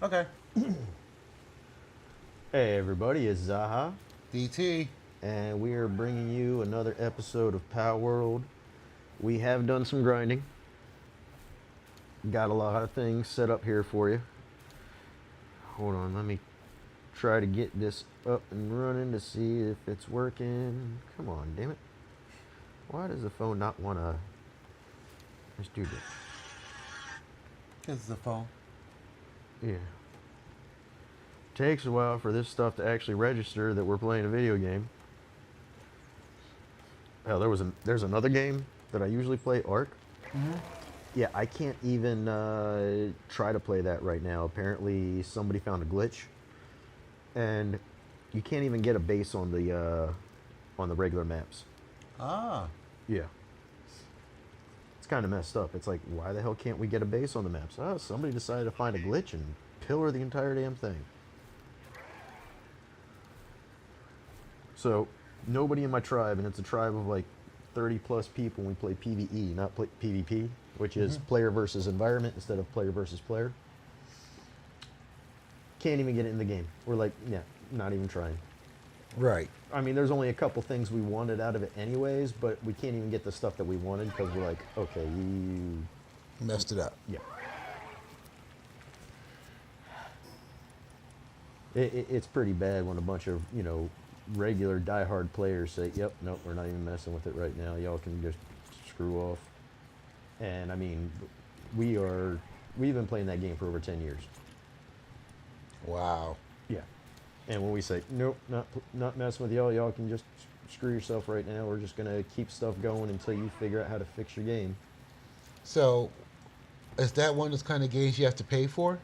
Okay. Hey everybody, it's Zaha, DT. and we are bringing you another episode of PalWorld. We have done some grinding, got a lot of things set up here for you. Hold on, let me try to get this up and running to see if it's working. Come on, damn it. Why does the phone not want to... Let's do this. This is the phone. Yeah. Takes a while for this stuff to actually register that we're playing a video game. Hell, there's another game that I usually play, Ark. Yeah, I can't even try to play that right now. Apparently, somebody found a glitch, and you can't even get a base on the regular maps. Ah. Yeah, it's kind of messed up. It's like, why the hell can't we get a base on the maps? Oh, somebody decided to find a glitch and pillar the entire damn thing. So nobody in my tribe, and it's a tribe of like 30 plus people. We play PvE, not PvP, which is player versus environment instead of player versus player. Can't even get it in the game. We're like, yeah, not even trying. Right. I mean, there's only a couple things we wanted out of it anyways, but we can't even get the stuff that we wanted because we're like, okay, you... Messed it up. Yeah. It's pretty bad when a bunch of, regular diehard players say, yep, nope, we're not even messing with it right now. Y'all can just screw off. And, I mean, we've been playing that game for over 10 years. Wow. Yeah. And when we say, nope, not messing with y'all can just screw yourself right now. We're just going to keep stuff going until you figure out how to fix your game. So, is that one of those kind of games you have to pay for?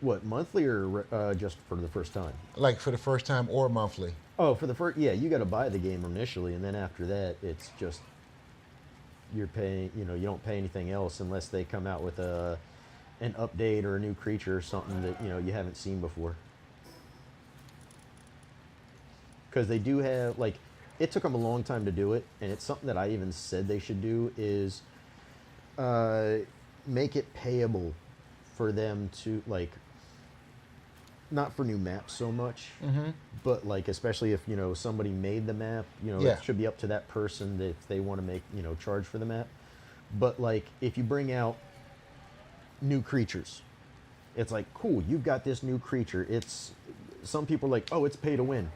What, monthly or just for the first time? Like for the first time or monthly? Oh, for the first, yeah, you got to buy the game initially, and then after that, it's just you're paying. You don't pay anything else unless they come out with an update or a new creature or something that you haven't seen before. Because they do have like, it took them a long time to do it, and it's something that I even said they should do is make it payable for them to like. Not for new maps so much, but like especially if somebody made the map, Yeah. it should be up to that person that if they want to make charge for the map. But like if you bring out new creatures, it's like cool, you've got this new creature. It's some people are like, oh, it's pay to win.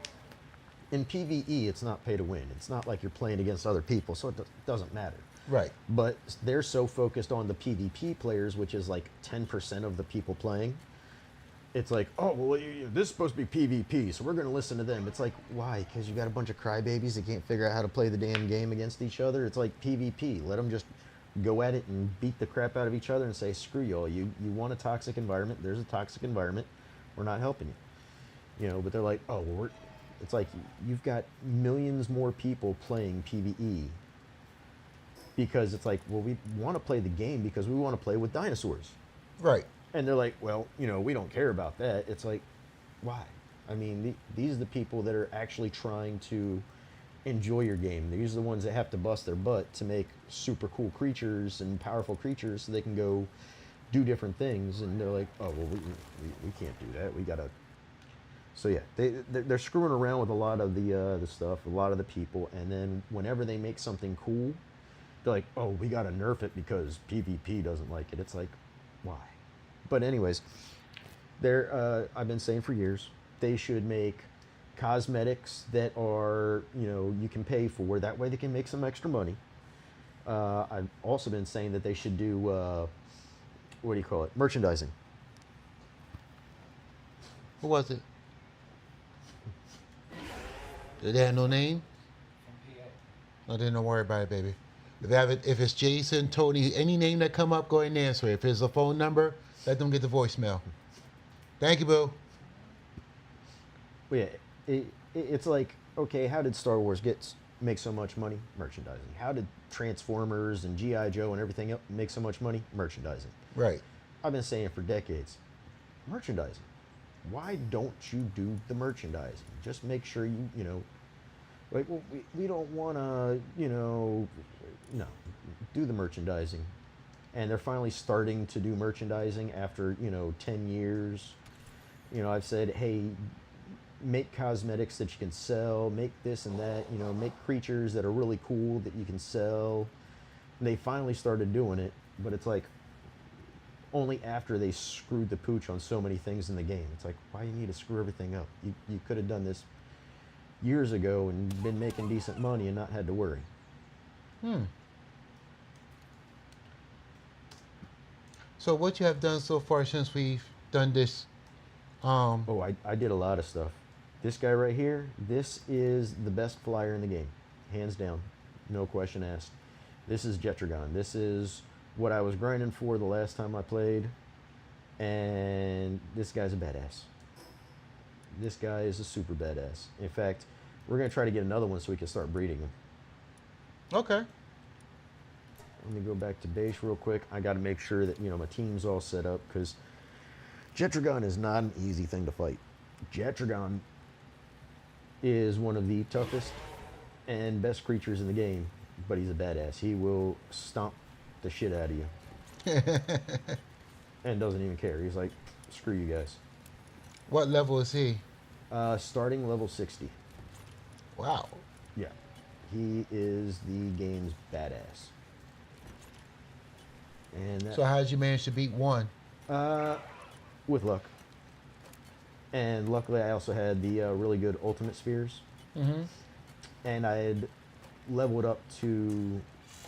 In PvE, it's not pay to win. It's not like you're playing against other people, so it doesn't matter. Right. But they're so focused on the PvP players, which is like 10% of the people playing. It's like, oh, well, this is supposed to be PvP, so we're going to listen to them. It's like, why? Because you got a bunch of crybabies that can't figure out how to play the damn game against each other. It's like PvP. Let them just go at it and beat the crap out of each other and say, screw y'all. You want a toxic environment. There's a toxic environment. We're not helping you. But they're like, oh, well, it's like you've got millions more people playing PvE because it's like, well, we want to play the game because we want to play with dinosaurs. Right. And they're like, well, we don't care about that. It's like, why? I mean, these are the people that are actually trying to enjoy your game. These are the ones that have to bust their butt to make super cool creatures and powerful creatures so they can go do different things. And they're like, oh, well, we can't do that. We got to. So, yeah, they're screwing around with a lot of the stuff, a lot of the people. And then whenever they make something cool, they're like, oh, we got to nerf it because PvP doesn't like it. It's like, why? But anyways, I've been saying for years, they should make cosmetics that are, you can pay for. That way they can make some extra money. I've also been saying that they should do, what do you call it? Merchandising. Who was it? Did they have no name? No, then don't worry about it, baby. If it's Jason, Tony, any name that come up, go ahead and answer it. If it's a phone number, let them get the voicemail. Thank you, boo. Well, yeah, it's like, okay, how did Star Wars make so much money? Merchandising. How did Transformers and G.I. Joe and everything else make so much money? Merchandising. Right. I've been saying for decades, merchandising. Why don't you do the merchandising? Just make sure like, well, we don't want to, no, do the merchandising. and they're finally starting to do merchandising after 10 years. I've said, hey, make cosmetics that you can sell, make this and that, make creatures that are really cool that you can sell. And they finally started doing it, but it's like only after they screwed the pooch on so many things in the game. It's like, why do you need to screw everything up? You could have done this years ago and been making decent money and not had to worry. So what you have done so far since we've done this? Oh, I did a lot of stuff. This guy right here, this is the best flyer in the game, hands down, no question asked. This is Jetragon. This is what I was grinding for the last time I played, and this guy's a badass. This guy is a super badass. In fact, we're going to try to get another one so we can start breeding them. Okay. Let me go back to base real quick. I got to make sure that my team's all set up, because Jetragon is not an easy thing to fight. Jetragon is one of the toughest and best creatures in the game, but he's a badass. He will stomp the shit out of you and doesn't even care. He's like, screw you guys. What level is he? Starting level 60. Wow. Yeah. He is the game's badass. And So how did you manage to beat one? with luck. And luckily I also had the really good ultimate spheres. And I had leveled up to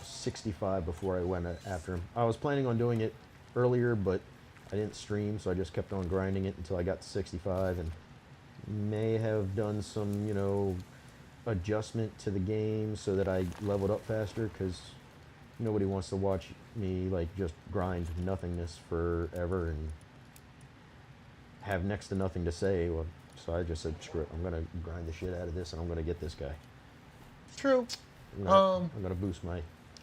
65 before I went after him. I was planning on doing it earlier, but I didn't stream, so I just kept on grinding it until I got to 65, and may have done some, adjustment to the game so that I leveled up faster, because nobody wants to watch me like just grind nothingness forever and have next to nothing to say. Well, so I just said, screw it, I'm gonna grind the shit out of this, and I'm gonna get this guy. True. I'm gonna boost my.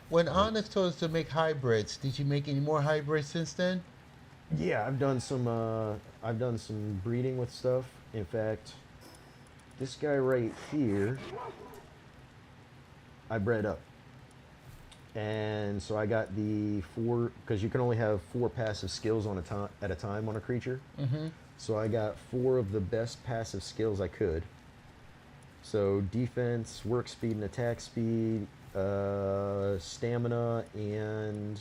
When Onyx told us to make hybrids, did you make any more hybrids since then? Yeah, I've done some breeding with stuff. In fact, this guy right here, I bred up. And so I got the 4, because you can only have 4 passive skills at a time on a creature. So I got 4 of the best passive skills I could. So defense, work speed and attack speed, stamina, and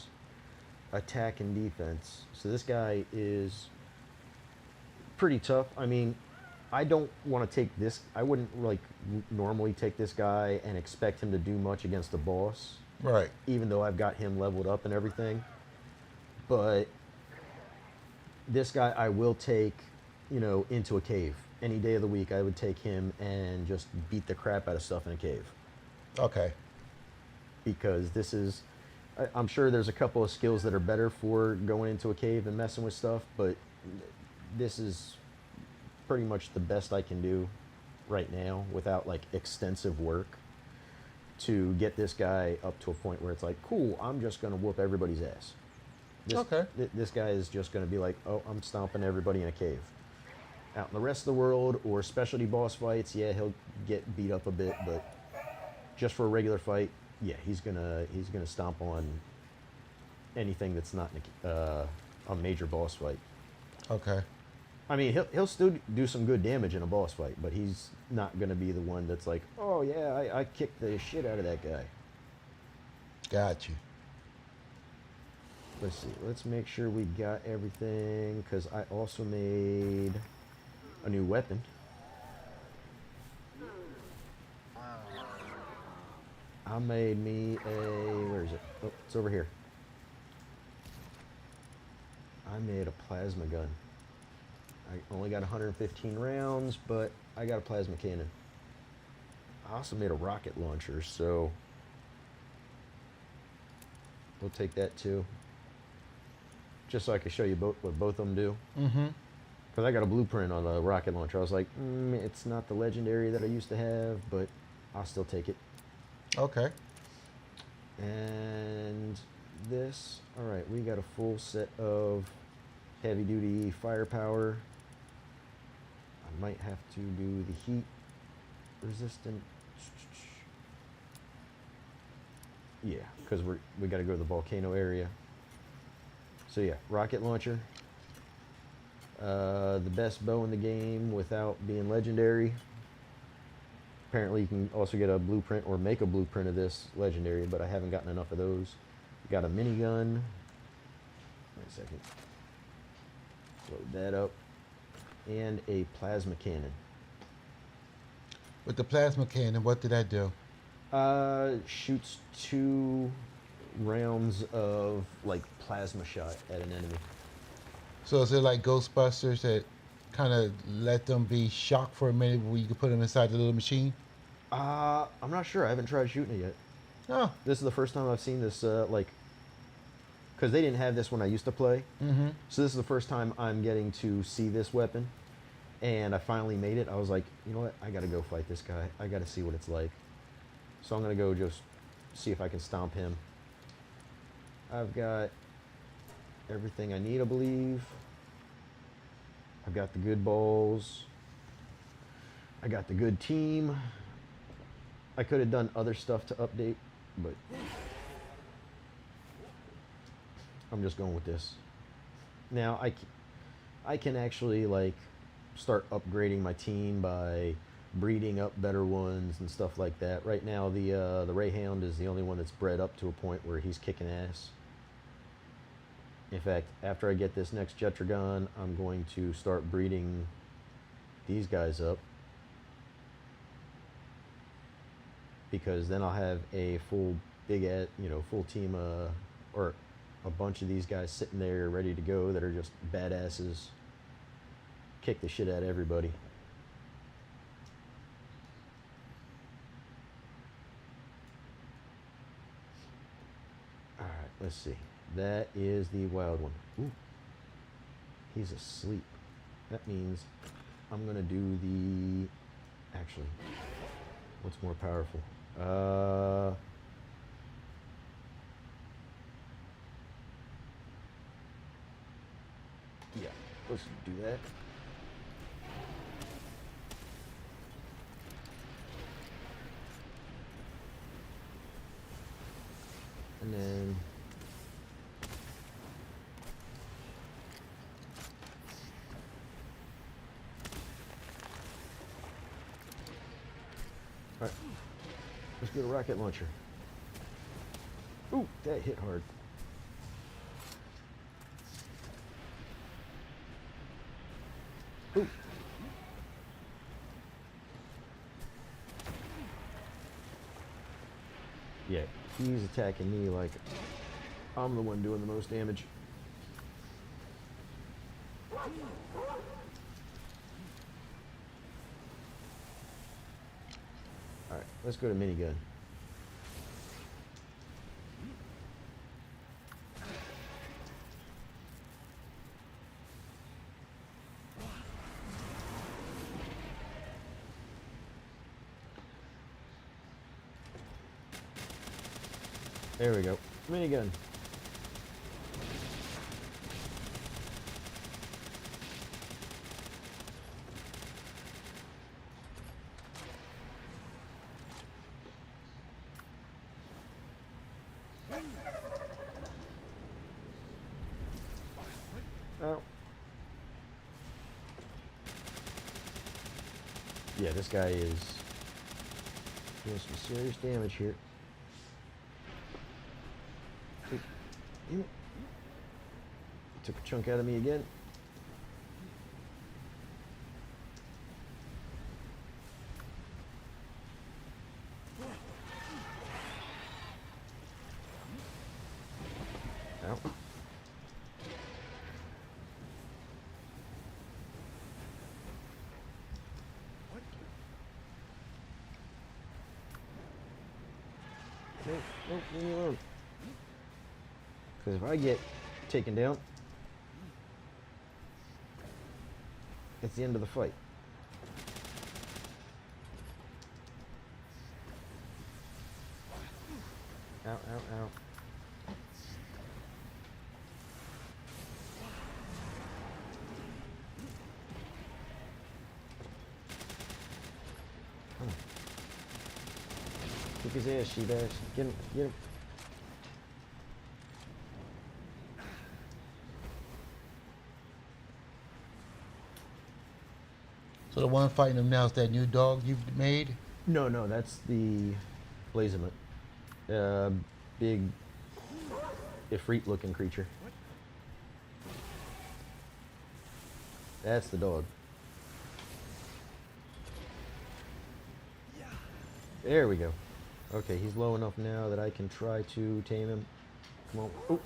attack and defense. So this guy is pretty tough. I mean, I don't want to take this. I wouldn't normally take this guy and expect him to do much against the boss. Right. Even though I've got him leveled up and everything. But this guy I will take, into a cave. Any day of the week I would take him and just beat the crap out of stuff in a cave. Okay. Because this is, I'm sure there's a couple of skills that are better for going into a cave and messing with stuff, but this is pretty much the best I can do right now without extensive work to get this guy up to a point where it's like, cool, I'm just going to whoop everybody's ass. This guy is just going to be like, oh, I'm stomping everybody in a cave. Out in the rest of the world or specialty boss fights, yeah, he'll get beat up a bit, but just for a regular fight, yeah, he's gonna stomp on anything that's not a major boss fight. Okay. I mean, he'll still do some good damage in a boss fight, but he's not gonna be the one that's like, oh yeah, I kicked the shit out of that guy. Got you. Let's see. Let's make sure we got everything, because I also made a new weapon. I made me where is it? Oh, it's over here. I made a plasma gun. I only got 115 rounds, but I got a plasma cannon. I also made a rocket launcher, so we'll take that too. Just so I can show you what both of them do. Because I got a blueprint on the rocket launcher. I was like, it's not the legendary that I used to have, but I'll still take it. Okay. And this, all right, we got a full set of heavy duty firepower. I might have to do the heat resistant. Yeah, because we got to go to the volcano area. So yeah, rocket launcher. The best bow in the game without being legendary. Apparently you can also get a blueprint or make a blueprint of this legendary, but I haven't gotten enough of those. Got a minigun. Wait a second. Load that up. And a plasma cannon. With the plasma cannon, what did that do? Shoots 2 rounds of like plasma shot at an enemy. So is it like Ghostbusters that kind of let them be shocked for a minute where you can put them inside the little machine? I'm not sure. I haven't tried shooting it yet. Oh. This is the first time I've seen this, like, because they didn't have this when I used to play. Mm-hmm. So this is the first time I'm getting to see this weapon. And I finally made it. I was like, you know what? I got to go fight this guy. I got to see what it's like. So I'm going to go just see if I can stomp him. I've got everything I need, I believe. I've got the good balls. I got the good team. I could have done other stuff to update, but I'm just going with this. Now I can actually like start upgrading my team by breeding up better ones and stuff like that. Right now the Rayhound is the only one that's bred up to a point where he's kicking ass. In fact, after I get this next Jetragon, I'm going to start breeding these guys up, because then I'll have a full full team or a bunch of these guys sitting there ready to go that are just badasses, kick the shit out of everybody. All right, let's see. That is the wild one. Ooh, he's asleep. That means I'm gonna do the. Actually, what's more powerful? Yeah, let's do that. And then all right, let's get a rocket launcher. Ooh, that hit hard. Ooh. Yeah, he's attacking me like I'm the one doing the most damage. Alright, let's go to minigun. There we go. Minigun. Oh. Yeah, this guy is doing some serious damage here. Damn it. Took a chunk out of me again. Ow. Nope, leave me alone. Because if I get taken down, it's the end of the fight. Ow, ow, ow. Come on. Kick his ass, she-bash. Get him, get him. So the one fighting him now is that new dog you've made? No, no, that's the Blazement. Uh, big Ifrit looking creature. That's the dog. There we go. Okay, he's low enough now that I can try to tame him. Come on. Ooh.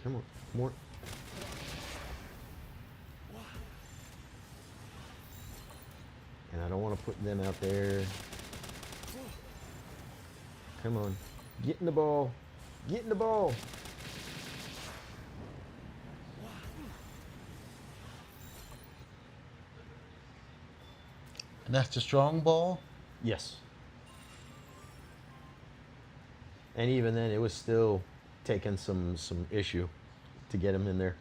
Come on. More. And I don't want to put them out there. Come on. Get in the ball. Get in the ball. And that's the strong ball? Yes. And even then, it was still taking some issue to get him in there.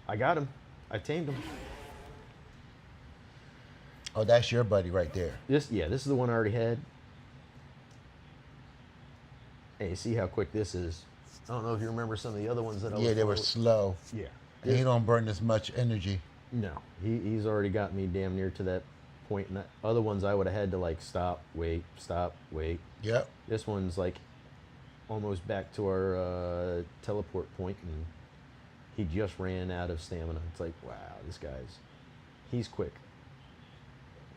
I got him. I tamed him. Oh, that's your buddy right there. This is the one I already had. Hey, you see how quick this is? I don't know if you remember some of the other ones that I was Yeah, they were playing slow. with. Yeah. And he don't burn as much energy. No, he's already got me damn near to that point. And that other ones I would have had to like stop, wait. Yep. This one's like almost back to our teleport point, and he just ran out of stamina. It's like, wow, he's quick.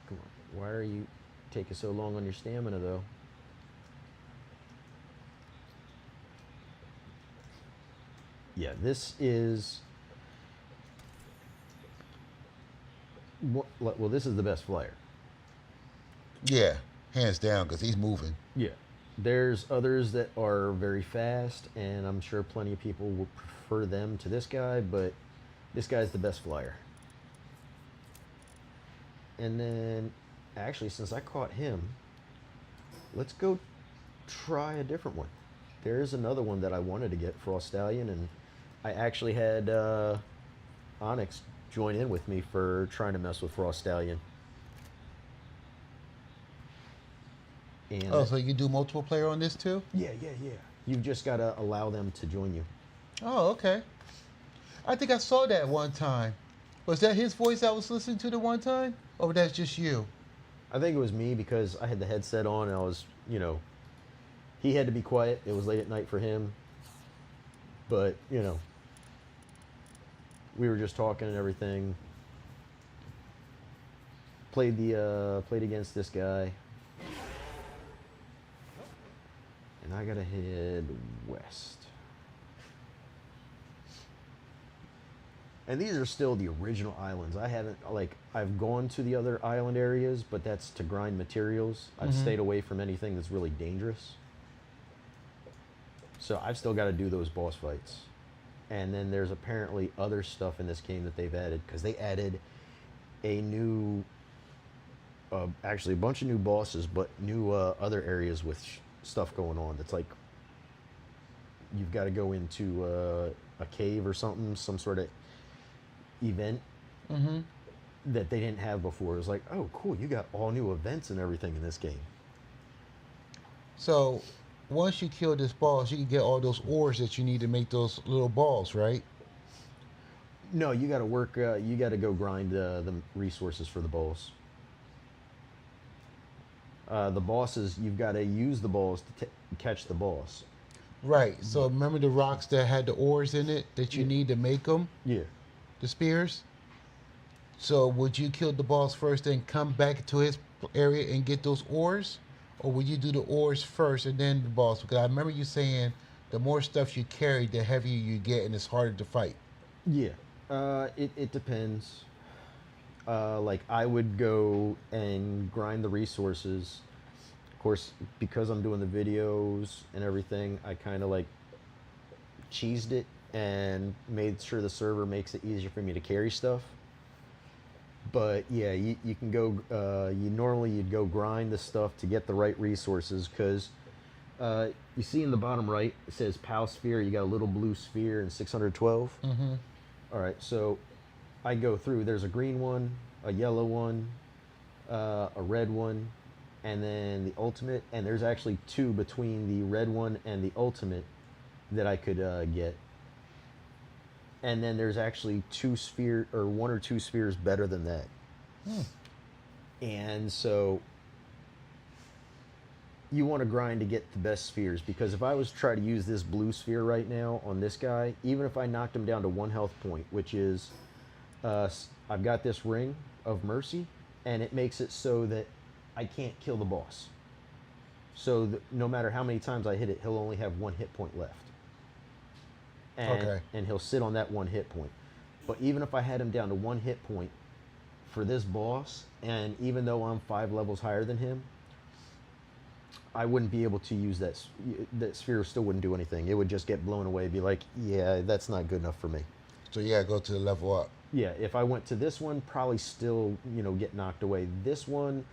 Come on, why are you taking so long on your stamina though? Yeah, this is. Well, this is the best flyer. Yeah, hands down, because he's moving. Yeah. There's others that are very fast, and I'm sure plenty of people will prefer them to this guy, but this guy's the best flyer. And then, actually, since I caught him, let's go try a different one. There's another one that I wanted to get, Frost Stallion, and I actually had Onyx join in with me for trying to mess with Frost Stallion. And Oh, so you do multiple player on this too? yeah. You've just got to allow them to join you. Oh, okay. I think I saw that one time. Was that his voice I was listening to the one time? Or that's just you? I think it was me because I had the headset on and I was, he had to be quiet. It was late at night for him. But, we were just talking and everything. Played against this guy. And I gotta head west. And these are still the original islands. I haven't, I've gone to the other island areas, but that's to grind materials. I've stayed away from anything that's really dangerous. So I've still got to do those boss fights. And then there's apparently other stuff in this game that they've added, because they added a new, actually a bunch of new bosses, but new other areas with stuff going on. That's like, you've got to go into a cave or something, some sort of event that they didn't have before. It was like, oh, cool, you got all new events and everything in this game. So once you kill this boss, you can get all those ores that you need to make those little balls, right? No, you got to work. You got to go grind the resources for the balls. The bosses, you've got to use the balls to catch the boss. Right. So remember the rocks that had the ores in it that you need to make them? Yeah. The spears? So would you kill the boss first and come back to his area and get those ores? Or would you do the ores first and then the boss? Because I remember you saying the more stuff you carry, the heavier you get and it's harder to fight. Yeah. It depends. Like I would go and grind the resources. Of course, because I'm doing the videos and everything, I kind of like cheesed it and made sure the server makes it easier for me to carry stuff. But yeah, you can go, you'd go grind the stuff to get the right resources, because you see in the bottom right, it says PAL sphere, you got a little blue sphere and 612. All right, so I go through, there's a green one, a yellow one, a red one, and then the ultimate, and there's actually two between the red one and the ultimate that I could get. And then there's actually one or two spheres better than that. And so you want to grind to get the best spheres, because if I was to try to use this blue sphere right now on this guy, even if I knocked him down to 1 health point, which is I've got this ring of mercy, and it makes it so that I can't kill the boss. So no matter how many times I hit it, he'll only have 1 hit point left. And he'll sit on that 1 hit point. But even if I had him down to 1 hit point for this boss, and even though I'm 5 levels higher than him, I wouldn't be able to use that. That sphere still wouldn't do anything. It would just get blown away, be like, yeah, that's not good enough for me. So you gotta go to the level up. Yeah, if I went to this one, probably still, get knocked away. This one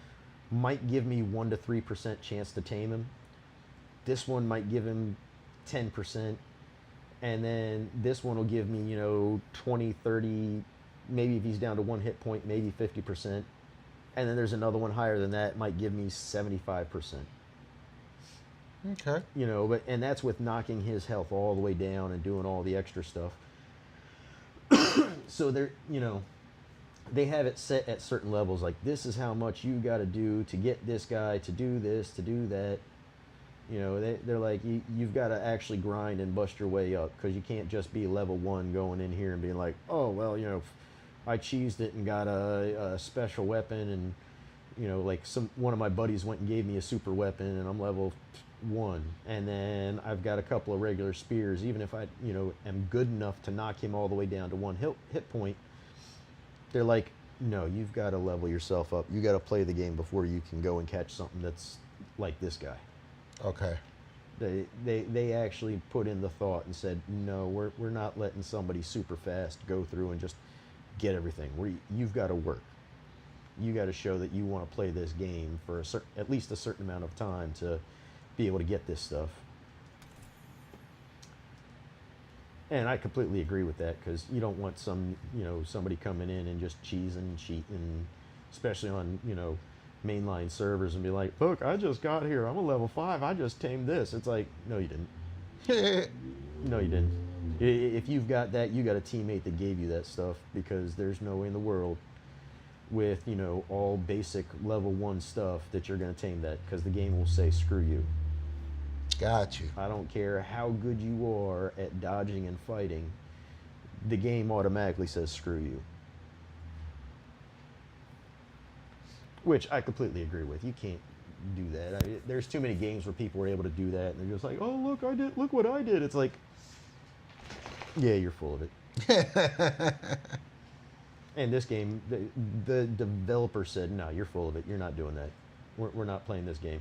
might give me 1 to 3% chance to tame him. This one might give him 10%. And then this one will give me, 20, 30, maybe if he's down to 1 hit point, maybe 50%. And then there's another one higher than that, might give me 75%. Okay. And that's with knocking his health all the way down and doing all the extra stuff. So they have it set at certain levels, like this is how much you got to do to get this guy to do this, to do that. They're like, you've got to actually grind and bust your way up, because you can't just be level 1 going in here and being like, oh, well, I cheesed it and got a special weapon, and, like one of my buddies went and gave me a super weapon, and I'm level 1. And then I've got a couple of regular spears. Even if I, am good enough to knock him all the way down to 1 hit point, they're like, no, you've got to level yourself up. You got to play the game before you can go and catch something that's like this guy. Okay. They actually put in the thought and said, no, we're not letting somebody super fast go through and just get everything. You've got to work. You got to show that you want to play this game for at least a certain amount of time to be able to get this stuff. And I completely agree with that, because you don't want somebody coming in and just cheesing and cheating, especially on, mainline servers, and be like, look, I just got here, I'm a level 5, I just tamed this. It's like, no, you didn't. No, you didn't. If you've got that, you got a teammate that gave you that stuff, because there's no way in the world with, all basic level 1 stuff that you're going to tame that, because the game will say, screw you. Got you. I don't care how good you are at dodging and fighting, the game automatically says, screw you. Which I completely agree with. You can't do that. There's too many games where people were able to do that, and they're just like, "Oh, look what I did." It's like, yeah, you're full of it. And this game, the developer said, "No, you're full of it. You're not doing that. We're not playing this game."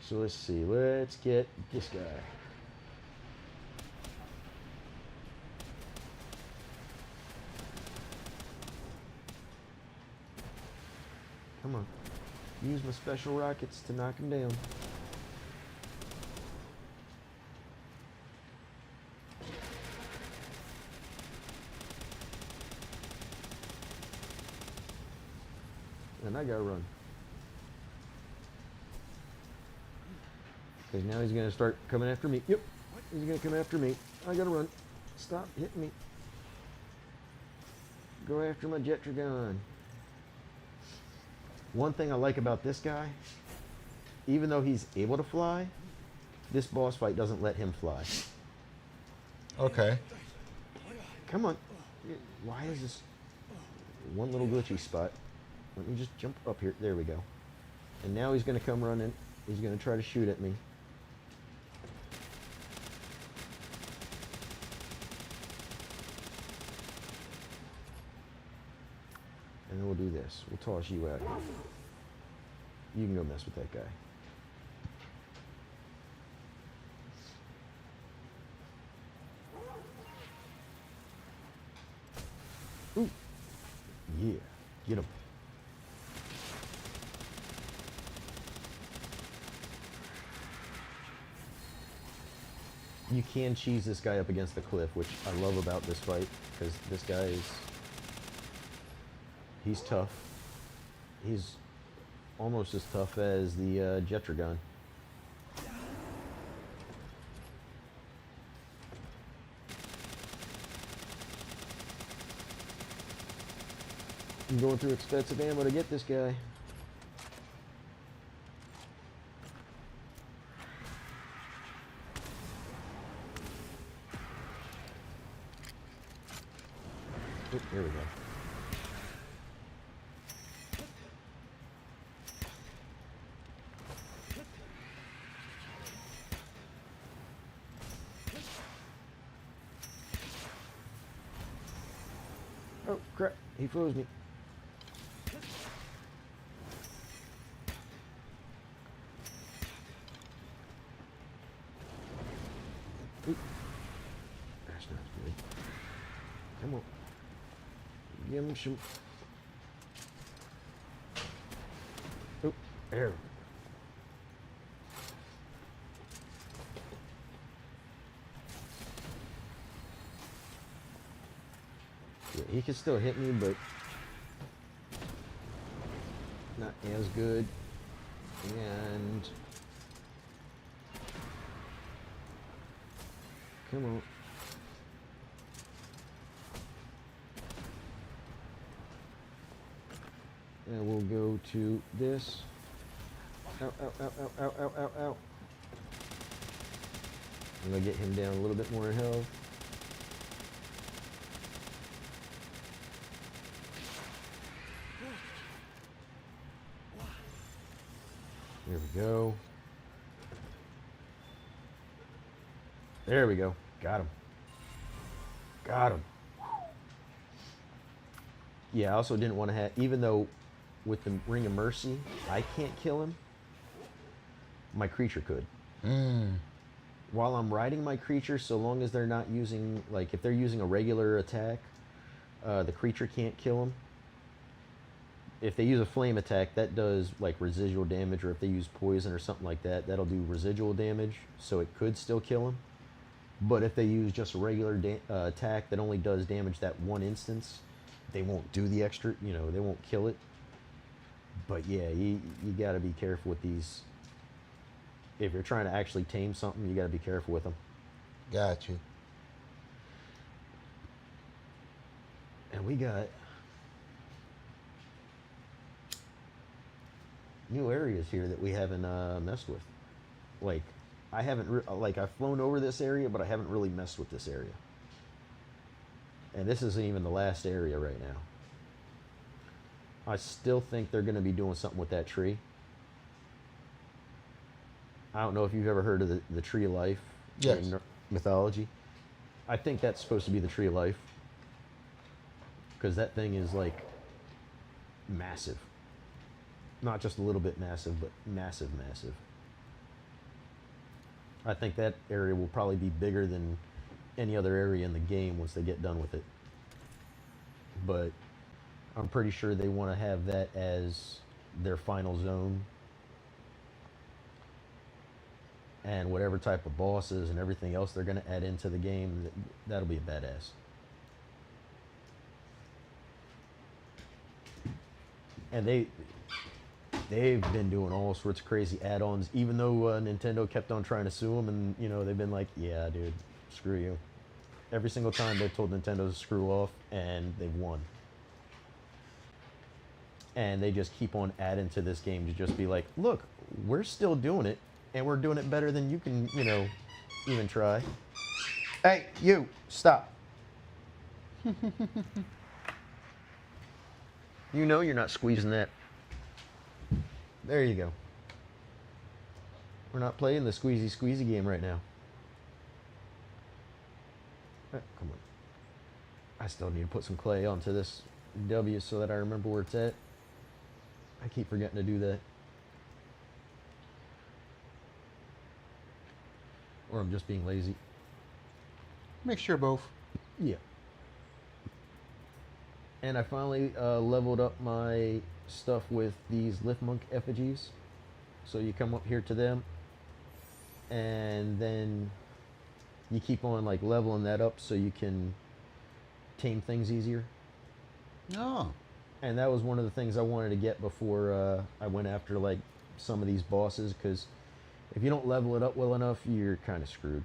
So let's see. Let's get this guy. Come on. Use my special rockets to knock him down. And I gotta run. Because now he's gonna start coming after me. Yep. He's gonna come after me. I gotta run. Stop hitting me. Go after my Jetragon. One thing I like about this guy, even though he's able to fly, this boss fight doesn't let him fly. Okay. Come on. Why is this one little glitchy spot? Let me just jump up here. There we go. And now he's going to come running. He's going to try to shoot at me. And then we'll do this. We'll toss you out here. You can go mess with that guy. Ooh. Yeah. Get him. You can cheese this guy up against the cliff, which I love about this fight, because this guy he's tough. He's almost as tough as the Jetragon. I'm going through expensive ammo to get this guy. Oh, there we go. Oh, crap. He froze me. Oop. That's not good. Come on. Give him some. Oop. There. Yeah, he can still hit me, but not as good. And come on. And we'll go to this. Ow, ow, ow, ow, ow, ow, ow, ow. I'm gonna get him down a little bit more in health. There we go. There we go. Got him. Got him. Yeah, I also didn't want to have, even though with the Ring of Mercy, I can't kill him, my creature could. While I'm riding my creature, so long as they're not using, like, if they're using a regular attack, the creature can't kill him. If they use a flame attack, that does, like, residual damage, or if they use poison or something like that, that'll do residual damage, so it could still kill him. But if they use just a regular attack that only does damage that one instance, they won't do the extra, you know, they won't kill it. But yeah, you gotta be careful with these. If you're trying to actually tame something, you gotta be careful with them. Got you. And we got new areas here that we haven't messed with. Like, I haven't, like, I've flown over this area, but I haven't really messed with this area. And this isn't even the last area right now. I still think they're going to be doing something with that tree. I don't know if you've ever heard of the Tree of Life Yes. in mythology. I think that's supposed to be the Tree of Life. Because that thing is, like, massive. Not just a little bit massive, but massive, massive. I think that area will probably be bigger than any other area in the game once they get done with it. But I'm pretty sure they want to have that as their final zone. And whatever type of bosses and everything else they're going to add into the game, that'll be a badass. And they've been doing all sorts of crazy add-ons, even though Nintendo kept on trying to sue them, and you know they've been like, yeah, dude, screw you. Every single time they've told Nintendo to screw off, and they've won. And they just keep on adding to this game to just be like, look, we're still doing it, and we're doing it better than you can, you know, even try. Hey, you, stop. You know you're not squeezing that. There you go. We're not playing the squeezy game right now. Come on. I still need to put some clay onto this W so that I remember where it's at. I keep forgetting to do that. Or I'm just being lazy. Make sure both. Yeah. And I finally leveled up my stuff with these Liftmonk effigies. So you come up here to them, and then you keep on like leveling that up so you can tame things easier. Oh. And that was one of the things I wanted to get before I went after like some of these bosses, because if you don't level it up well enough, you're kind of screwed.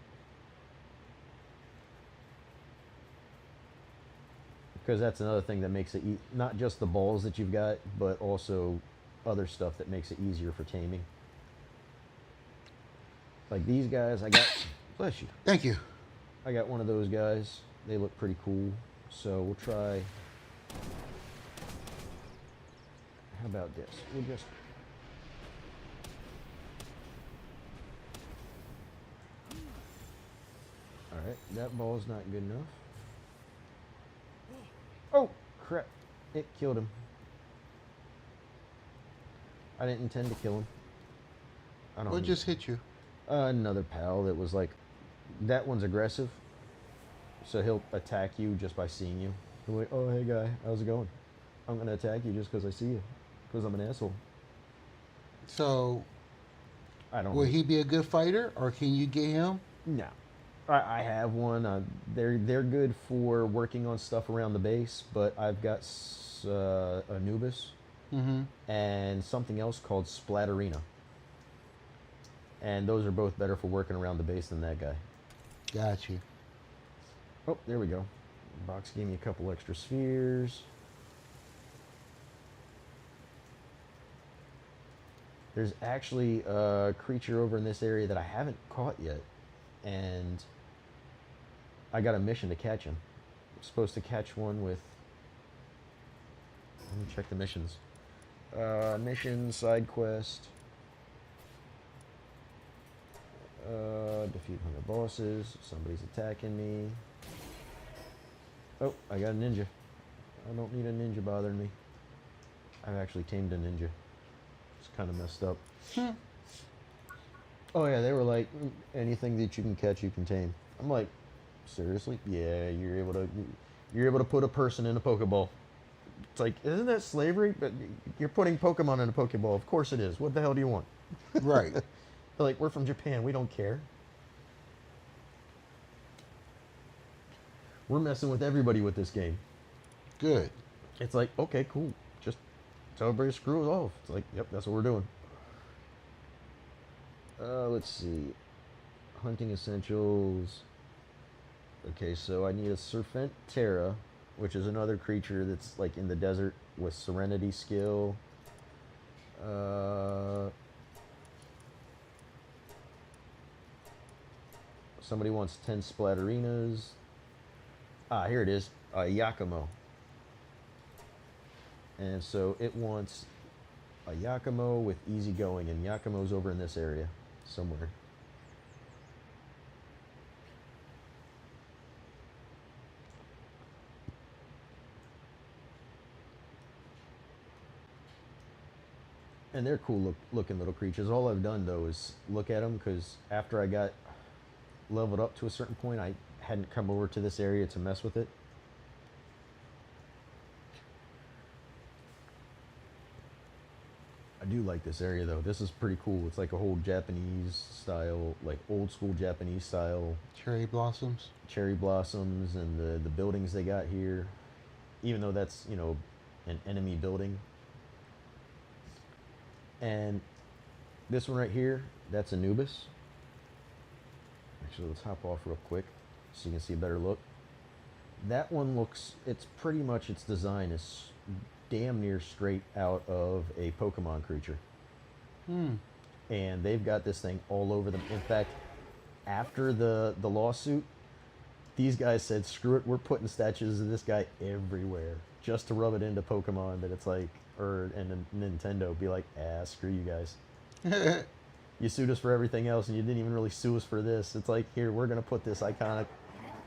Because that's another thing that makes it not just the balls that you've got, but also other stuff that makes it easier for taming. Like these guys, I got. Bless you. Thank you. I got one of those guys. They look pretty cool. So we'll try. How about this? We'll just. Alright, that ball's not good enough. Oh, crap. It killed him. I didn't intend to kill him. I don't What need- just hit you? Another pal that was like, that one's aggressive. So he'll attack you just by seeing you. He'll be like, oh, hey guy, how's it going? I'm going to attack you just because I see you. Because I'm an asshole. So, I don't will know. he be a good fighter, or can you get him? No. I have one. They're good for working on stuff around the base, but I've got Anubis Mm-hmm. and something else called Splatterina. And those are both better for working around the base than that guy. Got you. Oh, there we go. Box gave me a couple extra spheres. There's actually a creature over in this area that I haven't caught yet. And I got a mission to catch him. I'm supposed to catch one with... Let me check the missions. Mission, side quest. Defeat 100 bosses. Somebody's attacking me. Oh, I got a ninja. I don't need a ninja bothering me. I've actually tamed a ninja. It's kind of messed up. Oh yeah, they were like, anything that you can catch, you can tame. I'm like, seriously? Yeah, you're able to put a person in a Pokeball. It's like, isn't that slavery? But you're putting Pokemon in a Pokeball. Of course it is. What the hell do you want? Right. They're like, we're from Japan. We don't care. We're messing with everybody with this game. Good. It's like, okay, cool. Just tell everybody to screw it off. It's like, yep, that's what we're doing. Let's see. Hunting essentials. Okay, so I need a Serpentera, which is another creature that's like in the desert with Serenity skill. Somebody wants 10 Splatterinas. Ah, here it is. Yakumo. And so it wants a Yakumo with easygoing, and Yakumo's over in this area somewhere. And they're cool looking little creatures. All I've done though is look at them, because after I got leveled up to a certain point, I hadn't come over to this area to mess with it. I do like this area though. This is pretty cool. It's like a whole Japanese style, like old school Japanese style Cherry blossoms. cherry blossoms, and the buildings they got here. Even though that's, you know, an enemy building. And this one right here, that's Anubis. Actually, let's hop off real quick so you can see a better look. That one looks, it's pretty much, its design is damn near straight out of a Pokemon creature. And they've got this thing all over them. In fact, after the lawsuit, these guys said, screw it, we're putting statues of this guy everywhere just to rub it into Pokemon that it's like, and Nintendo be like, screw you guys. You sued us for everything else and you didn't even really sue us for this. It's like, here, we're going to put this iconic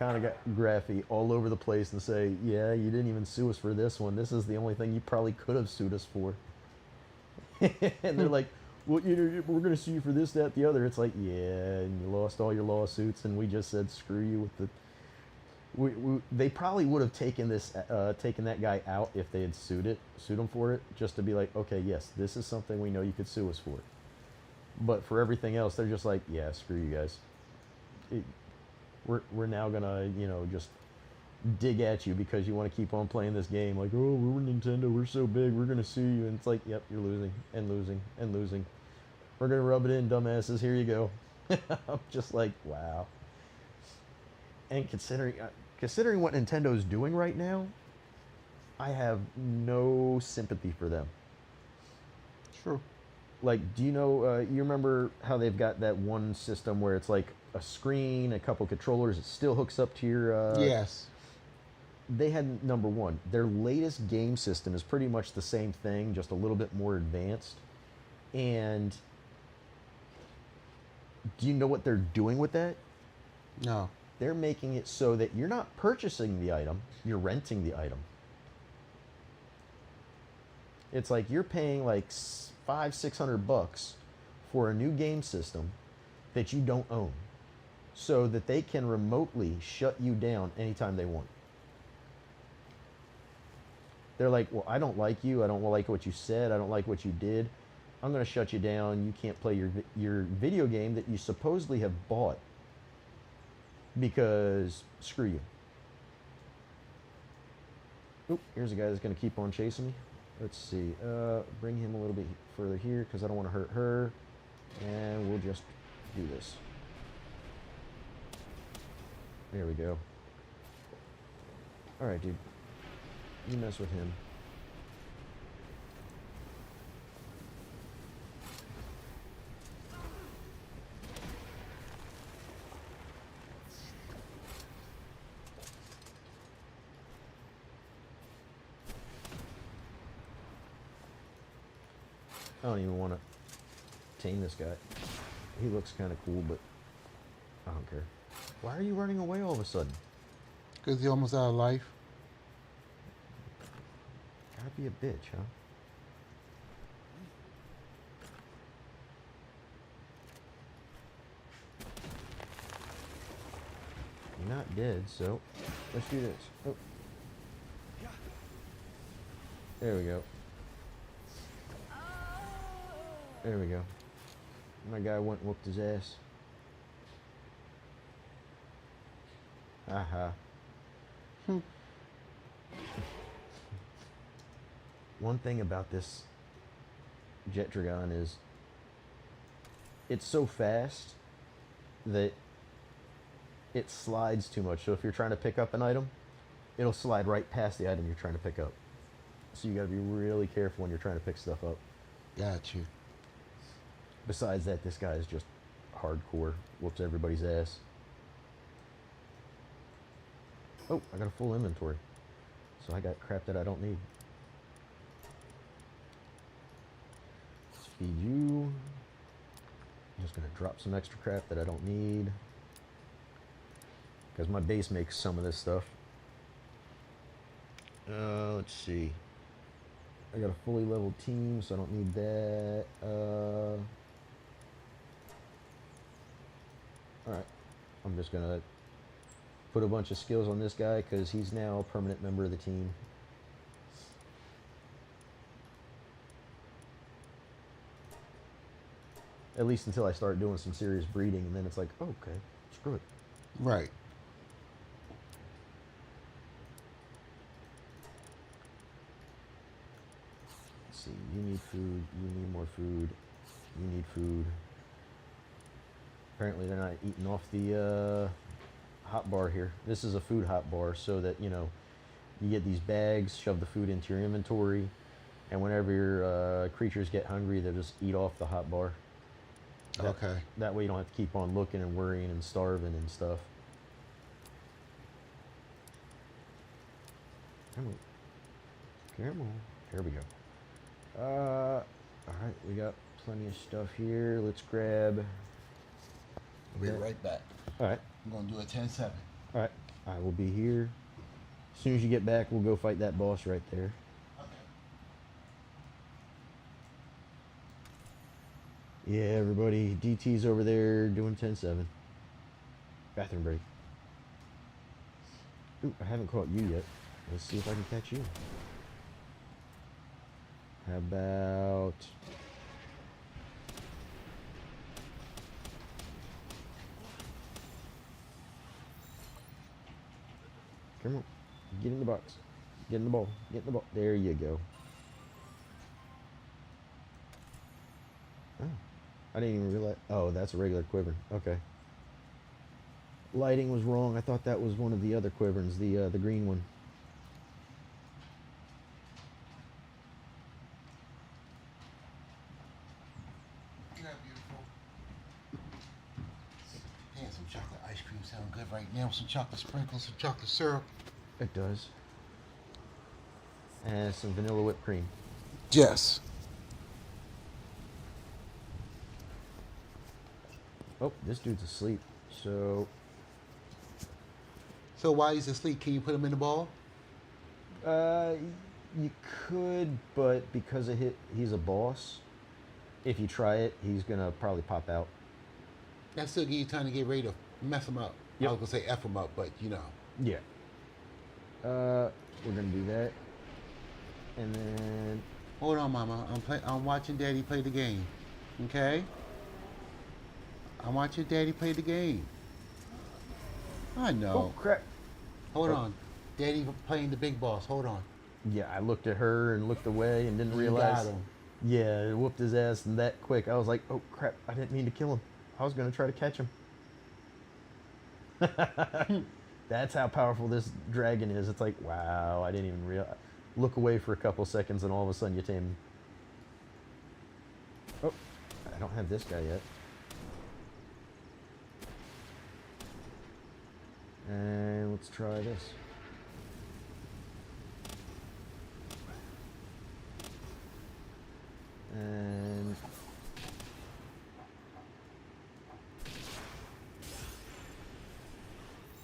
graphy all over the place and say, yeah, you didn't even sue us for this one. This is the only thing you probably could have sued us for. And they're like, well, you know, we're going to sue you for this, that, the other. It's like, yeah, and you lost all your lawsuits, and we just said, screw you with the... they probably would have taken that guy out if they had sued him for it, just to be like, okay, yes, this is something we know you could sue us for. But for everything else, they're just like, yeah, screw you guys. We're now gonna, you know, just dig at you because you want to keep on playing this game. Like, oh, we're Nintendo, we're so big, we're gonna sue you. And it's like, yep, you're losing and losing and losing. We're gonna rub it in, dumbasses. Here you go. I'm just like, wow. And considering what Nintendo's doing right now, I have no sympathy for them. True. Like, do you know, you remember how they've got that one system where it's like a screen, a couple controllers, it still hooks up to your. Yes. They had number one. Their latest game system is pretty much the same thing, just a little bit more advanced. And do you know what they're doing with that? No. They're making it so that you're not purchasing the item, you're renting the item. It's like you're paying like $500-600 for a new game system that you don't own, so that they can remotely shut you down anytime they want. They're like, well, I don't like you. I don't like what you said. I don't like what you did. I'm going to shut you down. You can't play your video game that you supposedly have bought, because screw you. Oop, here's a guy that's going to keep on chasing me. Let's see. Bring him a little bit further here because I don't want to hurt her. And we'll just do this. There we go. All right, dude. You mess with him. I don't even want to tame this guy. He looks kind of cool, but I don't care. Why are you running away all of a sudden? Because he's almost out of life. Gotta be a bitch, huh? You're not dead, so let's do this. Oh. There we go. There we go. My guy went and whooped his ass. Aha. One thing about this Jet Dragon is it's so fast that it slides too much. So if you're trying to pick up an item, it'll slide right past the item you're trying to pick up. So you gotta be really careful when you're trying to pick stuff up. Got you. Besides that, this guy is just hardcore. Whoops everybody's ass. Oh, I got a full inventory. So I got crap that I don't need. Let's feed you. I'm just gonna drop some extra crap that I don't need, because my base makes some of this stuff. Let's see. I got a fully leveled team, so I don't need that. Alright. I'm just gonna put a bunch of skills on this guy because he's now a permanent member of the team. At least until I start doing some serious breeding, and then it's like, oh, okay, screw it. Right. Let's see, you need food, you need more food, you need food. Apparently they're not eating off the hot bar here. This is a food hot bar, so that, you know, you get these bags, shove the food into your inventory, and whenever your creatures get hungry, they'll just eat off the hot bar. Okay. That way you don't have to keep on looking and worrying and starving and stuff. Come on. Come on. Here we go. Alright, we got plenty of stuff here. Let's grab... I'll be right back. Alright. I'm going to do a 10-7. Alright. I will be here. As soon as you get back, we'll go fight that boss right there. Yeah, everybody. DT's over there doing 10-7. Bathroom break. Ooh, I haven't caught you yet. Let's see if I can catch you. How about... Come on. Get in the box. Get in the ball. Get in the ball. There you go. Oh. I didn't even realize. Oh, that's a regular quiver. Okay. Lighting was wrong. I thought that was one of the other quiverns, the green one. Ice cream sound good right now. Some chocolate sprinkles, some chocolate syrup. It does. And some vanilla whipped cream. Yes. Oh, this dude's asleep. So, So while he's asleep, can you put him in the ball? uh, you could, but because he's a boss. If you try it, he's gonna probably pop out. That still give you time to get ready to mess him up. Yep. I was gonna say F him up, but you know. Yeah. We're gonna do that, and then Hold on, Mama. I'm watching Daddy play the game. Okay. I'm watching Daddy play the game. I oh know. crap! Hold Oh. on. Daddy playing the big boss. Hold on. Yeah, I looked at her and looked away and didn't You realize. got him. Yeah, it whooped his ass and that quick. I was like, oh crap! I didn't mean to kill him. I was gonna try to catch him. That's how powerful this dragon is. It's like, wow, I didn't even realize. Look away for a couple seconds and all of a sudden you tame him. Oh, I don't have this guy yet. And let's try this. And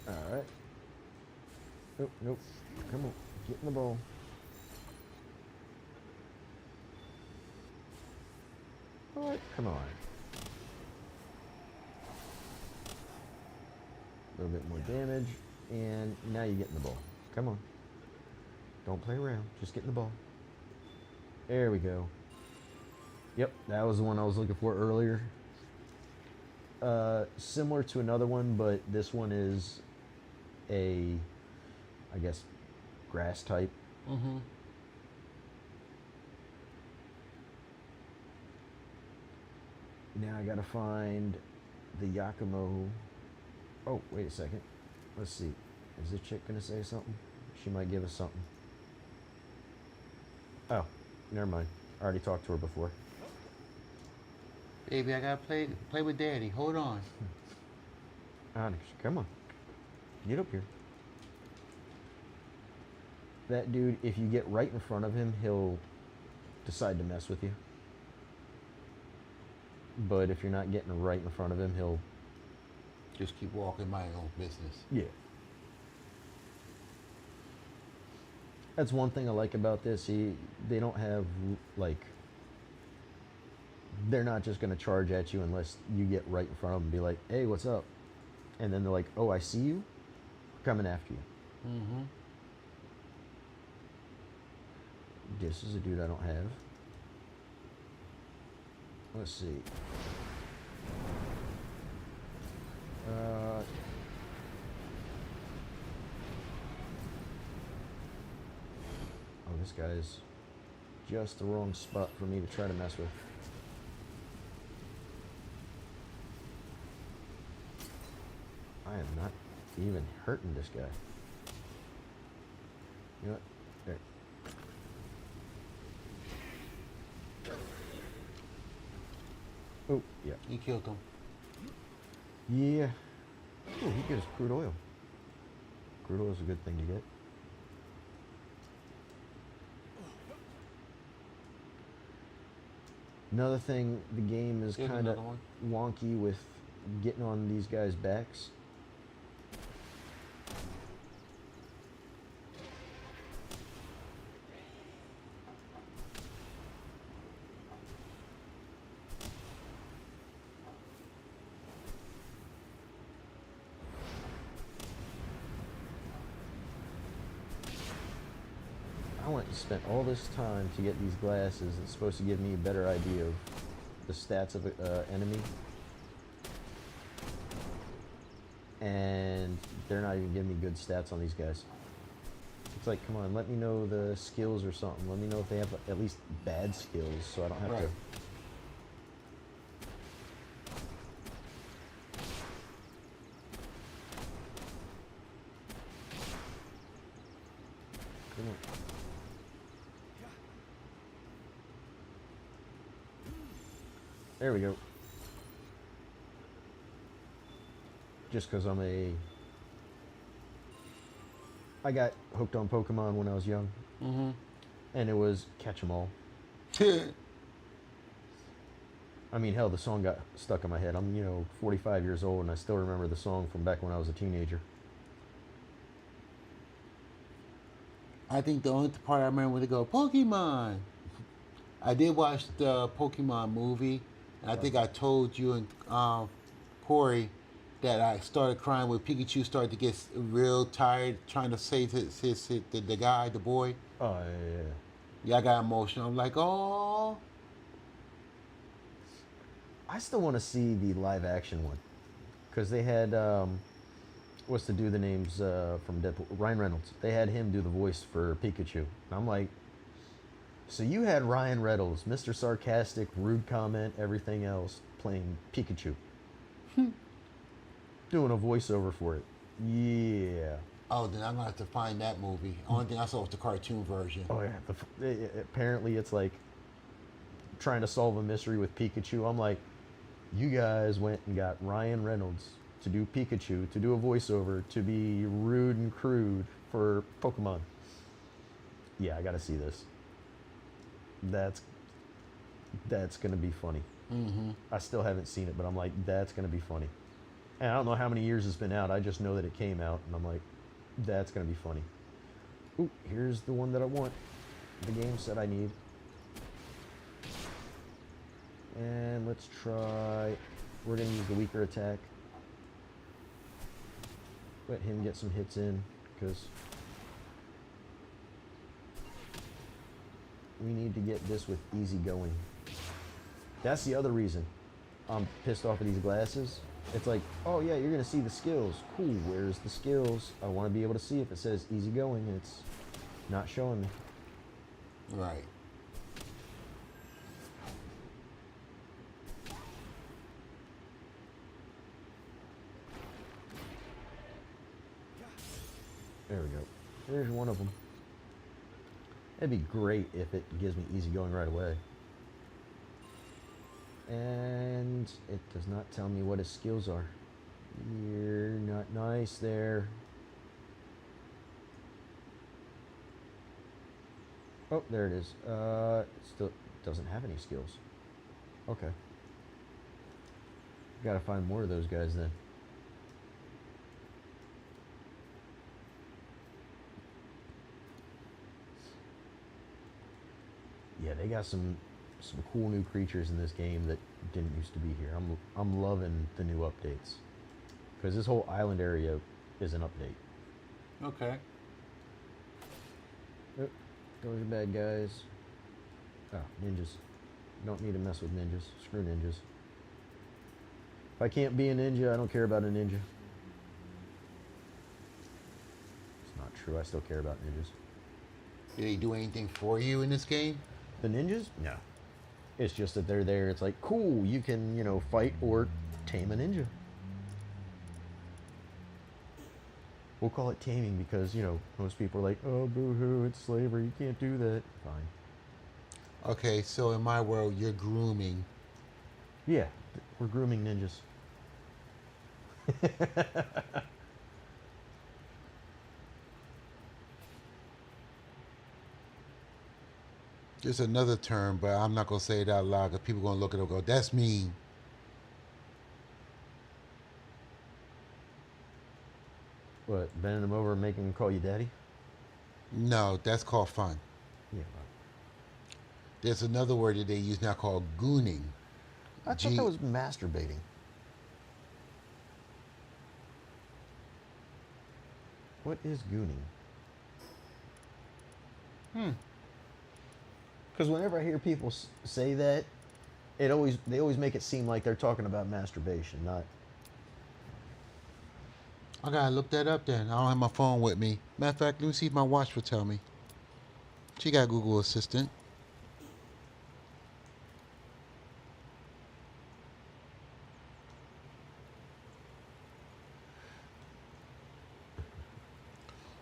all right. Nope, nope. Come on, get in the ball. All right, come on. A little bit more damage, and now you get in the ball. Come on. Don't play around. Just get in the ball. There we go. Yep, that was the one I was looking for earlier. Similar to another one, but this one is a, I guess, grass type. Mm-hmm. Now I gotta find the Yakumo. Oh, wait a second. Let's see. Is this chick gonna say something? She might give us something. Oh, never mind. I already talked to her before. Baby, I gotta play with Daddy. Hold on. Onyx, come on. Get up here. That dude, if you get right in front of him, he'll decide to mess with you. But if you're not getting right in front of him, he'll... Just keep walking my own business. Yeah. That's one thing I like about this. They don't have, like... They're not just going to charge at you unless you get right in front of them and be like, hey, what's up? And then they're like, oh, I see you. Coming after you. Mm-hmm. This is a dude I don't have. Let's see. Oh, this guy's just the wrong spot for me to try to mess with. I am not even hurting this guy. You know what? There. Oh, yeah. You killed him. Yeah. Oh, he gets crude oil. Crude oil is a good thing to get. Another thing, the game is Here's kind of another wonky with getting on these guys' backs. I went and spent all this time to get these glasses. It's supposed to give me a better idea of the stats of an enemy. And they're not even giving me good stats on these guys. It's like, come on, let me know the skills or something. Let me know if they have at least bad skills so I don't have Right. to... Come on. There we go. just because I got hooked on Pokemon when I was young, Mm-hmm. and it was catch 'em all. I mean, hell, the song got stuck in my head. I'm 45 years old, and I still remember the song from back when I was a teenager. I think the only part I remember when they go Pokemon. I did watch the Pokemon movie, and I think I told you and Corey that I started crying when Pikachu started to get real tired trying to save the guy, the boy. Oh yeah. Yeah, I got emotional. I'm like, oh, I still want to see the live action one because they had what's to do the names from Deadpool, Ryan Reynolds. They had him do the voice for Pikachu. And I'm like, so you had Ryan Reynolds, Mr. Sarcastic, rude comment, everything else, playing Pikachu, doing a voiceover for it. Yeah. oh, then I'm gonna have to find that movie. Only thing I saw was the cartoon version. Oh yeah. Apparently, it's like trying to solve a mystery with Pikachu. I'm like, you guys went and got Ryan Reynolds to do Pikachu, to do a voiceover, to be rude and crude for Pokemon. Yeah, I gotta see this. That's gonna be funny. Mm-hmm. I still haven't seen it, but I'm like, that's gonna be funny. And I don't know how many years it's been out. I just know that it came out, and I'm like, that's gonna be funny. Ooh, here's the one that I want. The game set I need. And let's try. We're gonna use the weaker attack. Let him get some hits in, because we need to get this with easy going. That's the other reason I'm pissed off at these glasses. It's like, oh yeah, you're gonna see the skills. Cool, where's the skills? I want to be able to see if it says easy going, and it's not showing me. Right. There we go. There's one of them. It'd be great if it gives me easy going right away. And it does not tell me what his skills are. You're not nice there. Oh, there it is. It still doesn't have any skills. Okay. Gotta find more of those guys then. Yeah, they got some cool new creatures in this game that didn't used to be here. I'm loving the new updates, because this whole island area is an update. Okay. Oh, those are bad guys. Oh, ninjas. Don't need to mess with ninjas. Screw ninjas. If I can't be a ninja, I don't care about a ninja. It's not true. I still care about ninjas. Did they do anything for you in this game? The ninjas? No. It's just that they're there. It's like, cool, you can, fight or tame a ninja. We'll call it taming because, most people are like, oh, boo-hoo, it's slavery, you can't do that. Fine. Okay, so in my world, you're grooming. Yeah, we're grooming ninjas. There's another term, but I'm not going to say it out loud because people are going to look at it and go, that's mean. What, bending them over and making them call you daddy? No, that's called fun. Yeah. There's another word that they use now called gooning. I thought that was masturbating. What is gooning? Because whenever I hear people say that, they always make it seem like they're talking about masturbation, not. I gotta look that up then. I don't have my phone with me. Matter of fact, let me see if my watch will tell me. She got Google Assistant.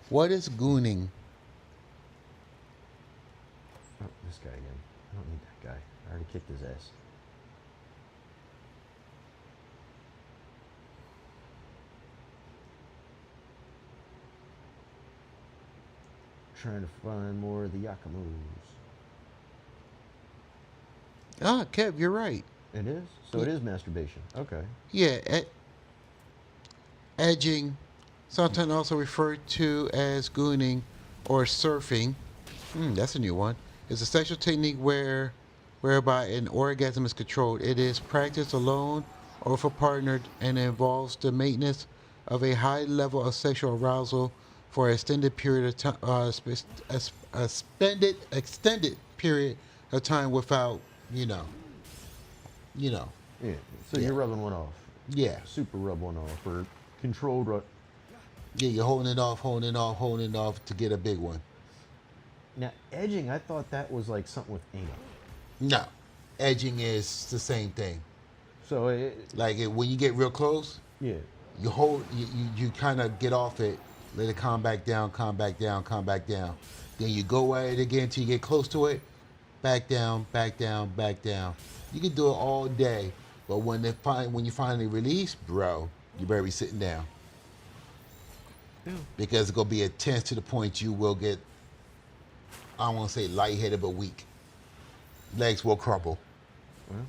What is gooning? Oh, this guy again. I don't need that guy. I already kicked his ass. Trying to find more of the Yakumus. Ah, Kev, you're right. It is? So it is masturbation. Okay. Yeah, edging, sometimes also referred to as gooning or surfing. That's a new one. It's a sexual technique whereby an orgasm is controlled. It is practiced alone or with a partner and involves the maintenance of a high level of sexual arousal for an extended period of time, extended period of time without, you know, you know, Yeah. So yeah, you're rubbing one off. yeah, Super rub one off. Or controlled rub. yeah. You're holding it off, holding it off, holding it off to get a big one. Now, edging, I thought that was like something with anal. No, edging is the same thing. So, Like when you get real close, yeah. you hold, you kind of get off it, let it calm back down, calm back down, calm back down. Then you go at it again till you get close to it, back down, back down, back down. You can do it all day, but when you finally release, bro, you better be sitting down Yeah. because it's gonna be intense to the point you will get, I don't want to say lightheaded, but weak. Legs will crumple. Well,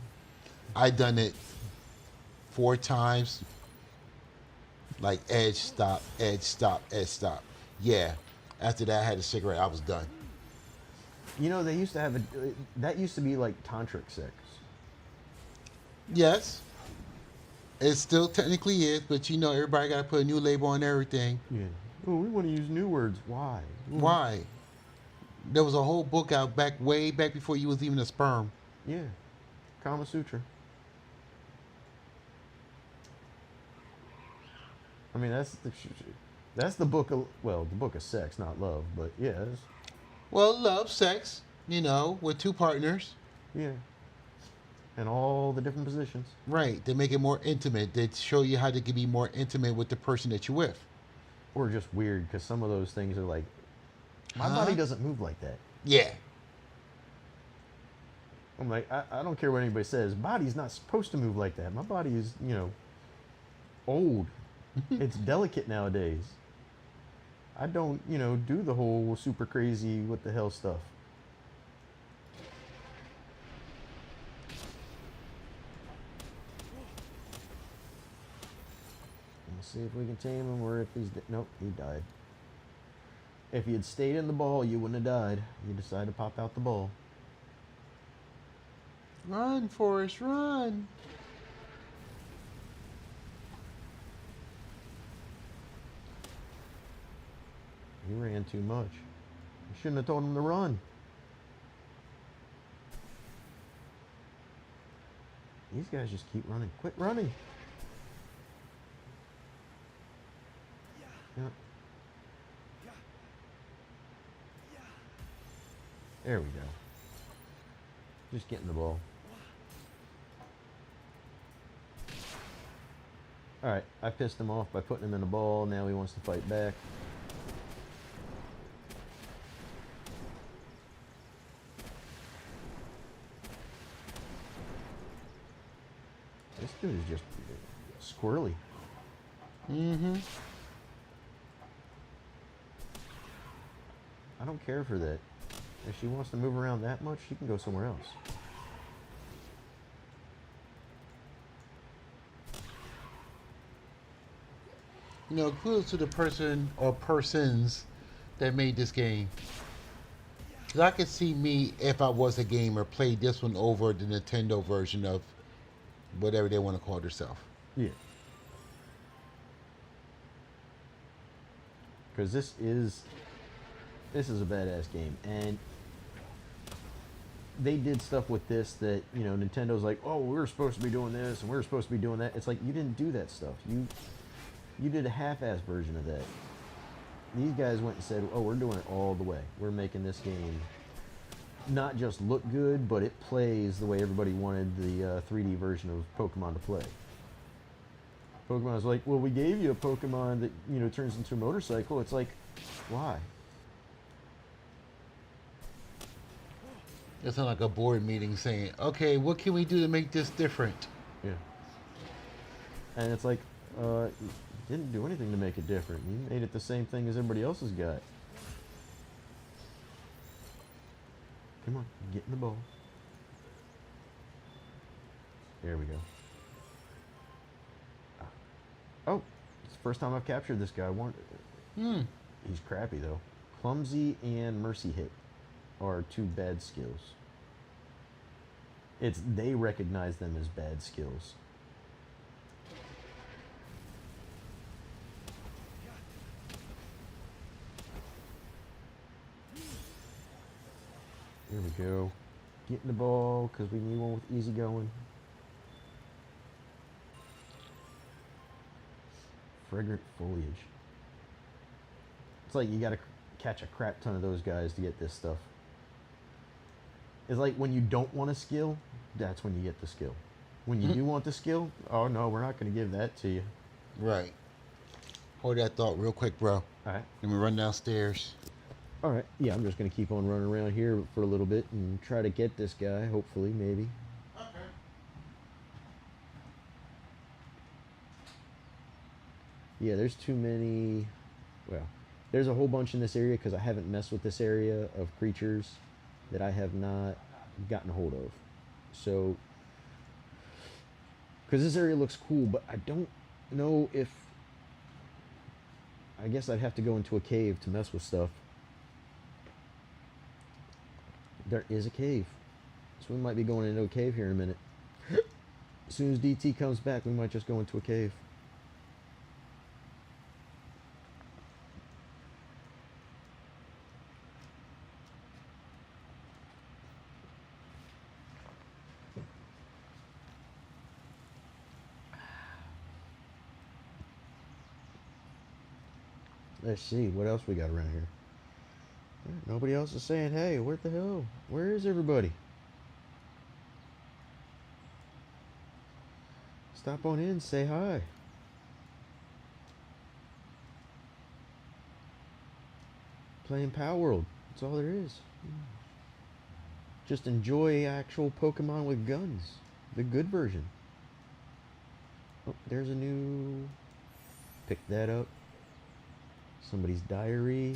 I done it 4 times. Like edge, stop, edge, stop, edge, stop. Yeah. After that, I had a cigarette. I was done. you know, they used to have a. That used to be like tantric sex. Yes, it still technically is, but you know, everybody got to put a new label on everything. Yeah. Oh, we want to use new words. Why? Why? There was a whole book out way back before you was even a sperm. Yeah. Kama Sutra. I mean, that's the book of, well, the book of sex, not love, but yeah, Well, love, sex, you know, with 2 partners. yeah, and all the different positions. Right. They make it more intimate. They show you how to be more intimate with the person that you're with. Or just weird because some of those things are like, my Huh? body doesn't move like that. Yeah. I'm like, I don't care what anybody says. Body's not supposed to move like that. My body is, old. It's delicate nowadays. I don't, do the whole super crazy what the hell stuff. Let's see if we can tame him or if he's... Nope, he died. If he had stayed in the ball, you wouldn't have died. You decided to pop out the ball. Run, Forrest, run. He ran too much. You shouldn't have told him to run. These guys just keep running. Quit running. Yeah. There we go. Just getting the ball. Alright, I pissed him off by putting him in the ball. Now he wants to fight back. This dude is just squirrely. Mm-hmm. I don't care for that. If she wants to move around that much, she can go somewhere else. You know, kudos to the person or persons that made this game. Because I could see me, if I was a gamer, play this one over the Nintendo version of whatever they want to call themselves. Yeah. Because this is a badass game, and they did stuff with this that Nintendo's like, oh, we were supposed to be doing this and we were supposed to be doing that. It's like, you didn't do that stuff. You did a half-ass version of that. These guys went and said, oh, we're doing it all the way. We're making this game not just look good, but it plays the way everybody wanted the 3D version of Pokemon to play. Pokemon's like, well, we gave you a Pokemon that turns into a motorcycle. It's like, why? It's not like a board meeting saying, okay, what can we do to make this different? Yeah. And it's like, you didn't do anything to make it different. You made it the same thing as everybody else has got. Come on, get in the ball. There we go. Oh, it's the first time I've captured this guy. Hmm. He's crappy though. Clumsy and mercy hit are two bad skills. They recognize them as bad skills. Here we go. Get in the ball because we need one with easy going. Fragrant foliage. It's like you gotta catch a crap ton of those guys to get this stuff. It's like when you don't want a skill, that's when you get the skill. When you do want the skill, oh no, we're not gonna give that to you. Right. Hold that thought real quick, bro. Alright. Let me run downstairs. Alright, yeah, I'm just gonna keep on running around here for a little bit and try to get this guy, hopefully, maybe. Okay. Yeah, there's too many. Well, there's a whole bunch in this area because I haven't messed with this area of creatures that I have not gotten a hold of. So, because this area looks cool, but I don't know if. I guess I'd have to go into a cave to mess with stuff. There is a cave. So we might be going into a cave here in a minute. As soon as DT comes back, we might just go into a cave. Let's see, what else we got around here? Nobody else is saying, hey, what the hell? Where is everybody? Stop on in, say hi. Playing PalWorld. That's all there is. Just enjoy actual Pokemon with guns. The good version. Oh, there's a new... Pick that up. Somebody's diary.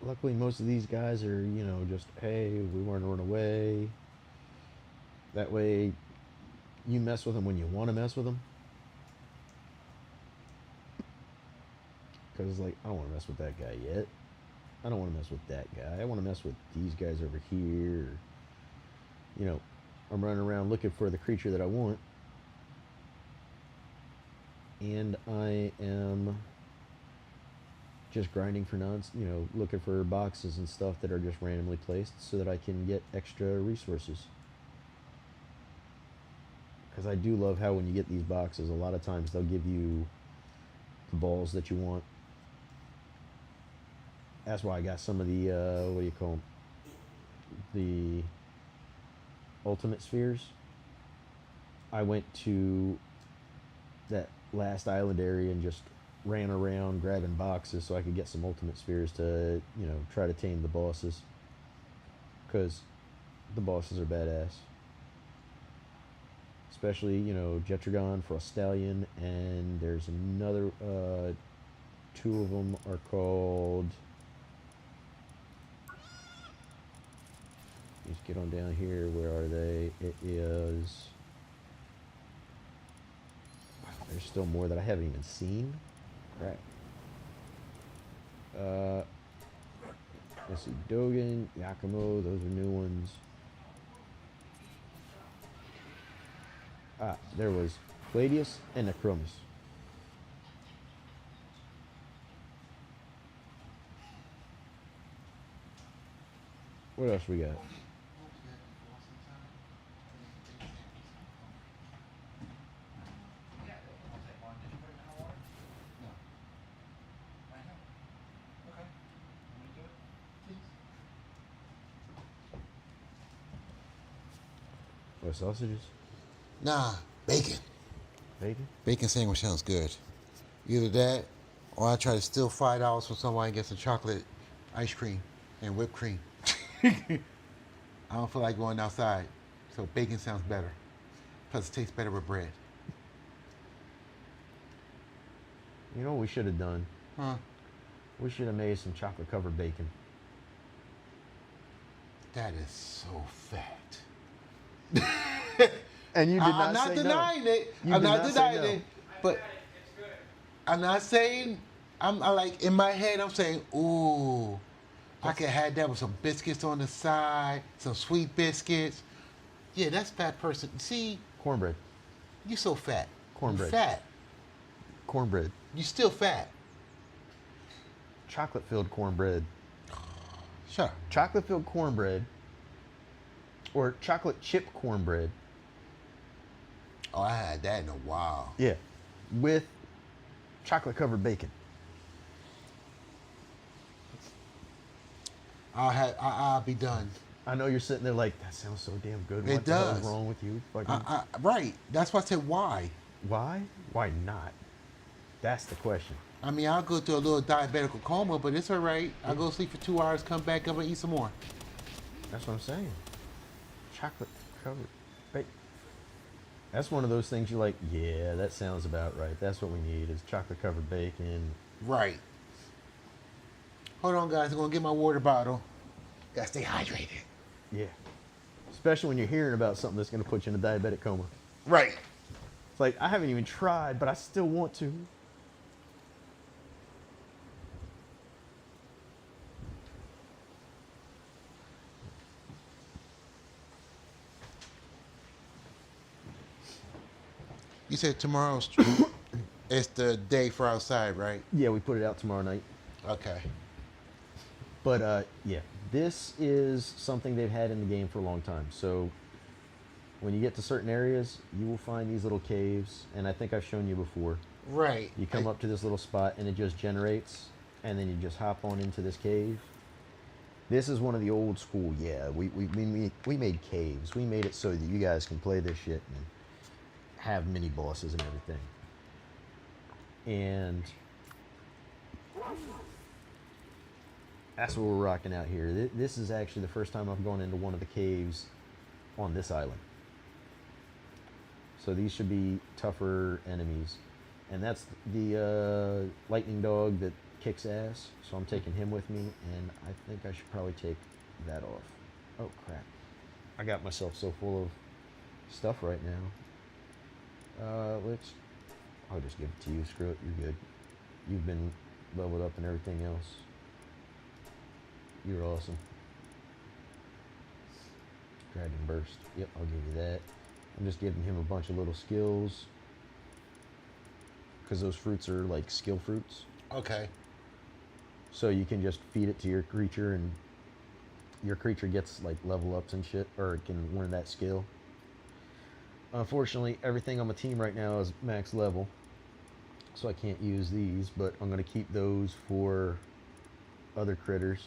Luckily, most of these guys are, just, hey, we want to run away. That way, you mess with them when you want to mess with them. Because, like, I don't want to mess with that guy yet. I don't want to mess with that guy. I want to mess with these guys over here. I'm running around looking for the creature that I want. And I am just grinding for looking for boxes and stuff that are just randomly placed so that I can get extra resources. Because I do love how when you get these boxes, a lot of times they'll give you the balls that you want. That's why I got some of the, what do you call them? The ultimate spheres. I went to that last island area and just ran around grabbing boxes so I could get some ultimate spheres to, try to tame the bosses. Because the bosses are badass. Especially, Jetragon, Frostallion, and there's another, two of them are called... Let's get on down here. Where are they? It is... There's still more that I haven't even seen. Right. Let's see. Dogen, Yakumo, those are new ones. Ah, there was Gladius and Necromus. What else we got? What, sausages? Nah, bacon. Bacon? Bacon sandwich sounds good. Either that, or I try to steal $5 from someone and get some chocolate ice cream and whipped cream. I don't feel like going outside, so bacon sounds better. Plus, it tastes better with bread. You know what we should have done? Huh? We should have made some chocolate covered bacon. That is so fat. And you did I'm not not say no. denying it. You I'm did not not say denying no. it. But I'm not saying. I like in my head. I'm saying, ooh, I could have that with some biscuits on the side, some sweet biscuits. Yeah, that's fat person. See, Cornbread. you so fat. Cornbread. You fat. Cornbread. You still fat. Chocolate filled cornbread. Sure. Chocolate filled cornbread. Or chocolate chip cornbread. Oh, I had that in a while. Yeah. With chocolate covered bacon. I'll be done. I know you're sitting there like, that sounds so damn good. It What the hell is does. wrong with you? Fucking, Right. That's why I said why. why? Why not? That's the question. I mean, I'll go through a little diabetical coma, but it's all right. I'll go sleep for 2 hours, come back up and eat some more. That's what I'm saying. Chocolate covered bacon. That's one of those things you're like, yeah, that sounds about right. That's what we need is chocolate covered bacon. Right. Hold on, guys. I'm going to get my water bottle. Gotta stay hydrated. Yeah. Especially when you're hearing about something that's going to put you in a diabetic coma. Right. It's like, I haven't even tried, but I still want to. You said tomorrow's it's the day for outside, right? Yeah, we put it out tomorrow night. Okay. But yeah, this is something they've had in the game for a long time. So when you get to certain areas, you will find these little caves, and I think I've shown you before. Right. You come up to this little spot, and it just generates, and then you just hop on into this cave. This is one of the old school. Yeah, we made caves. We made it so that you guys can play this shit and have mini bosses and everything. And that's what we're rocking out here. This is actually the first time I've gone into one of the caves on this island. So these should be tougher enemies. And that's the lightning dog that kicks ass. So I'm taking him with me, and I think I should probably take that off. Oh crap. I got myself so full of stuff right now. I'll just give it to you. Screw it, you're good. You've been leveled up and everything else. You're awesome. Dragon Burst. Yep, I'll give you that. I'm just giving him a bunch of little skills. Because those fruits are like skill fruits. Okay. So you can just feed it to your creature, and your creature gets like level ups and shit, or it can learn that skill. Unfortunately, everything on my team right now is max level, so I can't use these, but I'm going to keep those for other critters.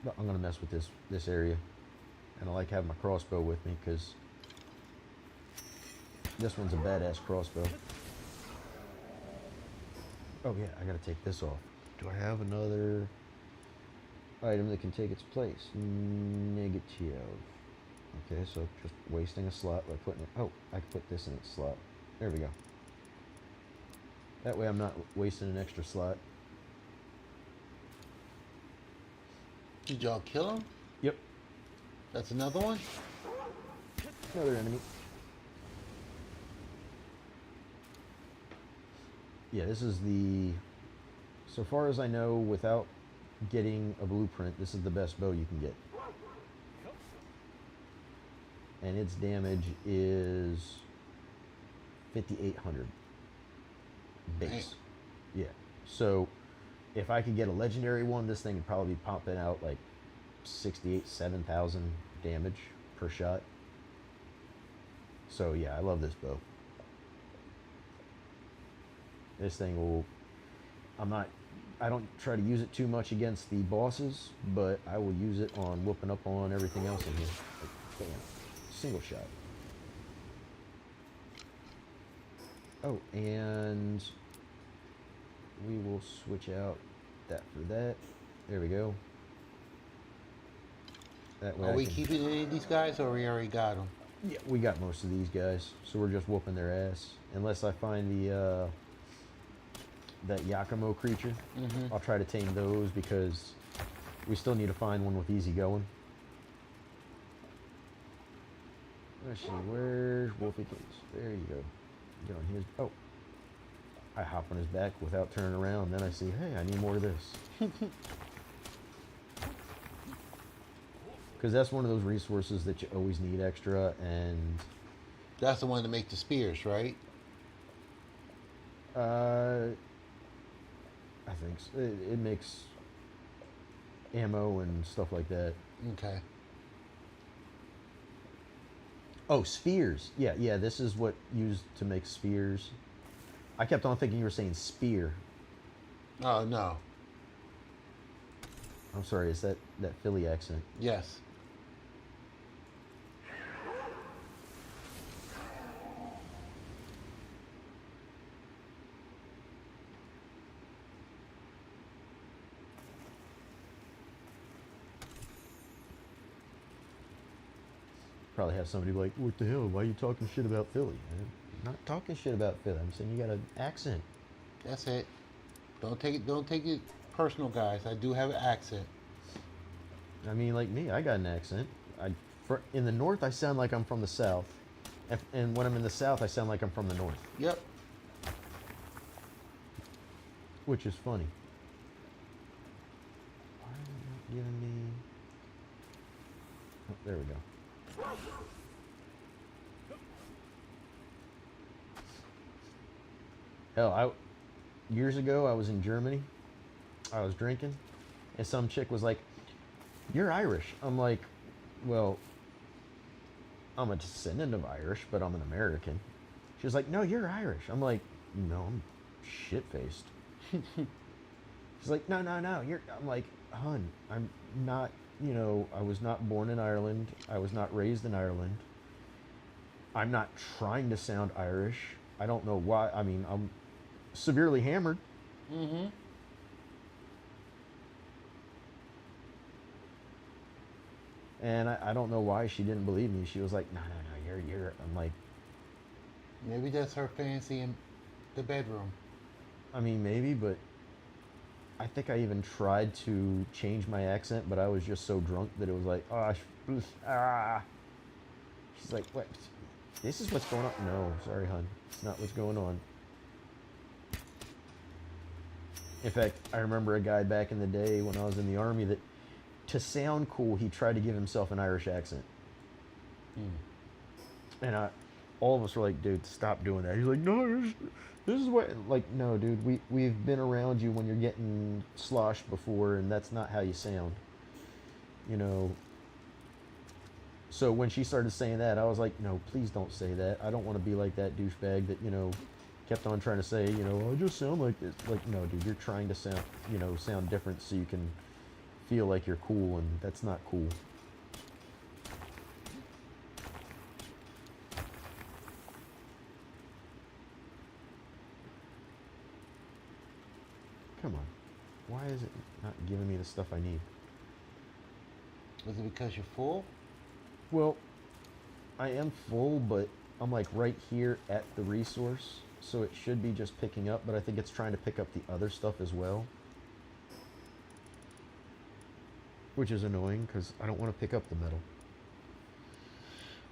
But I'm going to mess with this area, and I like having my crossbow with me because this one's a badass crossbow. Oh yeah, I got to take this off. Do I have another item that can take its place? Negative. Okay, so just wasting a slot by putting it. Oh, I can put this in its slot. There we go. That way I'm not wasting an extra slot. Did y'all kill him? Yep. That's another one? Another enemy. Yeah, this is the... So far as I know, without getting a blueprint, this is the best bow you can get. And its damage is 5,800 base. Dang. Yeah. So if I could get a legendary one, this thing would probably be popping out like 7,000 damage per shot. So yeah, I love this bow. This thing will... I don't try to use it too much against the bosses, but I will use it on whooping up on everything else in here. Like, bam. Single shot. Oh, and we will switch out that for that. There we go. That way Are we keeping any of these guys, or we already got them? Yeah, we got most of these guys, so we're just whooping their ass. Unless I find the that Yakumo creature. Mm-hmm. I'll try to tame those because we still need to find one with easy going. Let's see, where's Wolfie Case? There you go. Get on his. Oh, I hop on his back without turning around. Then I see, hey, I need more of this. Because that's one of those resources that you always need extra, and That's the one to make the spears, right? I think so. It makes ammo and stuff like that. Okay. Oh, spheres. Yeah, yeah. This is what used to make spheres. I kept on thinking you were saying spear. Oh no. I'm sorry. Is that Philly accent? Yes. Probably have somebody be like, "What the hell? Why are you talking shit about Philly?" I'm not talking shit about Philly. I'm saying you got an accent. That's it. Don't take it. Don't take it personal, guys. I do have an accent. I mean, like me, I got an accent. In the north, I sound like I'm from the south, and when I'm in the south, I sound like I'm from the north, Yep. which is funny. Why are you not giving me? Oh, there we go. Hell, years ago I was in Germany. I was drinking, and some chick was like, "You're Irish." I'm like, "Well, I'm a descendant of Irish, but I'm an American." She was like, "No, you're Irish." I'm like, "No, I'm shit-faced." She's like, "No, no, no, you're." I'm like, "Hun, I'm not. You know, I was not born in Ireland. I was not raised in Ireland. I'm not trying to sound Irish. I don't know why. I mean, I'm severely hammered." Mm-hmm. And I don't know why she didn't believe me. She was like, "No, no, no, you're." I'm like, Maybe that's her fancy in the bedroom. I mean, maybe, but I think I even tried to change my accent, but I was just so drunk that it was like, "Oh, ah." She's like, "What? This is what's going on?" No, sorry, hon. It's not what's going on. In fact, I remember a guy back in the day when I was in the army that, to sound cool, he tried to give himself an Irish accent. And all of us were like, "Dude, stop doing that." He's like, "No, this is what." Like, no, dude, we've been around you when you're getting sloshed before, and that's not how you sound. You know. So when she started saying that, I was like, "No, please don't say that. I don't want to be like that douchebag that, kept on trying to say, I just sound like this." Like, no, dude, you're trying to sound different so you can feel like you're cool, and that's not cool. Come on. Why is it not giving me the stuff I need? Was it because you're full? Well, I am full, but I'm like right here at the resource, so it should be just picking up, but I think it's trying to pick up the other stuff as well. Which is annoying, because I don't want to pick up the metal.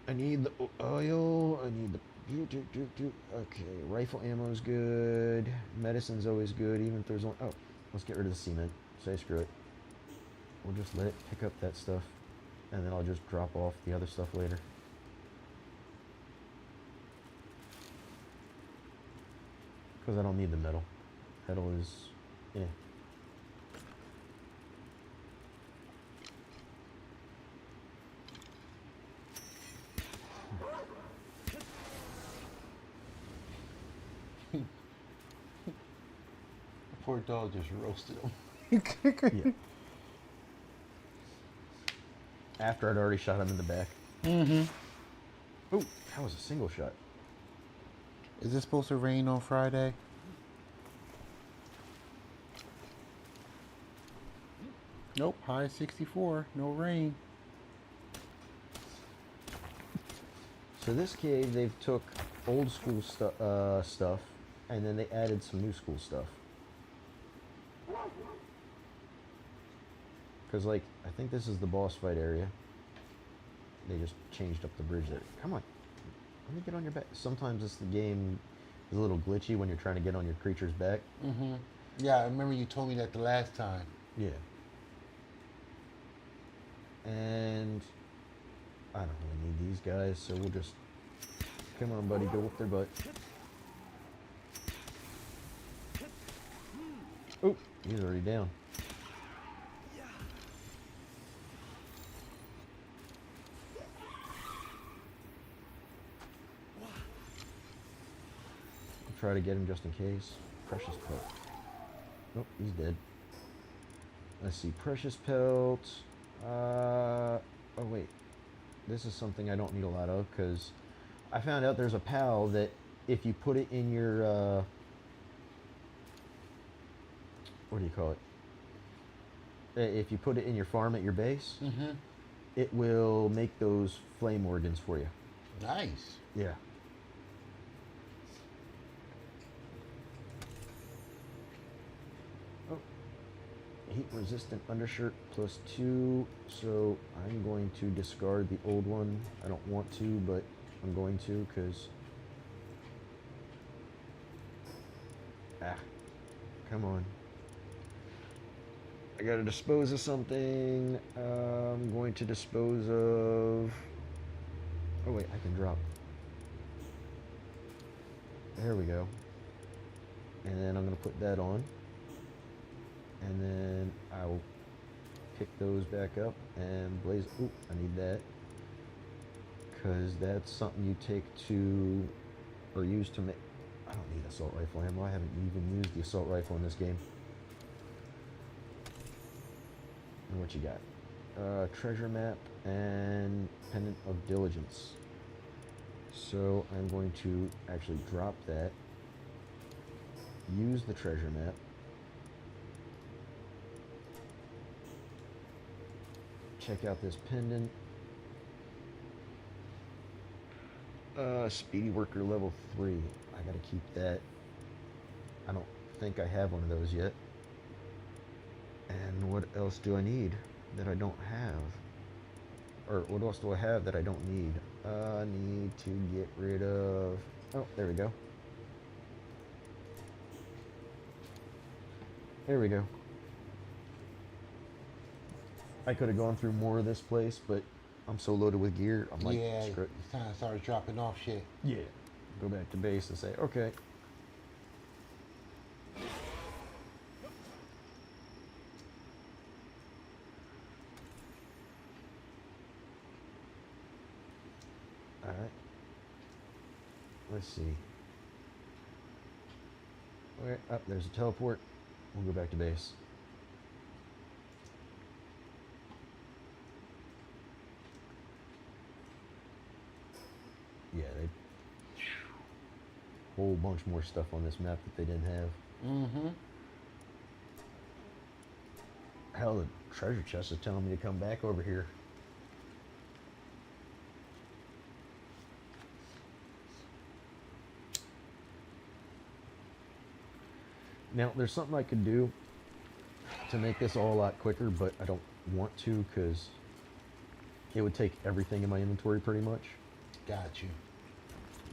I need the oil, I need the... Okay, rifle ammo's good, medicine's always good, even if there's only... Oh, let's get rid of the cement. Say screw it. We'll just let it pick up that stuff, and then I'll just drop off the other stuff later. Because I don't need the metal. Metal is... eh. Poor dog just roasted him. Yeah. After I'd already shot him in the back. Mm-hmm. Oh, that was a single shot. Is it supposed to rain on Friday? Nope. High 64. No rain. So this cave, they've took old school stuff, and then they added some new school stuff. Because, like, I think this is the boss fight area. They just changed up the bridge there. Come on. Let me get on your back. Sometimes the game is a little glitchy when you're trying to get on your creature's back. Mm-hmm. Yeah, I remember you told me that the last time. Yeah. And I don't really need these guys, so we'll just... Come on, buddy, go up their butt. Oh, he's already down. I'll try to get him just in case. Precious pelt. Nope, he's dead. Let's see, precious pelt. Oh wait, this is something I don't need a lot of because I found out there's a PAL that if you put it in your what do you call it? If you put it in your farm at your base, Mm-hmm. it will make those flame organs for you. Nice. Yeah. Oh, heat resistant undershirt +2. So I'm going to discard the old one. I don't want to, but I'm going to because. Come on. I gotta dispose of something. I'm going to dispose of... Oh wait, I can drop. There we go. And then I'm gonna put that on. And then I'll pick those back up and blaze... Ooh, I need that. Because that's something you take to... or use to make... I don't need assault rifle ammo. I haven't even used the assault rifle in this game. And what you got? Treasure map and pendant of diligence. So I'm going to actually drop that. Use the treasure map. Check out this pendant. Speedy worker level 3. I gotta keep that. I don't think I have one of those yet. And what else do I need that I don't have? Or what else do I have that I don't need? I need to get rid of... Oh, there we go. There we go. I could have gone through more of this place, but I'm so loaded with gear, I'm like, Yeah, screw it. it's time to start dropping off shit. Yeah. Go back to base and say, okay. Alright. Let's see. Where up there's a teleport. We'll go back to base. Yeah, they whole bunch more stuff on this map that they didn't have. Mm-hmm. Hell, the treasure chest is telling me to come back over here. Now, there's something I could do to make this all a lot quicker, but I don't want to because it would take everything in my inventory pretty much. Got you.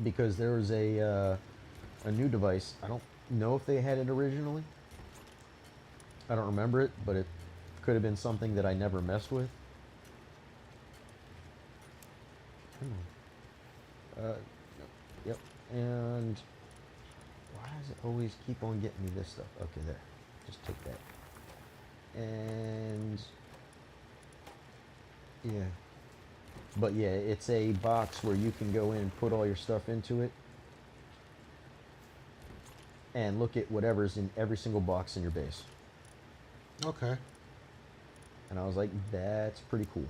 Because there was a new device. I don't know if they had it originally. I don't remember it, but it could have been something that I never messed with. Yep. And why does it always keep on getting me this stuff? Okay, there. Just take that. And yeah. But yeah, it's a box where you can go in and put all your stuff into it and look at whatever's in every single box in your base. Okay. And I was like, that's pretty cool.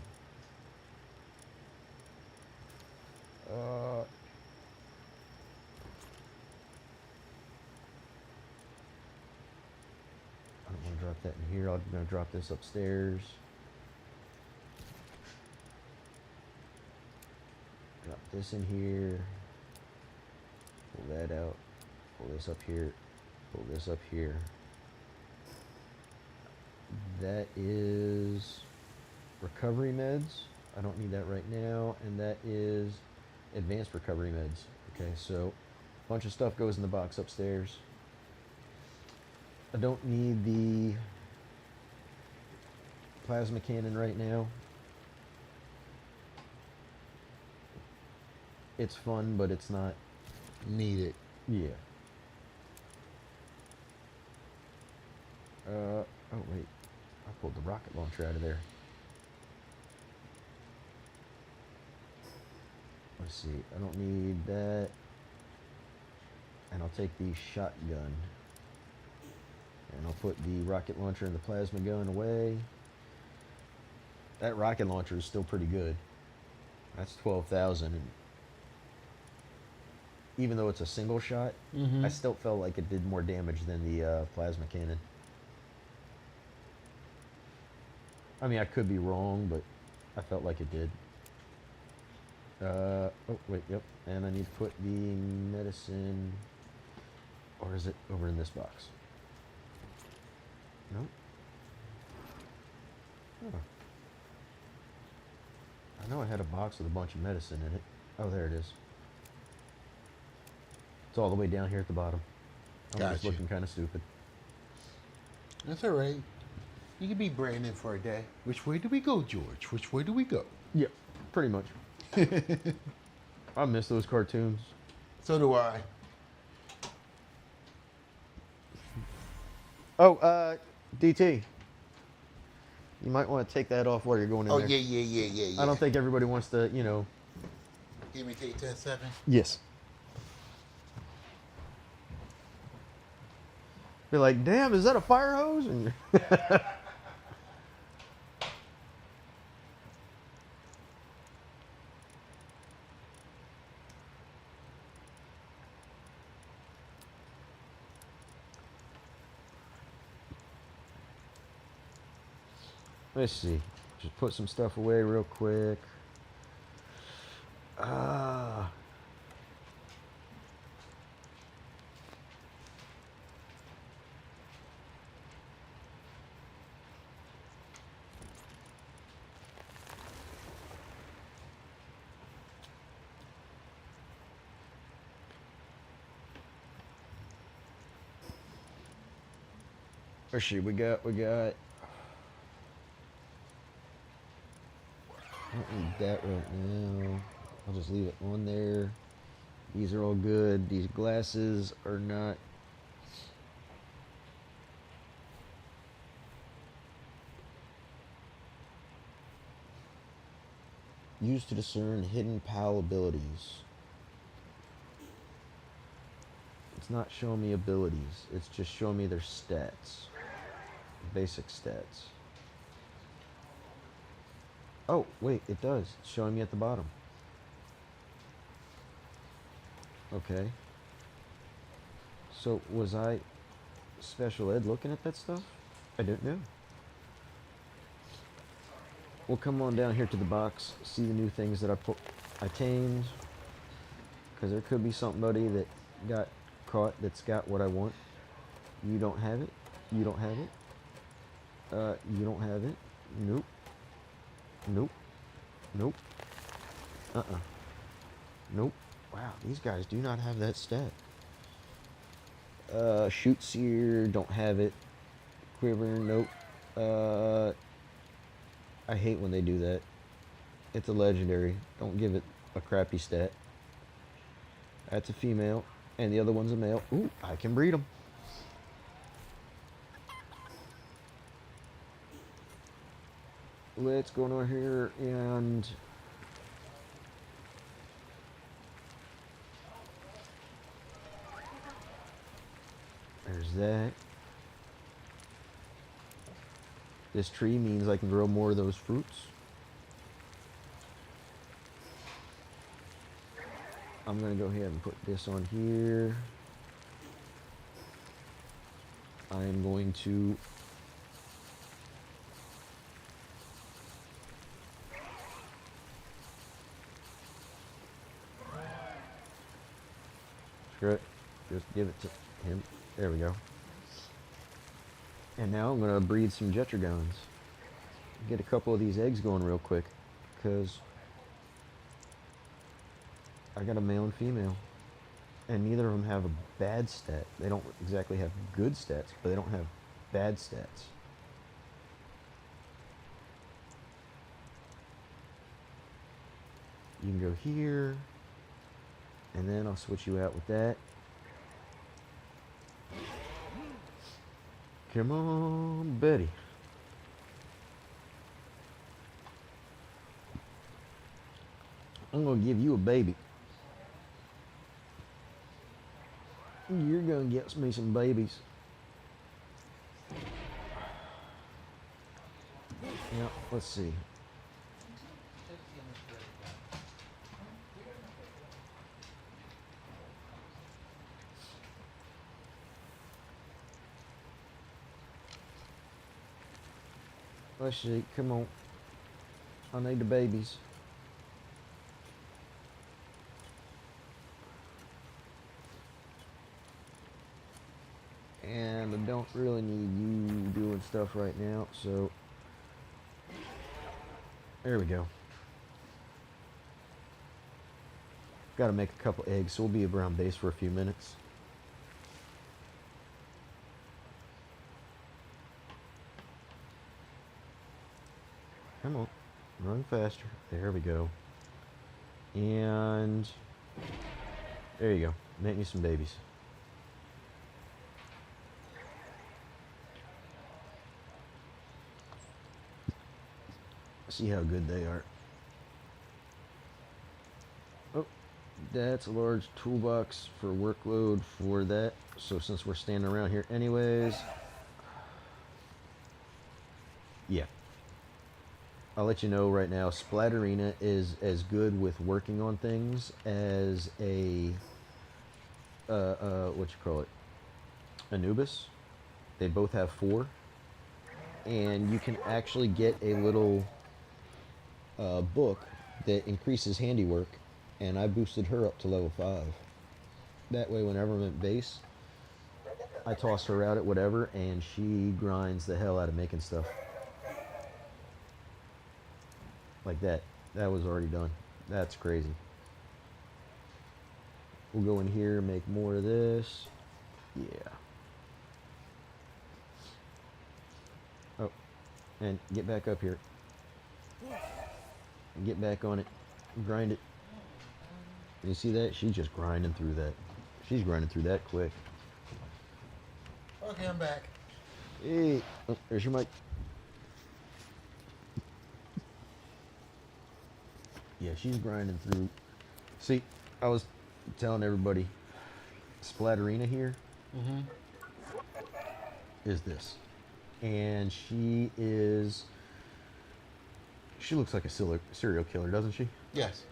I don't want to drop that in here. I'm going to drop this upstairs. Drop this in here. Pull that out. Pull this up here. Pull this up here. That is recovery meds. I don't need that right now. And that is advanced recovery meds. Okay, so a bunch of stuff goes in the box upstairs. I don't need the plasma cannon right now. It's fun, but it's not Needed. Yeah. Oh wait, I pulled the rocket launcher out of there. Let's see, I don't need that. And I'll take the shotgun. And I'll put the rocket launcher and the plasma gun away. That rocket launcher is still pretty good. That's 12,000. And even though it's a single shot, I still felt like it did more damage than the plasma cannon. I mean, I could be wrong, but I felt like it did. Oh, wait, yep. And I need to put the medicine... Or is it over in this box? Nope. Oh. I know I had a box with a bunch of medicine in it. Oh, there it is. It's all the way down here at the bottom. I'm just looking kind of stupid. That's all right. You can be Brandon for a day. Which way do we go, George? Which way do we go? Yep, pretty much. I miss those cartoons. So do I. Oh, DT. You might want to take that off while you're going in Oh, there. yeah. I don't think everybody wants to, you know. Give me take 10-7. Yes. Be like, damn, is that a fire hose? And let's see. Just put some stuff away real quick. Let's see, we got. I don't need that right now. I'll just leave it on there. These are all good. These glasses are not. Used to discern hidden PAL abilities. It's not showing me abilities. It's just showing me their stats. Basic stats. Oh, wait, it does. It's showing me at the bottom. Okay. So, was I special ed looking at that stuff? I don't know. We'll come on down here to the box, see the new things that I tamed. Because there could be somebody that got caught that's got what I want. You don't have it. You don't have it. You don't have it. Nope. Nope. Nope. Nope. Wow, these guys do not have that stat. Shoot seer, don't have it. Quiver, nope. I hate when they do that. It's a legendary. Don't give it a crappy stat. That's a female, and the other one's a male. Ooh, I can breed them. Let's go over here and there's that. This tree means I can grow more of those fruits. I'm going to go ahead and put this on here. I'm going to screw it. Just give it to him. There we go. And now I'm going to breed some Jetragons. Get a couple of these eggs going real quick, because I got a male and female. And neither of them have a bad stat. They don't exactly have good stats, but they don't have bad stats. You can go here, and then I'll switch you out with that. Come on, Betty. I'm gonna give you a baby. You're gonna get me some babies. Yeah, let's see. Let's see, come on. I need the babies. And I don't really need you doing stuff right now, so there we go. Got to make a couple eggs, so we'll be around base for a few minutes. Come on, run faster. There we go. And there you go. Make me some babies. See how good they are. Oh, that's a large toolbox for workload for that. So since we're standing around here anyways, yeah. I'll let you know right now, Splatterina is as good with working on things as a, what you call it, Anubis. They both have 4. And you can actually get a little book that increases handiwork, and I boosted her up to level 5. That way whenever I'm at base, I toss her out at whatever, and she grinds the hell out of making stuff. Like that. That was already done. That's crazy. We'll go in here and make more of this. Yeah. Oh, and get back up here. Get back on it. Grind it. You see that? She's just grinding through that. She's grinding through that quick. Okay, I'm back. Hey, oh, there's your mic. Yeah, she's grinding through. See, I was telling everybody, Splatterina here is this. And she looks like a serial killer, doesn't she? Yes.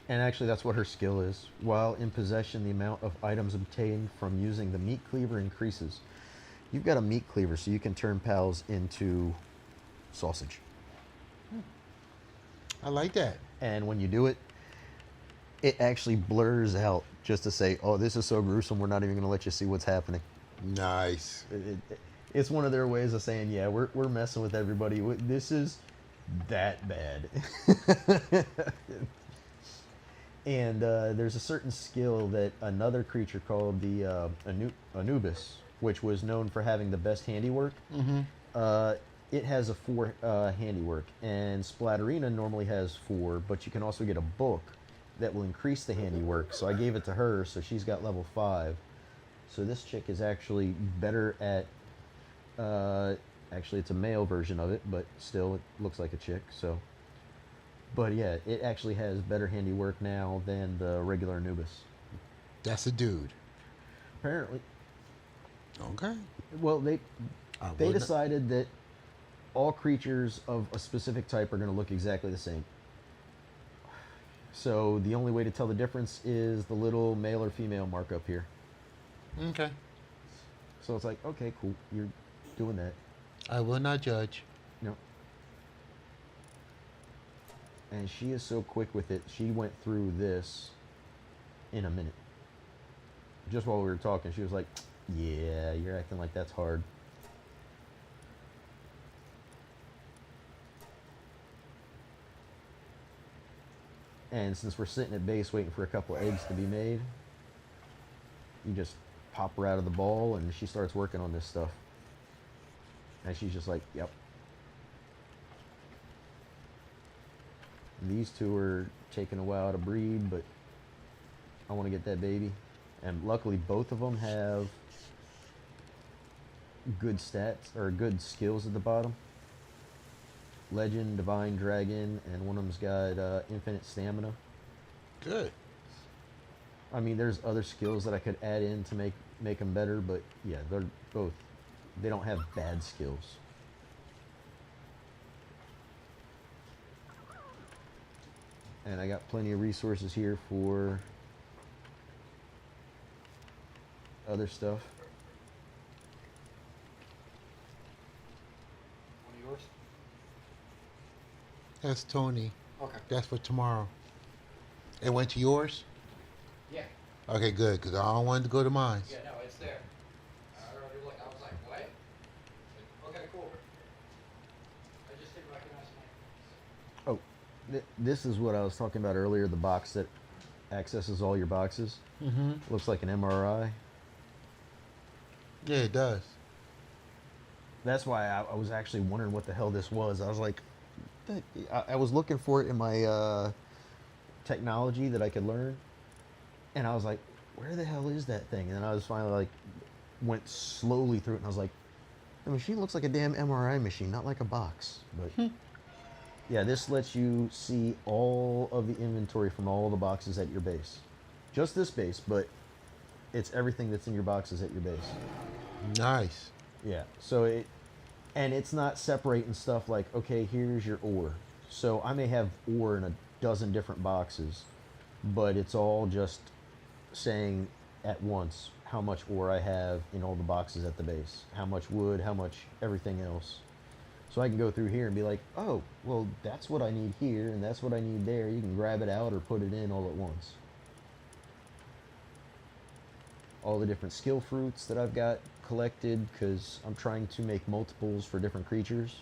And actually that's what her skill is. While in possession, the amount of items obtained from using the meat cleaver increases. You've got a meat cleaver, so you can turn pals into sausage. I like that. And when you do it, it actually blurs out just to say, oh, this is so gruesome, we're not even going to let you see what's happening. Nice. It's one of their ways of saying, yeah, we're messing with everybody. This is that bad. And there's a certain skill that another creature called the Anubis, which was known for having the best handiwork. It has a 4 handiwork, and Splatterina normally has 4, but you can also get a book that will increase the handiwork. So I gave it to her, so she's got level 5. So this chick is actually better at, actually it's a male version of it, but still it looks like a chick, so. But yeah, it actually has better handiwork now than the regular Anubis. That's a dude. Apparently. Okay. Well, they decided that all creatures of a specific type are going to look exactly the same. So the only way to tell the difference is the little male or female mark up here. Okay. So it's like, okay, cool, you're doing that. I will not judge. No. And she is so quick with it. She went through this in a minute. Just while we were talking, she was like, yeah, you're acting like that's hard. And since we're sitting at base waiting for a couple of eggs to be made, you just pop her out of the ball and she starts working on this stuff. And she's just like, yep. These two are taking a while to breed, but I want to get that baby. And luckily both of them have good stats, or good skills at the bottom. Legend, Divine Dragon, and one of them's got infinite stamina. Good. I mean, there's other skills that I could add in to make them better, but yeah, they're both, they don't have bad skills. And I got plenty of resources here for other stuff. One of yours? That's Tony. Okay. That's for tomorrow. It went to yours? Yeah. Okay, good, because I don't want to go to mine. Yeah, no, it's there. I already looked. I was like, what? Like, okay, cool. I just didn't recognize the name. Oh, this is what I was talking about earlier, the box that accesses all your boxes. Mm-hmm. Looks like an MRI. Yeah, it does. That's why I was actually wondering what the hell this was. I was like, I was looking for it in my technology that I could learn. And I was like, where the hell is that thing? And then I was finally like, went slowly through it. And I was like, the machine looks like a damn MRI machine, not like a box. But yeah, this lets you see all of the inventory from all the boxes at your base. Just this base, but it's everything that's in your boxes at your base. Nice. Yeah, so it's not separating stuff like, okay, here's your ore. So I may have ore in a dozen different boxes, but it's all just saying at once how much ore I have in all the boxes at the base, how much wood, how much everything else. So I can go through here and be like, oh, well, that's what I need here, and that's what I need there. You can grab it out or put it in all at once. All the different skill fruits that I've got collected, because I'm trying to make multiples for different creatures.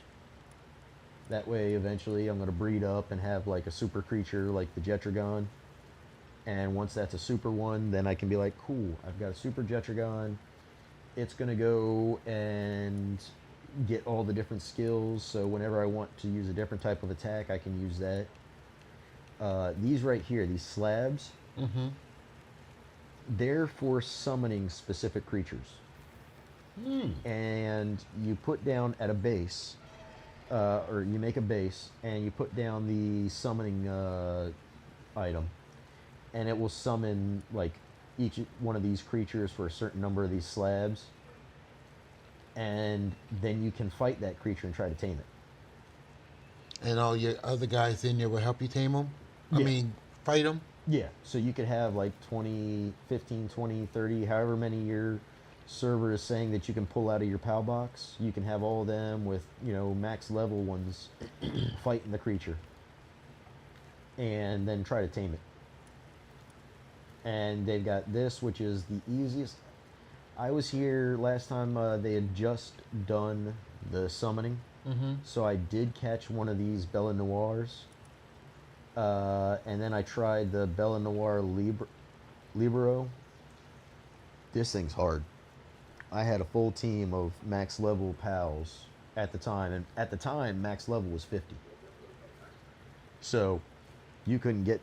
That way, eventually, I'm going to breed up and have like a super creature like the Jetragon. And once that's a super one, then I can be like, cool, I've got a super Jetragon. It's going to go and get all the different skills. So whenever I want to use a different type of attack, I can use that. These right here, these slabs, they're for summoning specific creatures. And you put down at a base, or you make a base, and you put down the summoning item, and it will summon like each one of these creatures for a certain number of these slabs, and then you can fight that creature and try to tame it. And all your other guys in there will help you tame them? I Yeah. mean, fight them? Yeah, so you could have like 20, 15, 20, 30, however many your server is saying that you can pull out of your PAL box. You can have all of them with, you know, max level ones fighting the creature. And then try to tame it. And they've got this, which is the easiest. I was here last time they had just done the summoning. So I did catch one of these Bella Noirs. And then I tried the Bella Noir Libero. This thing's hard. I had a full team of max level pals at the time, and at the time max level was 50. So you couldn't get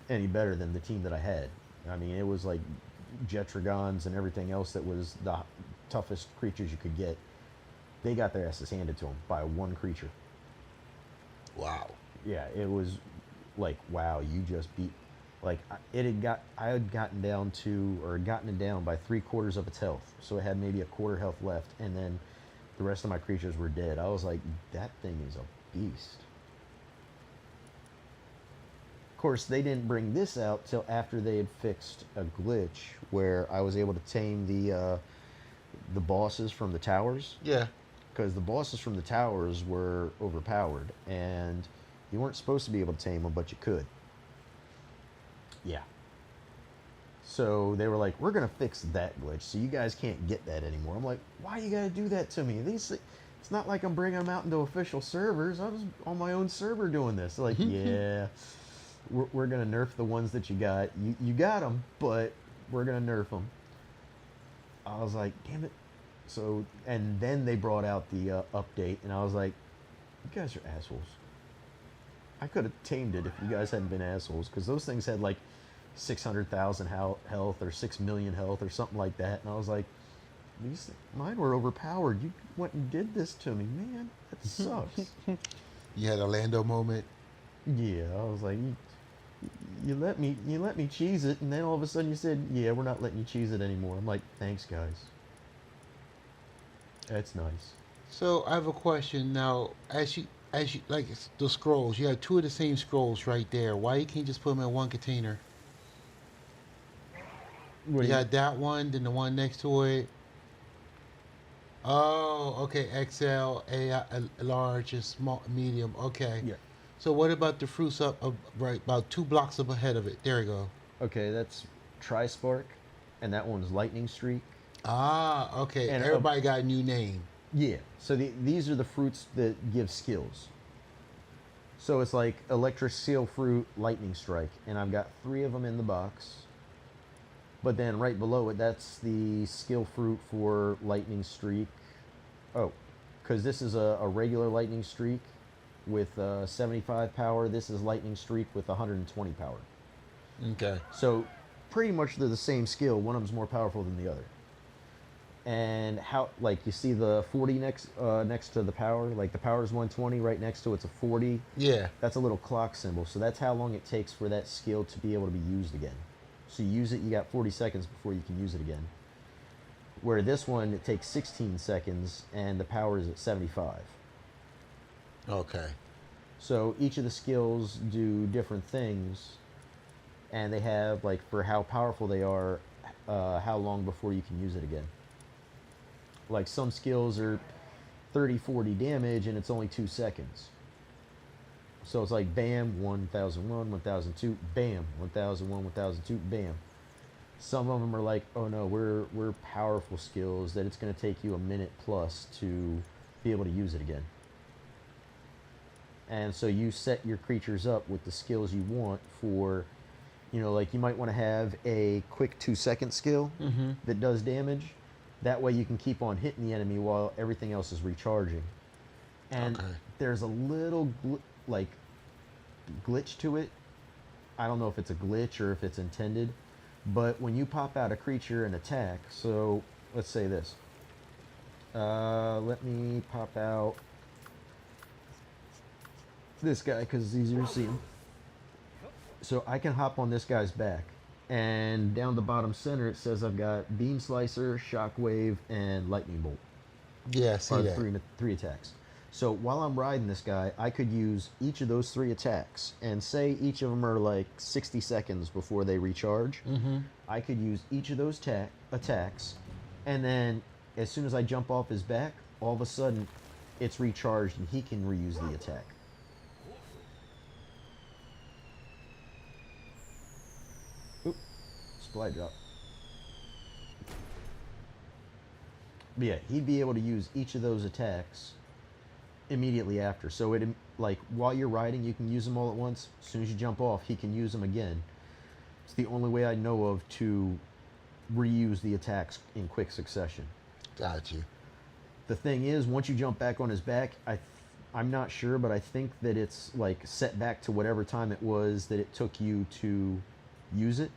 any better than the team that I had. I mean, it was like Jetragons and everything else that was the toughest creatures you could get. They got their asses handed to them by one creature. Wow. Yeah, it was like, wow, you just beat. Like I had gotten down to, or gotten it down by 3/4 of its health, so it had maybe a quarter health left, and then the rest of my creatures were dead. I was like, that thing is a beast. Of course, they didn't bring this out till after they had fixed a glitch where I was able to tame the bosses from the towers. Yeah. Because the bosses from the towers were overpowered, and you weren't supposed to be able to tame them, but you could. Yeah. So they were like, we're going to fix that glitch, so you guys can't get that anymore. I'm like, why you got to do that to me? It's not like I'm bringing them out into official servers. I was on my own server doing this. They're like, yeah. we're gonna nerf the ones that you got. You got them, but we're gonna nerf them. I was like, damn it. So, and then they brought out the update, and I was like, you guys are assholes. I could have tamed it if you guys hadn't been assholes, because those things had like 600,000 health or 6 million health or something like that, and I was like, mine were overpowered. You went and did this to me, man. That sucks. You had a Lando moment. Yeah, I was like, you let me cheese it, and then all of a sudden you said, yeah, we're not letting you cheese it anymore. I'm like, thanks, guys. That's nice. So I have a question now. As you like the scrolls, you have two of the same scrolls right there. Why you can't just put them in one container? What You do you, got that one, then the one next to it. Oh, okay. XL, a large, and small, medium. Okay. yeah. So what about the fruits up right about 2 blocks up ahead of it? There you go. Okay, that's Tri-Spark, and that one's Lightning Streak. Ah, okay. And Everybody got a new name. Yeah. So these are the fruits that give skills. So it's like Electric Seal Fruit, Lightning Strike, and I've got 3 of them in the box. But then right below it, that's the skill fruit for Lightning Streak. Oh, because this is a regular Lightning Streak with 75 power. This is Lightning Streak with 120 power. Okay. So pretty much they're the same skill. One of them's more powerful than the other. And how, like, you see the 40 next to the power, like the power is 120, right next to it's a 40. Yeah. That's a little clock symbol. So that's how long it takes for that skill to be able to be used again. So you use it, you got 40 seconds before you can use it again. Where this one, it takes 16 seconds and the power is at 75. Okay. So each of the skills do different things, and they have, like, for how powerful they are, how long before you can use it again. Like, some skills are 30, 40 damage and it's only 2 seconds. So it's like bam, 1001, 1002, bam, 1001, 1002, bam. Some of them are like, oh no, we're powerful skills that it's going to take you a minute plus to be able to use it again. And so you set your creatures up with the skills you want for, you know, like you might want to have a quick 2-second skill that does damage. That way you can keep on hitting the enemy while everything else is recharging. And there's a little glitch to it. I don't know if it's a glitch or if it's intended, but when you pop out a creature and attack, so let's say this. Let me pop out this guy because it's easier to see him. So I can hop on this guy's back, and down the bottom center it says I've got Beam Slicer, Shockwave, and Lightning Bolt. Yeah, I see that. Three attacks. So while I'm riding this guy, I could use each of those 3 attacks, and say each of them are like 60 seconds before they recharge. I could use each of those attacks, and then as soon as I jump off his back, all of a sudden it's recharged and he can reuse the attack. Oop, supply drop. But yeah, he'd be able to use each of those attacks immediately after. So it, like, while you're riding, you can use them all at once. As soon as you jump off, he can use them again. It's the only way I know of to reuse the attacks in quick succession. Got you. The thing is, once you jump back on his back, I'm not sure, but I think that it's like set back to whatever time it was that it took you to use it.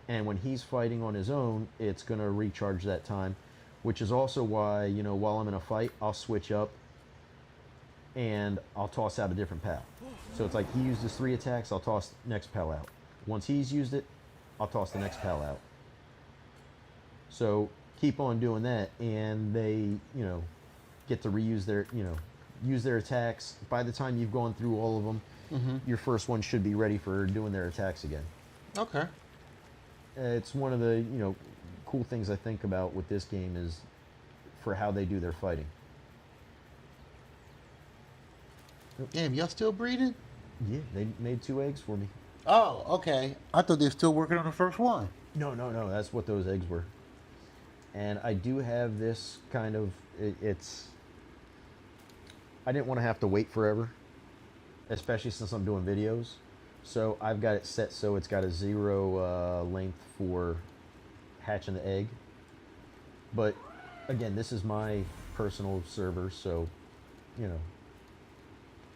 And when he's fighting on his own, it's going to recharge that time, which is also why, you know, while I'm in a fight, I'll switch up and I'll toss out a different pal. So it's like he used his 3 attacks, I'll toss the next pal out. Once he's used it, I'll toss the next pal out. So keep on doing that, and they, you know, get to reuse their, you know, use their attacks. By the time you've gone through all of them, your first one should be ready for doing their attacks again. Okay. It's one of the, you know, cool things I think about with this game is for how they do their fighting. Damn, y'all still breeding? Yeah, they made 2 eggs for me. Oh, okay. I thought they were still working on the first one. No, that's what those eggs were. And I do have this kind of, it's, I didn't want to have to wait forever, especially since I'm doing videos. So I've got it set so it's got a 0 length for hatching the egg. But again, this is my personal server, so you know,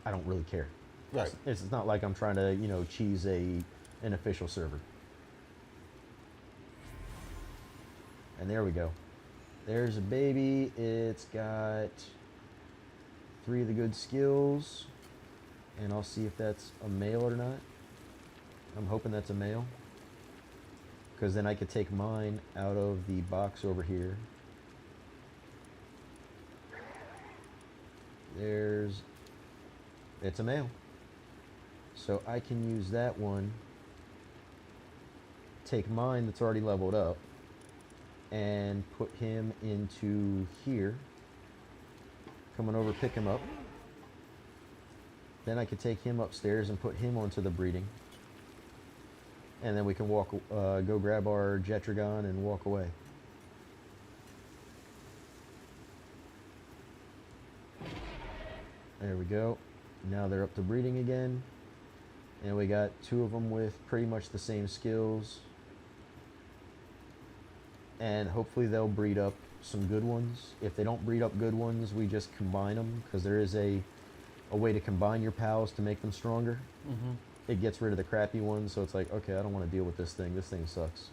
I don't really care. Right. It's not like I'm trying to, cheese an official server. And there we go. There's a baby. It's got 3 of the good skills. And I'll see if that's a male or not. I'm hoping that's a male. Because then I could take mine out of the box over here. It's a male. So I can use that one, take mine that's already leveled up, and put him into here. Coming over, pick him up. Then I could take him upstairs and put him onto the breeding. And then we can go grab our Jetragon and walk away. There we go. Now they're up to breeding again. And we got 2 of them with pretty much the same skills. And hopefully they'll breed up some good ones. If they don't breed up good ones, we just combine them, because there is a way to combine your pals to make them stronger. Mm-hmm. It gets rid of the crappy ones, so it's like, okay, I don't want to deal with this thing. This thing sucks.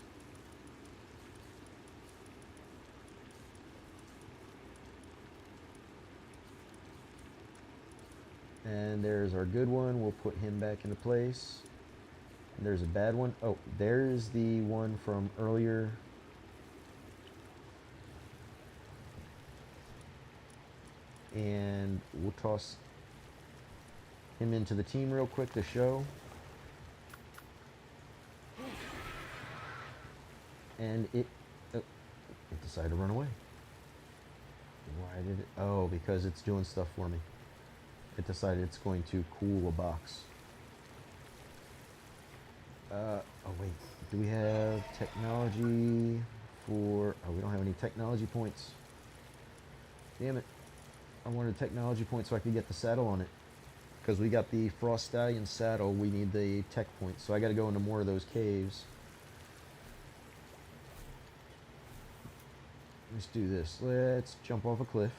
And there's our good one. We'll put him back into place. And there's a bad one. Oh, there's the one from earlier. And we'll toss him into the team real quick to show. And it decided to run away. Why did it? Oh, because it's doing stuff for me. It decided it's going to cool a box. Oh wait, do we have technology for... Oh, we don't have any technology points. Damn it. I wanted a technology point so I could get the saddle on it. Because we got the Frost Stallion saddle, we need the tech points. So I got to go into more of those caves. Let's do this. Let's jump off a cliff.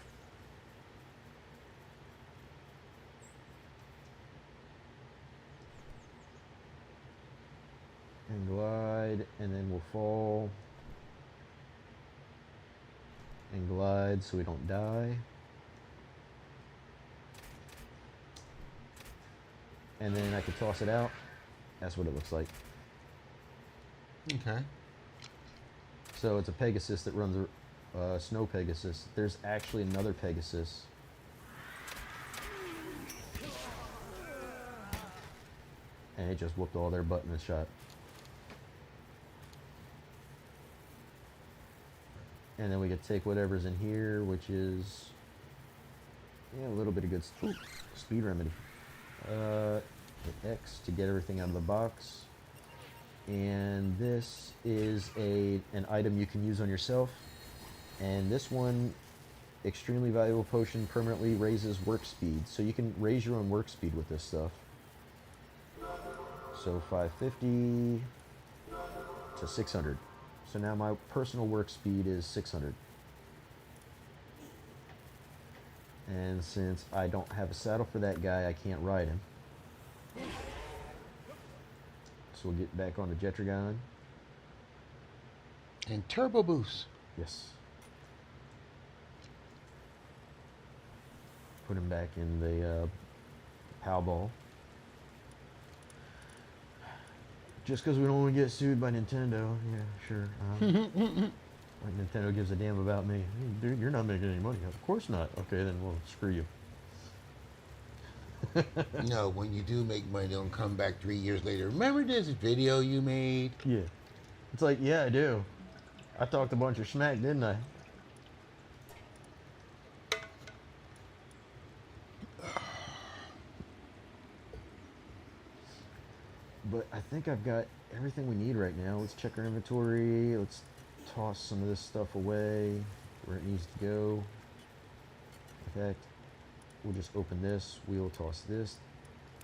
And glide, and then we'll fall. And glide so we don't die. And then I can toss it out. That's what it looks like. Okay. So it's a Pegasus that runs a snow Pegasus. There's actually another Pegasus. And it just whooped all their butt in a shot. And then we could take whatever's in here, which is a little bit of good speed remedy. Hit X to get everything out of the box. And this is an item you can use on yourself. And this one, extremely valuable potion, permanently raises work speed. So you can raise your own work speed with this stuff. So 550 to 600. So now my personal work speed is 600. And since I don't have a saddle for that guy, I can't ride him. So we'll get back on the Jetragon. And turbo boost. Yes. Put him back in the PalBall. Just because we don't want to get sued by Nintendo. Yeah, sure. Like Nintendo gives a damn about me. Hey, dude, you're not making any money. Of course not. Okay, then well, screw you. No, when you do make money, don't come back 3 years later. Remember this video you made? Yeah. It's like, yeah, I do. I talked a bunch of smack, didn't I? But I think I've got everything we need right now. Let's check our inventory. Let's toss some of this stuff away where it needs to go. In fact, we'll just open this. We'll toss this,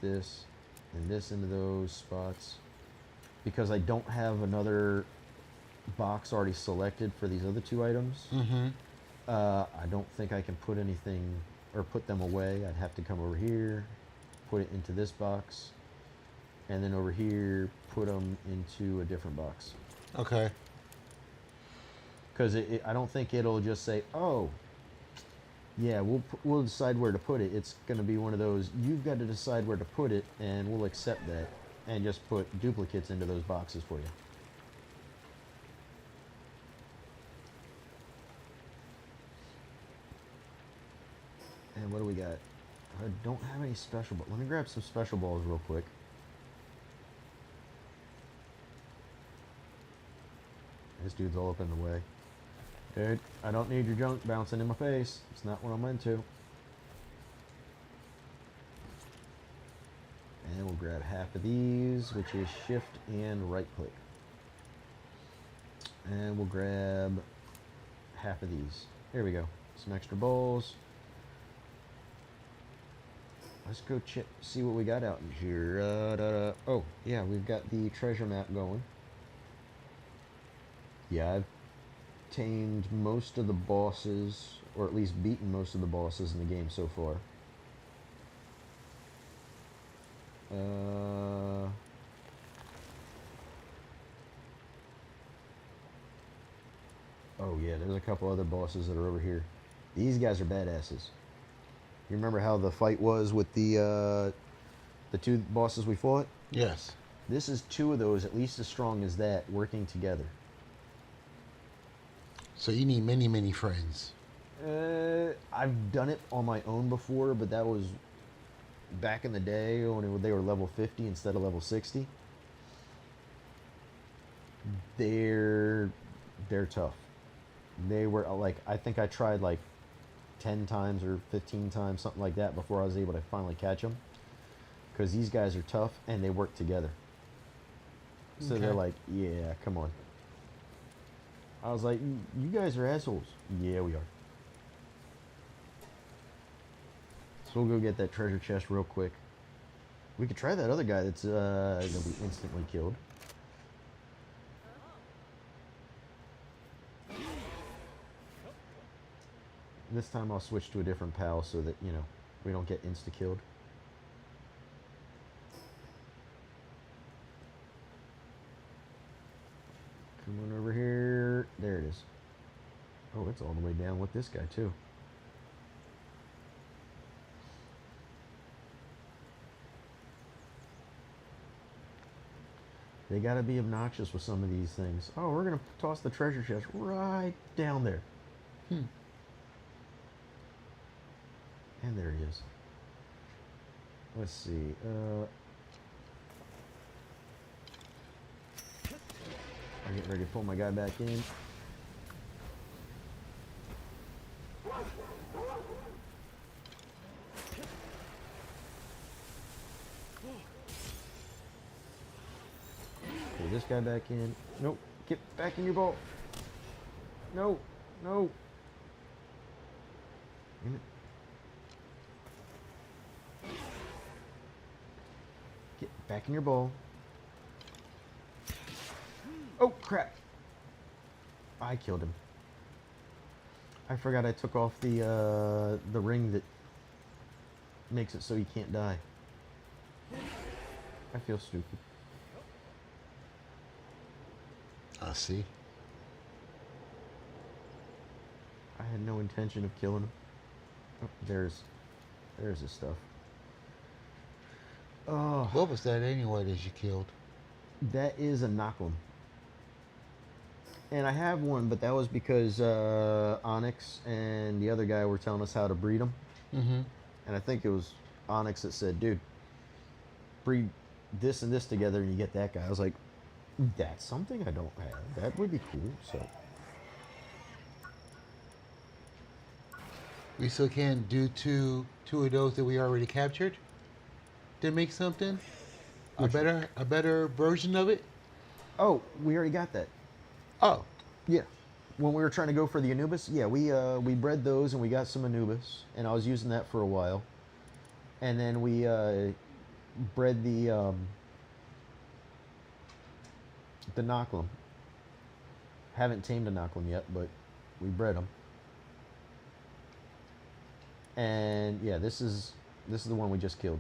this, and this into those spots. Because I don't have another box already selected for these other 2 items, Mm-hmm. I don't think I can put anything or put them away. I'd have to come over here, put it into this box, and then over here put them into a different box. Okay. Because I don't think it'll just say, oh, yeah, we'll decide where to put it. It's going to be one of those, you've got to decide where to put it, and we'll accept that, and just put duplicates into those boxes for you. And what do we got? I don't have any special balls. Let me grab some special balls real quick. This dude's all up in the way. Dude, I don't need your junk bouncing in my face. It's not what I'm into. And we'll grab half of these, which is shift and right click. And we'll grab half of these. There we go. Some extra bowls. Let's go check, see what we got out in here. Oh, yeah, we've got the treasure map going. Yeah, I've tamed most of the bosses, or at least beaten most of the bosses in the game so far. Oh yeah, there's a couple other bosses that are over here. These guys are badasses. You remember how the fight was with the 2 bosses we fought? Yes. This is 2 of those, at least as strong as that, working together. So you need many, many friends. I've done it on my own before, but that was back in the day when they were level 50 instead of level 60. They're tough. They were like, I think I tried like 10 times or 15 times, something like that, before I was able to finally catch them. Because these guys are tough and they work together. So Okay. they're like, yeah, come on. I was like, you guys are assholes. Yeah, we are. So we'll go get that treasure chest real quick. We could try that other guy that's going to be instantly killed. This time I'll switch to a different pal so that, you know, we don't get insta-killed. Come on over here. There it is. Oh, it's all the way down with this guy, too. They gotta be obnoxious with some of these things. Oh, we're gonna toss the treasure chest right down there. Hmm. And there he is. Let's see. I'm getting ready to pull my guy back in. Pull this guy back in. Nope. Get back in your boat. No. No. Damn it. Get back in your bowl. Oh, crap. I killed him. I forgot I took off the ring that makes it so he can't die. I feel stupid. I see. I had no intention of killing him. Oh, there's his stuff. Oh, What was that anyway that you killed? that is a Knocklem. And I have one, but that was because Onyx and the other guy were telling us how to breed them. Mm-hmm. And I think it was Onyx that said, dude, breed this and this together and you get that guy. I was like, that's something I don't have. That would be cool. So We still can't do two of those that we already captured. To make something a better version of it. oh, we already got that. Oh, Yeah. When we were trying to go for the Anubis, yeah, we bred those and we got some Anubis, and I was using that for a while. And then we bred the Knock'em. Haven't tamed a Knock'em yet, but we bred them. And yeah, this is the one we just killed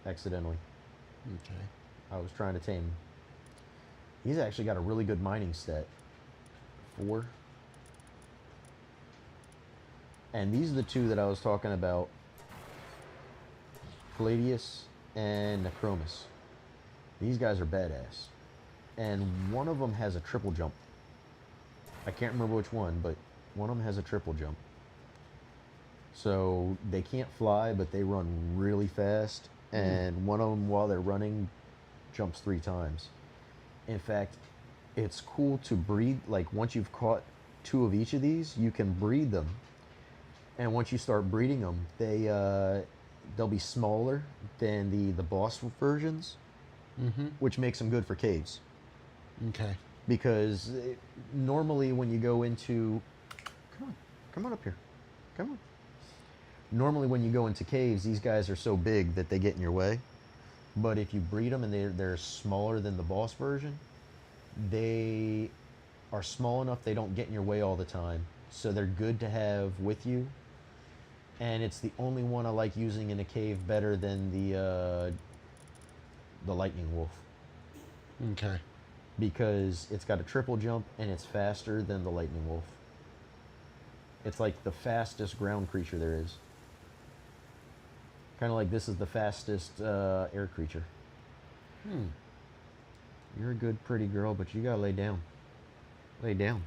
accidentally. Okay. I was trying to tame him. He's actually got a really good mining stat. 4. And these are the two that I was talking about. Palladius and Necromus. These guys are badass. And one of them has a triple jump. I can't remember which one, but one of them has a triple jump. So they can't fly, but they run really fast. And one of them, while they're running, jumps 3 times. In fact, it's cool to breed. Like, once you've caught 2 of each of these, you can breed them. And once you start breeding them, they'll be smaller than the boss versions, which makes them good for caves. Okay. Because normally when you go into... Come on up here. Come on. Normally when you go into caves, these guys are so big that they get in your way. But if you breed them and they're smaller than the boss version, they are small enough they don't get in your way all the time. So they're good to have with you. And it's the only one I like using in a cave better than the lightning wolf. Okay. Because it's got a triple jump and it's faster than the lightning wolf. It's like the fastest ground creature there is. Kind of like this is the fastest air creature. You're a good, pretty girl, but you gotta lay down. Lay down.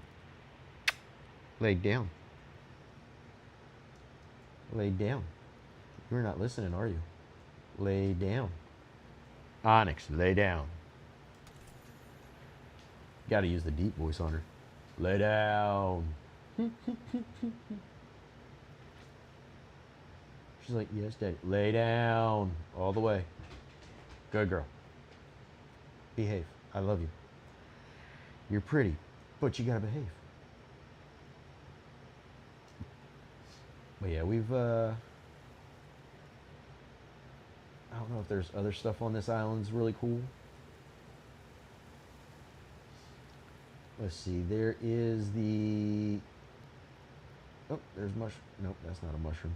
Lay down. Lay down. You're not listening, are you? Lay down. Onyx, lay down. Gotta use the deep voice on her. Lay down. She's like, yes, Daddy. Lay down. All the way. Good girl. Behave. I love you. You're pretty, but you gotta behave. But yeah, we've, I don't know if there's other stuff on this island that's really cool. Let's see, there is the... Oh, there's mushroom. Nope, that's not a mushroom.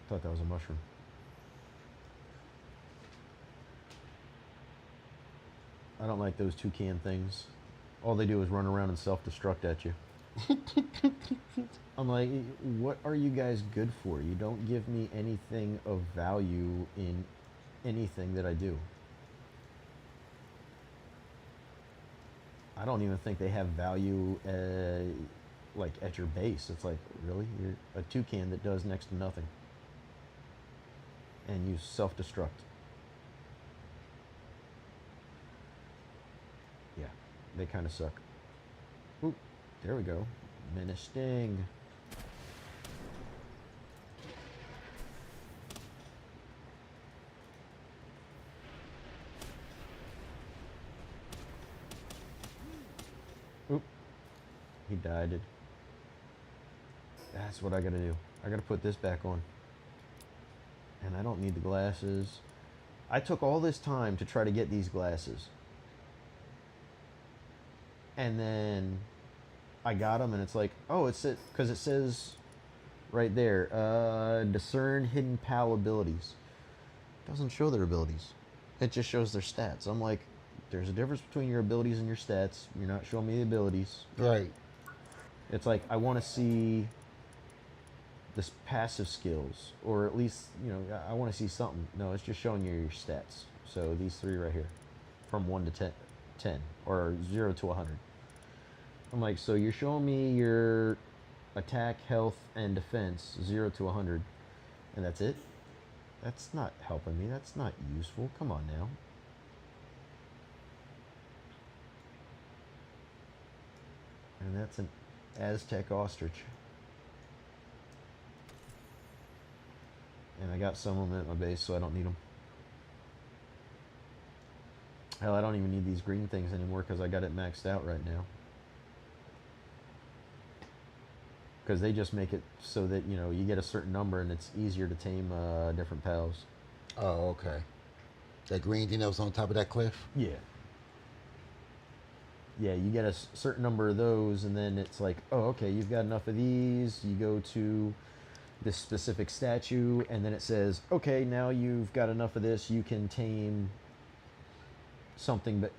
Thought that was a mushroom. I don't like those toucan things. All they do is run around and self-destruct at you. I'm like, what are you guys good for? You don't give me anything of value in anything that I do. I don't even think they have value like at your base. It's like, really? You're a toucan that does next to nothing. And you self-destruct. Yeah, they kind of suck. Oop, there we go. Menace sting. Oop. He died. That's what I gotta do. I gotta put this back on. And I don't need the glasses. I took all this time to try to get these glasses. And then I got them and it's like, oh, it's it, because it says right there, discern hidden PAL abilities. It doesn't show their abilities. It just shows their stats. I'm like, there's a difference between your abilities and your stats. You're not showing me the abilities. Right. It's like, I want to see this passive skills, or at least, you know, I want to see something. No, it's just showing you your stats. So these 3 right here, from 1 to 10, or 0 to 100. I'm like, so you're showing me your attack, health, and defense, 0 to 100, and that's it? That's not helping me. That's not useful. Come on now. And that's an Aztec ostrich. And I got some of them at my base, so I don't need them. Hell, I don't even need these green things anymore because I got it maxed out right now. Because they just make it so that, you know, you get a certain number and it's easier to tame different pals. Oh, okay. That green thing that was on top of that cliff. Yeah. Yeah, you get a certain number of those, and then it's like, oh, okay, you've got enough of these. You go to this specific statue, and then it says, okay, now you've got enough of this. You can tame something, but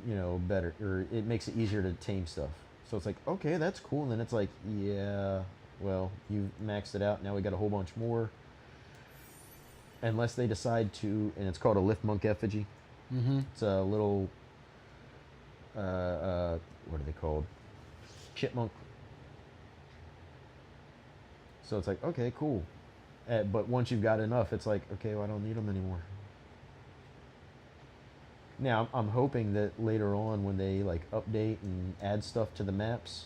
better, or it makes it easier to tame stuff. So it's like, okay, that's cool. And then it's like, yeah, well, you maxed it out. Now we got a whole bunch more. Unless they decide to, and it's called a lift monk effigy. Mm-hmm. It's a little, what are they called? Chipmunk. So it's like, okay, cool. But once you've got enough, it's like, okay, well, I don't need them anymore. Now, I'm hoping that later on when they like update and add stuff to the maps,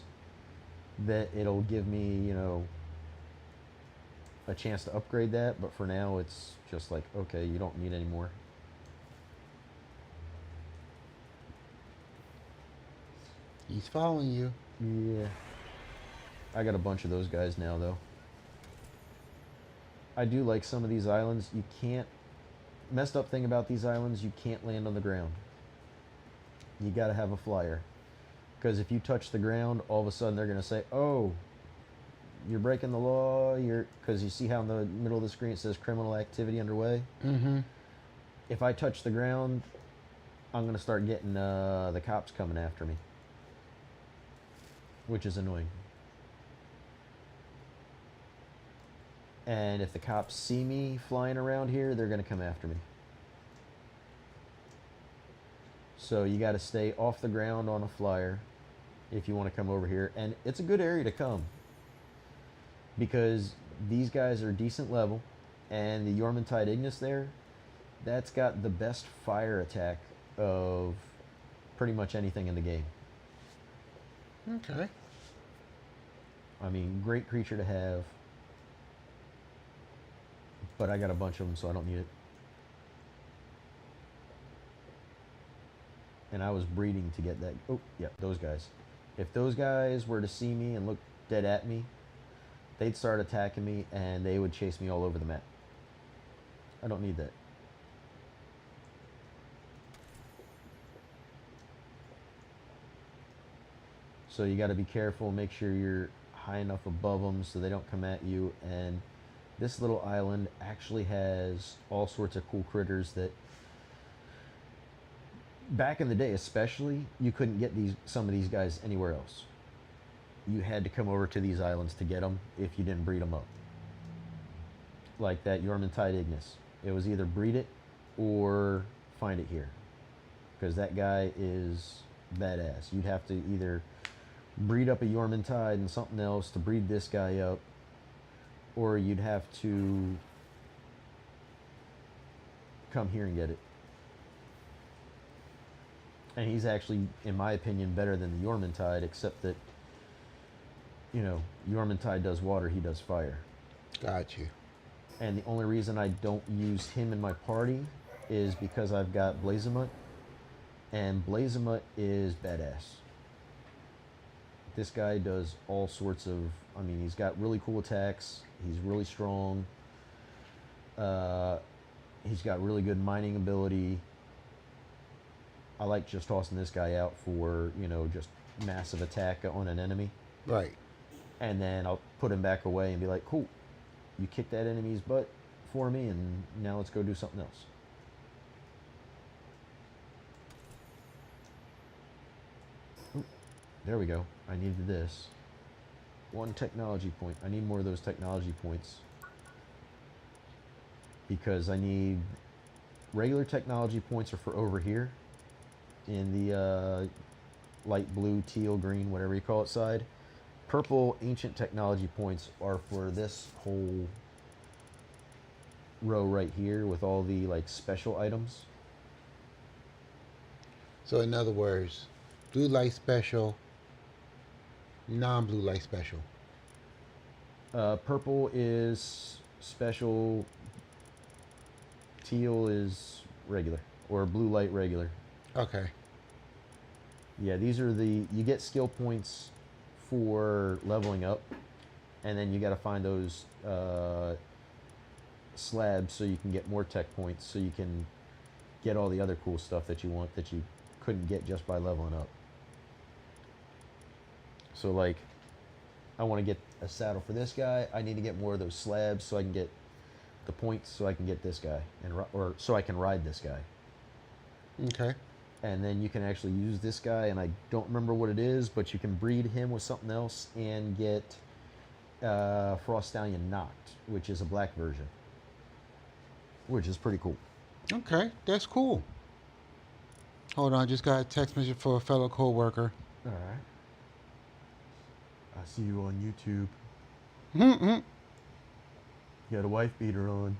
that it'll give me, a chance to upgrade that. But for now, it's just like, okay, you don't need any more. He's following you. Yeah. I got a bunch of those guys now, though. I do like some of these islands. You can't... Messed up thing about these islands, you can't land on the ground. You gotta have a flyer. Because if you touch the ground, all of a sudden they're gonna say, oh, you're breaking the law, because you see how in the middle of the screen it says criminal activity underway? Mm-hmm. If I touch the ground, I'm gonna start getting the cops coming after me. Which is annoying. And if the cops see me flying around here, they're going to come after me. So you got to stay off the ground on a flyer if you want to come over here. And it's a good area to come, because these guys are decent level. And the Yormantide Ignis there, that's got the best fire attack of pretty much anything in the game. Okay. I mean, great creature to have. But I got a bunch of them, so I don't need it. And I was breeding to get that. Oh, yeah, those guys. If those guys were to see me and look dead at me, they'd start attacking me, and they would chase me all over the map. I don't need that. So you got to be careful, make sure you're high enough above them so they don't come at you. And this little island actually has all sorts of cool critters that, back in the day especially, you couldn't get some of these guys anywhere else. You had to come over to these islands to get them if you didn't breed them up. Like that Yormantide Ignis. It was either breed it or find it here, because that guy is badass. You'd have to either breed up a Yormantide and something else to breed this guy up, or you'd have to come here and get it. And he's actually, in my opinion, better than the Yormantide, except that, Yormantide does water, he does fire. Got you. And the only reason I don't use him in my party is because I've got Blazamut, and Blazamut is badass. This guy does all sorts of, he's got really cool attacks, he's really strong, he's got really good mining ability. I like just tossing this guy out for, just massive attack on an enemy. Right. And then I'll put him back away and be like, cool, you kicked that enemy's butt for me, and now let's go do something else. Ooh, there we go. I needed this. 1 technology point. I need more of those technology points, because I need regular technology points are for over here in the light blue, teal, green, whatever you call it side. Purple ancient technology points are for this whole row right here with all the special items. So in other words, blue light special, non-blue light special. Purple is special, teal is regular, or blue light regular. Okay. Yeah, these are you get skill points for leveling up, and then you got to find those slabs so you can get more tech points, so you can get all the other cool stuff that you want that you couldn't get just by leveling up. So like, I want to get a saddle for this guy. I need to get more of those slabs so I can get the points so I can get this guy or so I can ride this guy. Okay. And then you can actually use this guy, and I don't remember what it is, but you can breed him with something else and get Frost Stallion Knocked, which is a black version, which is pretty cool. Okay, that's cool. Hold on, I just got a text message for a fellow coworker. All right. I see you on YouTube. Mm-hmm. You got a wife beater on.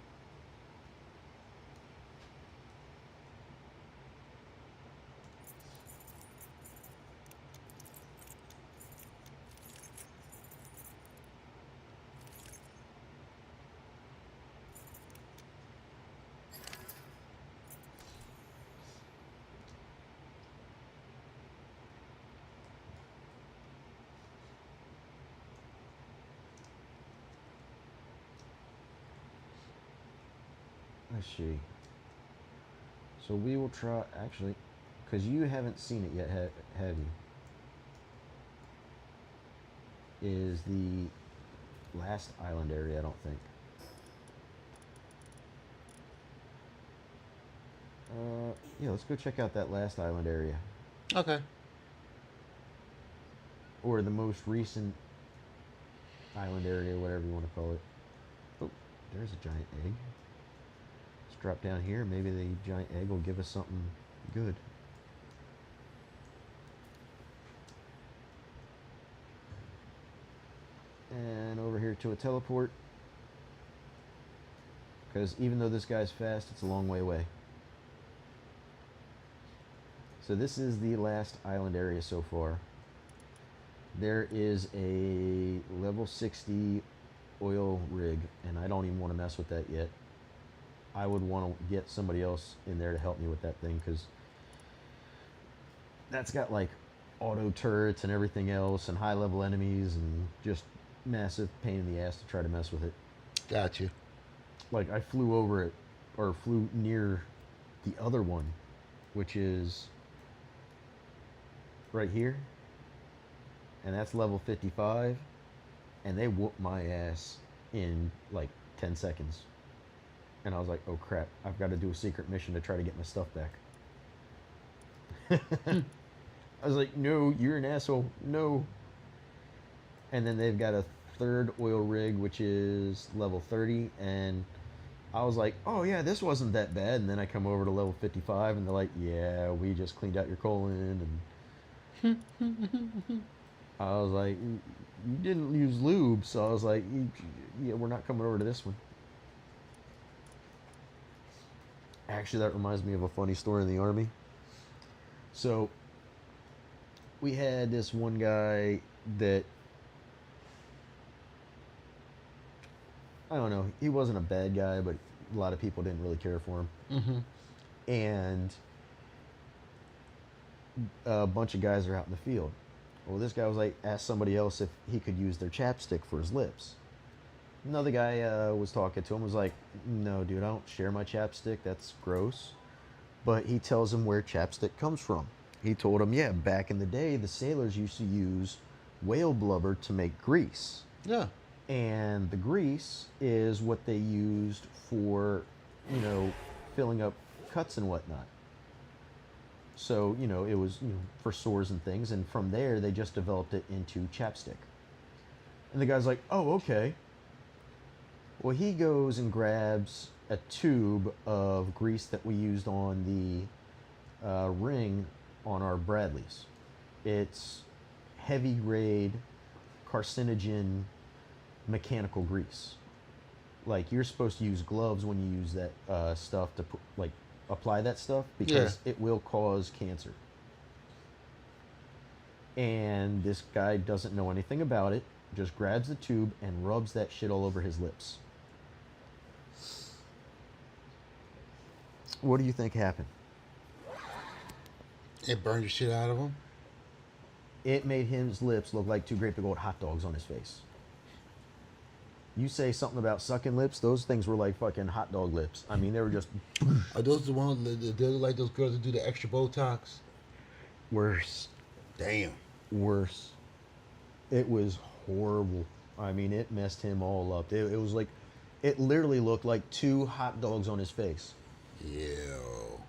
Let's see. So we will try, actually, because you haven't seen it yet, have you? Is the last island area, I don't think. Yeah, let's go check out that last island area. Okay. Or the most recent island area, whatever you want to call it. Oh, there's a giant egg. Let's drop down here. Maybe the giant egg will give us something good. And over here to a teleport. Because even though this guy's fast, it's a long way away. So this is the last island area so far. There is a level 60 oil rig, and I don't even want to mess with that yet. I would want to get somebody else in there to help me with that thing, because that's got like auto turrets and everything else and high level enemies and just massive pain in the ass to try to mess with it. Got you. Like, I flew over it, or flew near the other one, which is right here, and that's level 55, and they whooped my ass in like 10 seconds. And I was like, oh crap, I've got to do a secret mission to try to get my stuff back. I was like, no, you're an asshole, no. And then they've got a third oil rig, which is level 30, and I was like, oh yeah, this wasn't that bad. And then I come over to level 55, and they're like, yeah, we just cleaned out your colon, and I was like, you didn't use lube, so I was like, yeah, we're not coming over to this one. Actually, that reminds me of a funny story in the Army. So, we had this one guy that, I don't know, he wasn't a bad guy, but a lot of people didn't really care for him. Mm-hmm. And a bunch of guys are out in the field. Well, this guy was like, asked somebody else if he could use their chapstick for his lips. Another guy was talking to him, was like, no, dude, I don't share my chapstick. That's gross. But he tells him where chapstick comes from. He told him, yeah, back in the day, the sailors used to use whale blubber to make grease. Yeah. And the grease is what they used for, filling up cuts and whatnot. So, it was, for sores and things. And from there, they just developed it into chapstick. And the guy's like, oh, okay. Well, he goes and grabs a tube of grease that we used on the ring on our Bradleys. It's heavy grade, carcinogen, mechanical grease. Like, you're supposed to use gloves when you use that stuff to apply that stuff, because it will cause cancer. And this guy doesn't know anything about it, just grabs the tube and rubs that shit all over his lips. What do you think happened? It burned the shit out of him. It made his lips look like two great big old hot dogs on his face. You say something about sucking lips, those things were like fucking hot dog lips. I mean, they were just Are those the ones that look like those girls that do the extra Botox? worse. Damn. Worse. It was horrible. I mean, it messed him all up. It was like, it literally looked like two hot dogs on his face. Ew.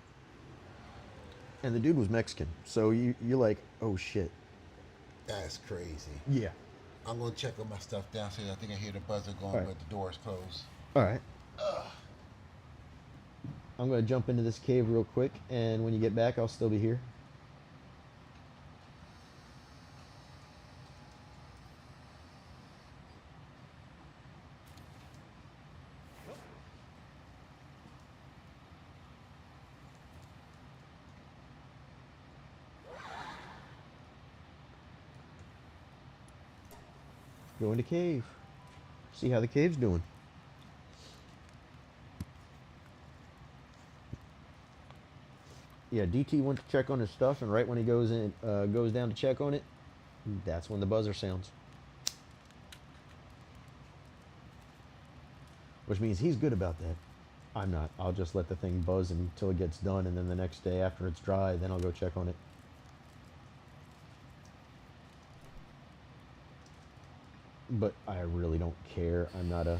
And the dude was Mexican. So you're like, oh shit. That's crazy. Yeah. I'm gonna check on my stuff downstairs. I think I hear the buzzer going, Alright. but the door's closed. All right. I'm going to jump into this cave real quick. And when you get back, I'll still be here. Go into cave. See how the cave's doing. Yeah, DT went to check on his stuff, and right when he goes down to check on it, that's when the buzzer sounds. Which means he's good about that. I'm not. I'll just let the thing buzz until it gets done, and then the next day after it's dry, then I'll go check on it. But I really don't care. I'm not a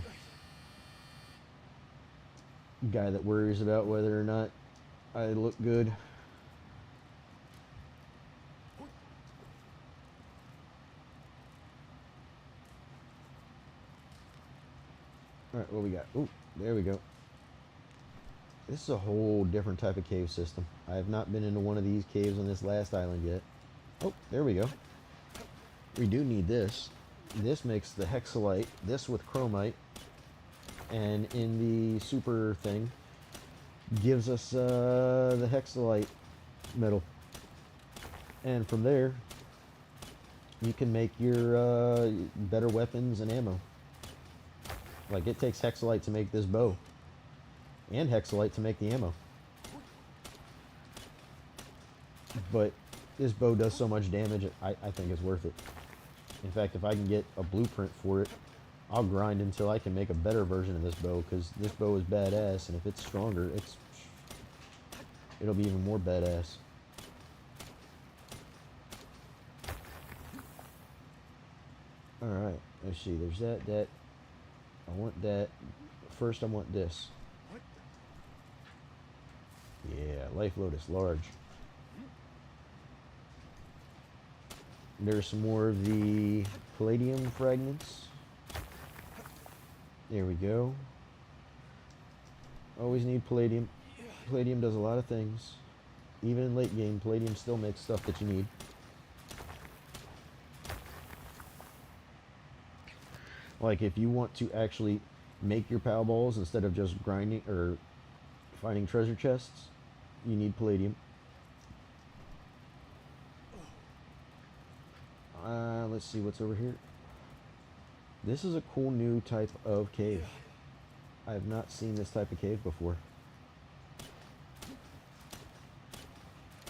guy that worries about whether or not I look good. Alright, what we got? Ooh, there we go. This is a whole different type of cave system. I have not been into one of these caves on this last island yet. Oh, there we go. We do need this. This makes the hexalite, this with chromite, and in the super thing, gives us the hexalite metal. And from there, you can make your better weapons and ammo. Like, it takes hexalite to make this bow, and hexalite to make the ammo. But this bow does so much damage, I think it's worth it. In fact, if I can get a blueprint for it, I'll grind until I can make a better version of this bow, because this bow is badass, and if it's stronger, it'll be even more badass. Alright, let's see, there's that. I want that. First, I want this. Yeah, Life Lotus, large. There's some more of the palladium fragments. There we go. Always need palladium. Palladium does a lot of things. Even in late game, palladium still makes stuff that you need. Like, if you want to actually make your PAL balls instead of just grinding or finding treasure chests, you need palladium. Let's see what's over here. This is a cool new type of cave. I have not seen this type of cave before.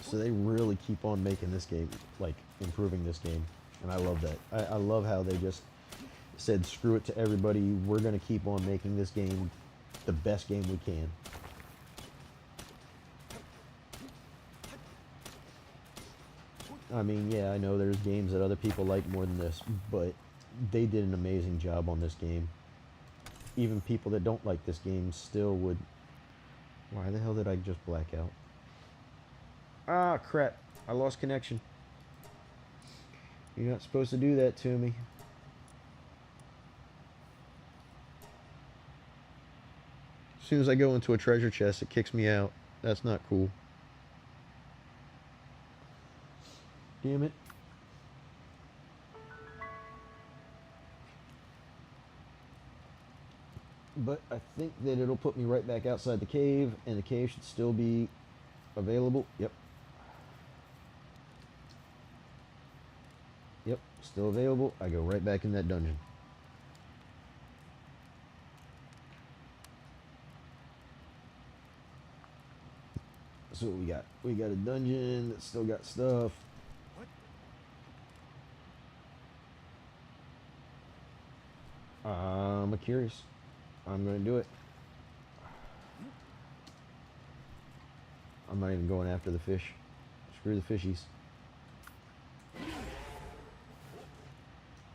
So they really keep on making this game, like improving this game. And I love that. I love how they just said, screw it to everybody. We're going to keep on making this game the best game we can. I mean, yeah, I know there's games that other people like more than this, but they did an amazing job on this game. Even people that don't like this game still would... Why the hell did I just black out? Ah, crap. I lost connection. You're not supposed to do that to me. As soon as I go into a treasure chest, it kicks me out. That's not cool. Damn it. But I think that it'll put me right back outside the cave, and the cave should still be available. Yep. Yep, still available. I go right back in that dungeon. So what we got? We got a dungeon that's still got stuff. I'm curious. I'm gonna do it. I'm not even going after the fish. Screw the fishies.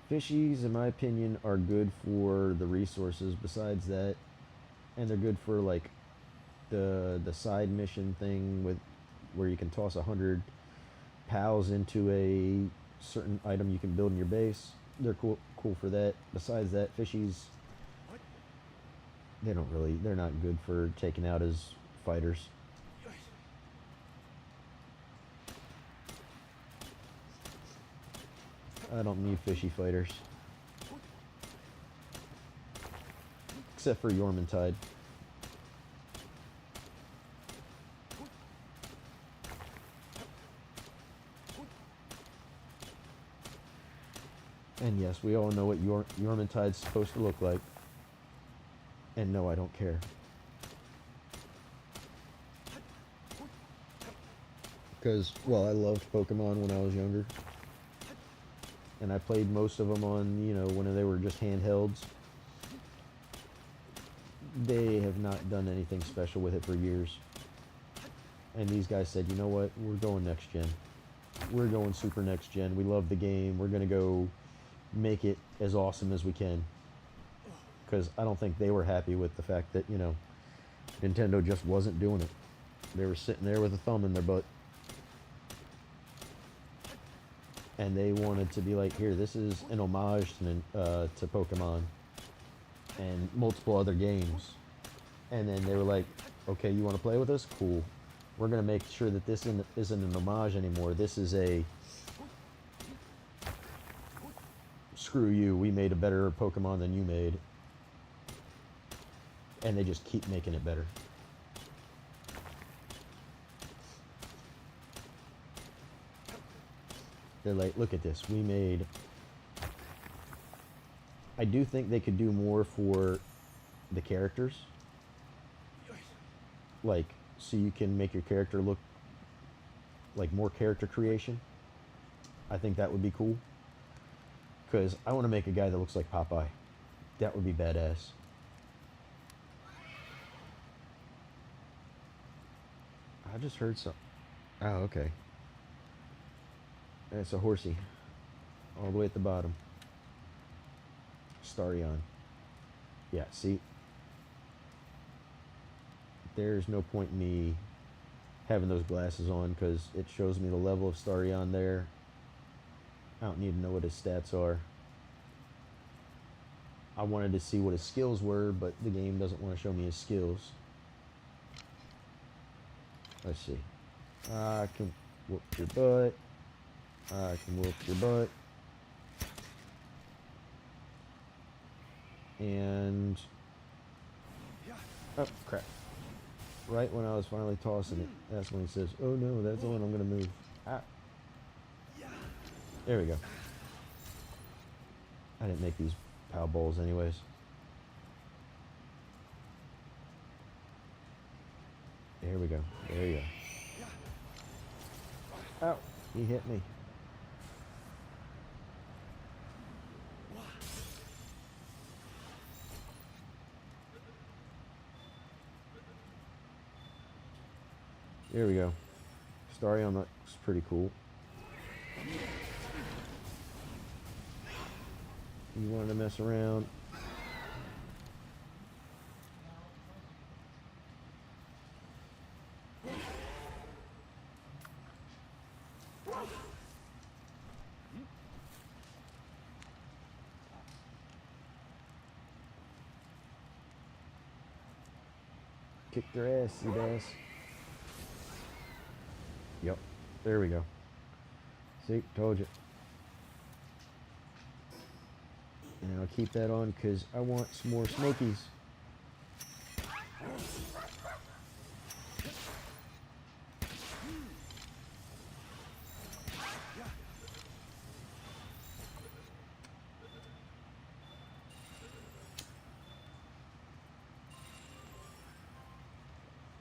Fishies, in my opinion, are good for the resources. Besides that, and they're good for like the side mission thing with where you can toss 100 pals into a certain item you can build in your base. They're cool for that. Besides that, fishies, they're not good for taking out as fighters. I don't need fishy fighters. Except for Yormintide. And yes, we all know what Yormintide's supposed to look like. And no, I don't care. Because, well, I loved Pokemon when I was younger. And I played most of them on, you know, when they were just handhelds. They have not done anything special with it for years. And these guys said, you know what, we're going next gen. We're going super next gen. We love the game. We're going to go make it as awesome as we can. Because I don't think they were happy with the fact that, you know, Nintendo just wasn't doing it. They were sitting there with a thumb in their butt. And they wanted to be like, here, this is an homage to Pokemon and multiple other games. And then they were like, okay, you want to play with us? Cool. We're going to make sure that this isn't an homage anymore. This is a, screw you, we made a better Pokemon than you made. And they just keep making it better. They're like, look at this, we made... I do think they could do more for the characters. Like, so you can make your character look like more character creation. I think that would be cool. Because I want to make a guy that looks like Popeye. That would be badass. I just heard something. Oh, okay. That's a horsey. All the way at the bottom. Starion. Yeah, see? There's no point in me having those glasses on because it shows me the level of Starion there. I don't need to know what his stats are. I wanted to see what his skills were, but the game doesn't want to show me his skills. Let's see. I can whoop your butt. I can whoop your butt. And... oh, crap. Right when I was finally tossing it, that's when he says, oh no, that's the one I'm going to move. Ah. There we go. I didn't make these PAL bowls anyways. There we go. There you go. Ow. He hit me. There we go. Starion looks pretty cool. You wanted to mess around. Kick their ass, you ass. Yep, there we go. See, told you. And I'll keep that on because I want some more Smokies.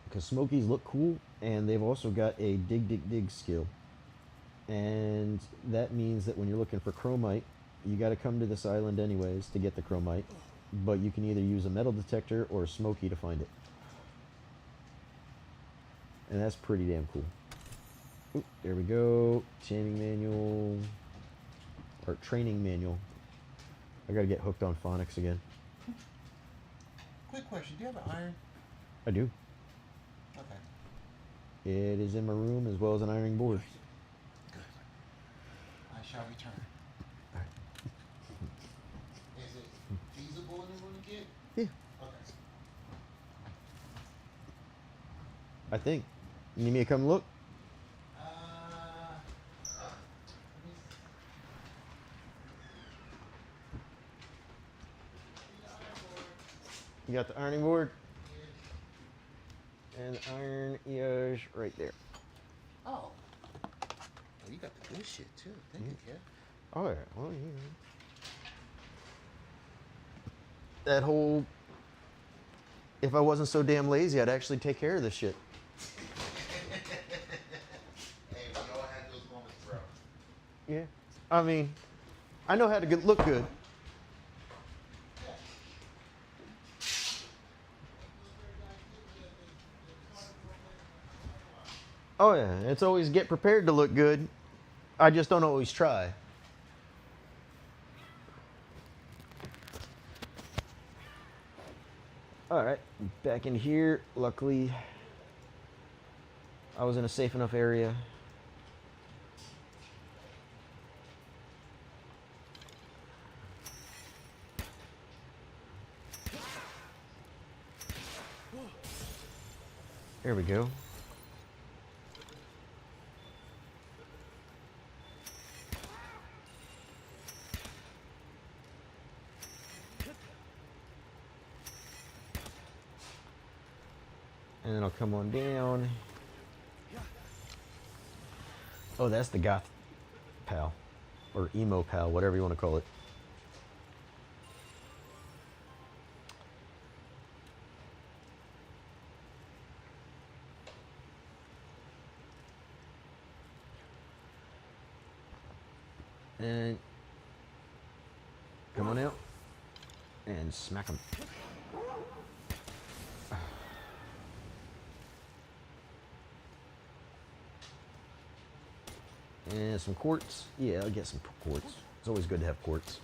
Because Smokies look cool, and they've also got a dig skill. And that means that when you're looking for Chromite, you got to come to this island anyways to get the Chromite. but you can either use a metal detector or a smoky to find it. And that's pretty damn cool. Oop, there we go. Taming manual. Or training manual. I gotta get hooked on phonics again. Quick question: do you have an iron? I do. Okay. It is in my room as well as an ironing board. Good. I shall return. All right. Is it feasible in the room to get? Yeah, Okay. I think. You need me to come look? You got the ironing board? And the iron is right there. Oh. Oh, you got the good shit too. Thank you, kid. Oh yeah, well yeah. That whole, if I wasn't so damn lazy, I'd actually take care of this shit. Hey, we all had those moments, bro. Yeah. I mean, I know how to look good. Oh yeah, it's always get prepared to look good. I just don't always try. All right, back in here. Luckily, I was in a safe enough area. There we go. And then I'll come on down. Oh, that's the goth pal. Or emo pal, whatever you want to call it. And come on out. And smack him. And some quartz. Yeah, I'll get some quartz. It's always good to have quartz.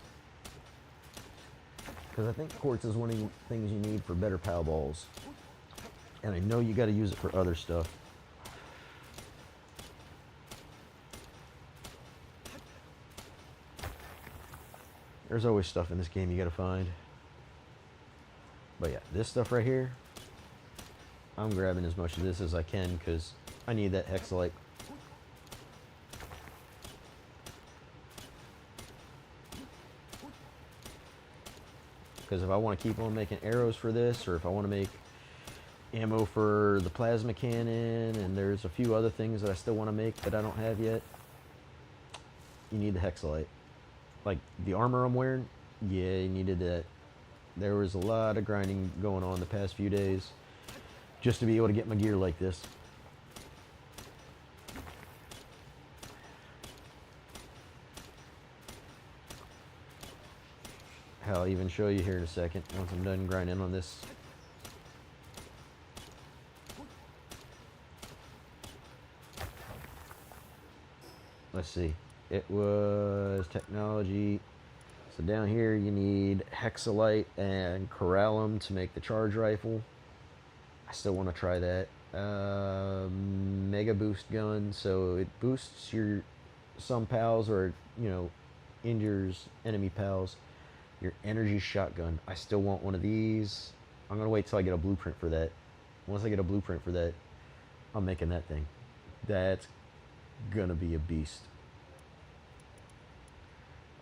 Because I think quartz is one of the things you need for better PAL balls. And I know you got to use it for other stuff. There's always stuff in this game you got to find. But yeah, this stuff right here, I'm grabbing as much of this as I can because I need that hexalite. Because if I want to keep on making arrows for this, or if I want to make ammo for the plasma cannon, and there's a few other things that I still want to make that I don't have yet, you need the hexalite. Like the armor I'm wearing, yeah, you needed that. There was a lot of grinding going on the past few days just to be able to get my gear like this. I'll even show you here in a second once I'm done grinding on this. Let's see. It was technology. So down here you need hexalite and corallum to make the charge rifle. I still want to try that. Mega boost gun, so it boosts your some pals, or injures enemy pals. Your energy shotgun. I still want one of these. I'm gonna wait till I get a blueprint for that. Once I get a blueprint for that, I'm making that thing. That's gonna be a beast.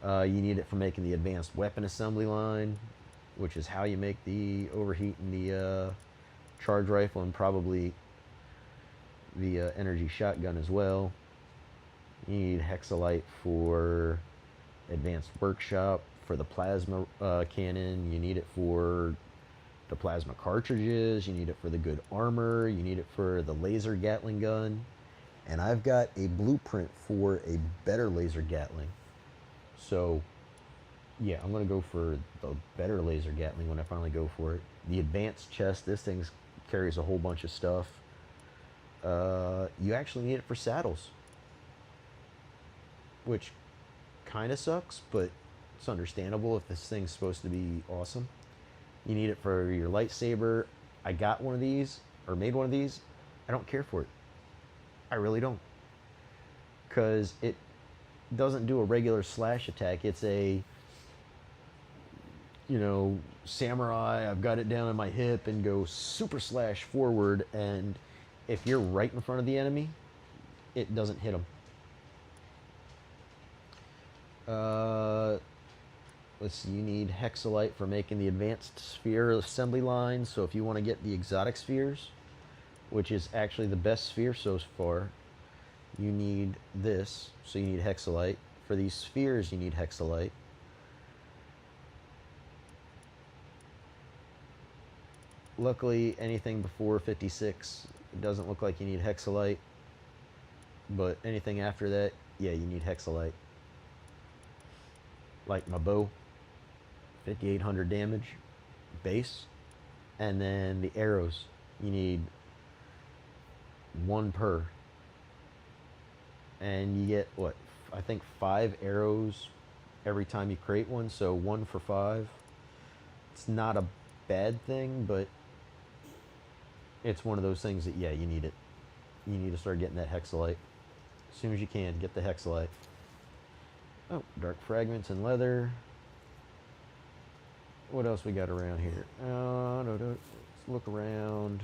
You need it for making the advanced weapon assembly line, which is how you make the overheat in the charge rifle, and probably the energy shotgun as well. You need hexalite for advanced workshop, for the plasma cannon. You need it for the plasma cartridges. You need it for the good armor. You need it for the laser Gatling gun. And I've got a blueprint for a better laser Gatling. So Yeah, I'm gonna go for the better laser Gatling when I finally go for it. The advanced chest, this thing carries a whole bunch of stuff. You actually need it for saddles, which kind of sucks, but it's understandable if this thing's supposed to be awesome. You need it for your lightsaber. I got one of these, or made one of these. I don't care for it. I really don't. Because it doesn't do a regular slash attack. It's a, you know, samurai. I've got it down on my hip and go super slash forward. And if you're right in front of the enemy, it doesn't hit them. Let's see, you need hexalite for making the advanced sphere assembly line. So if you want to get the exotic spheres, which is actually the best sphere so far, you need this. So you need hexalite. For these spheres, you need hexalite. Luckily, anything before 56, it doesn't look like you need hexalite. But anything after that, yeah, you need hexalite. Like my bow, 5,800 damage base. And then the arrows, you need 1 per. And you get, what, I think 5 arrows every time you create one, so 1 for 5. It's not a bad thing, but it's one of those things that, yeah, you need it. You need to start getting that hexalite. As soon as you can, get the hexalite. Oh, dark fragments and leather. What else we got around here? Let's look around.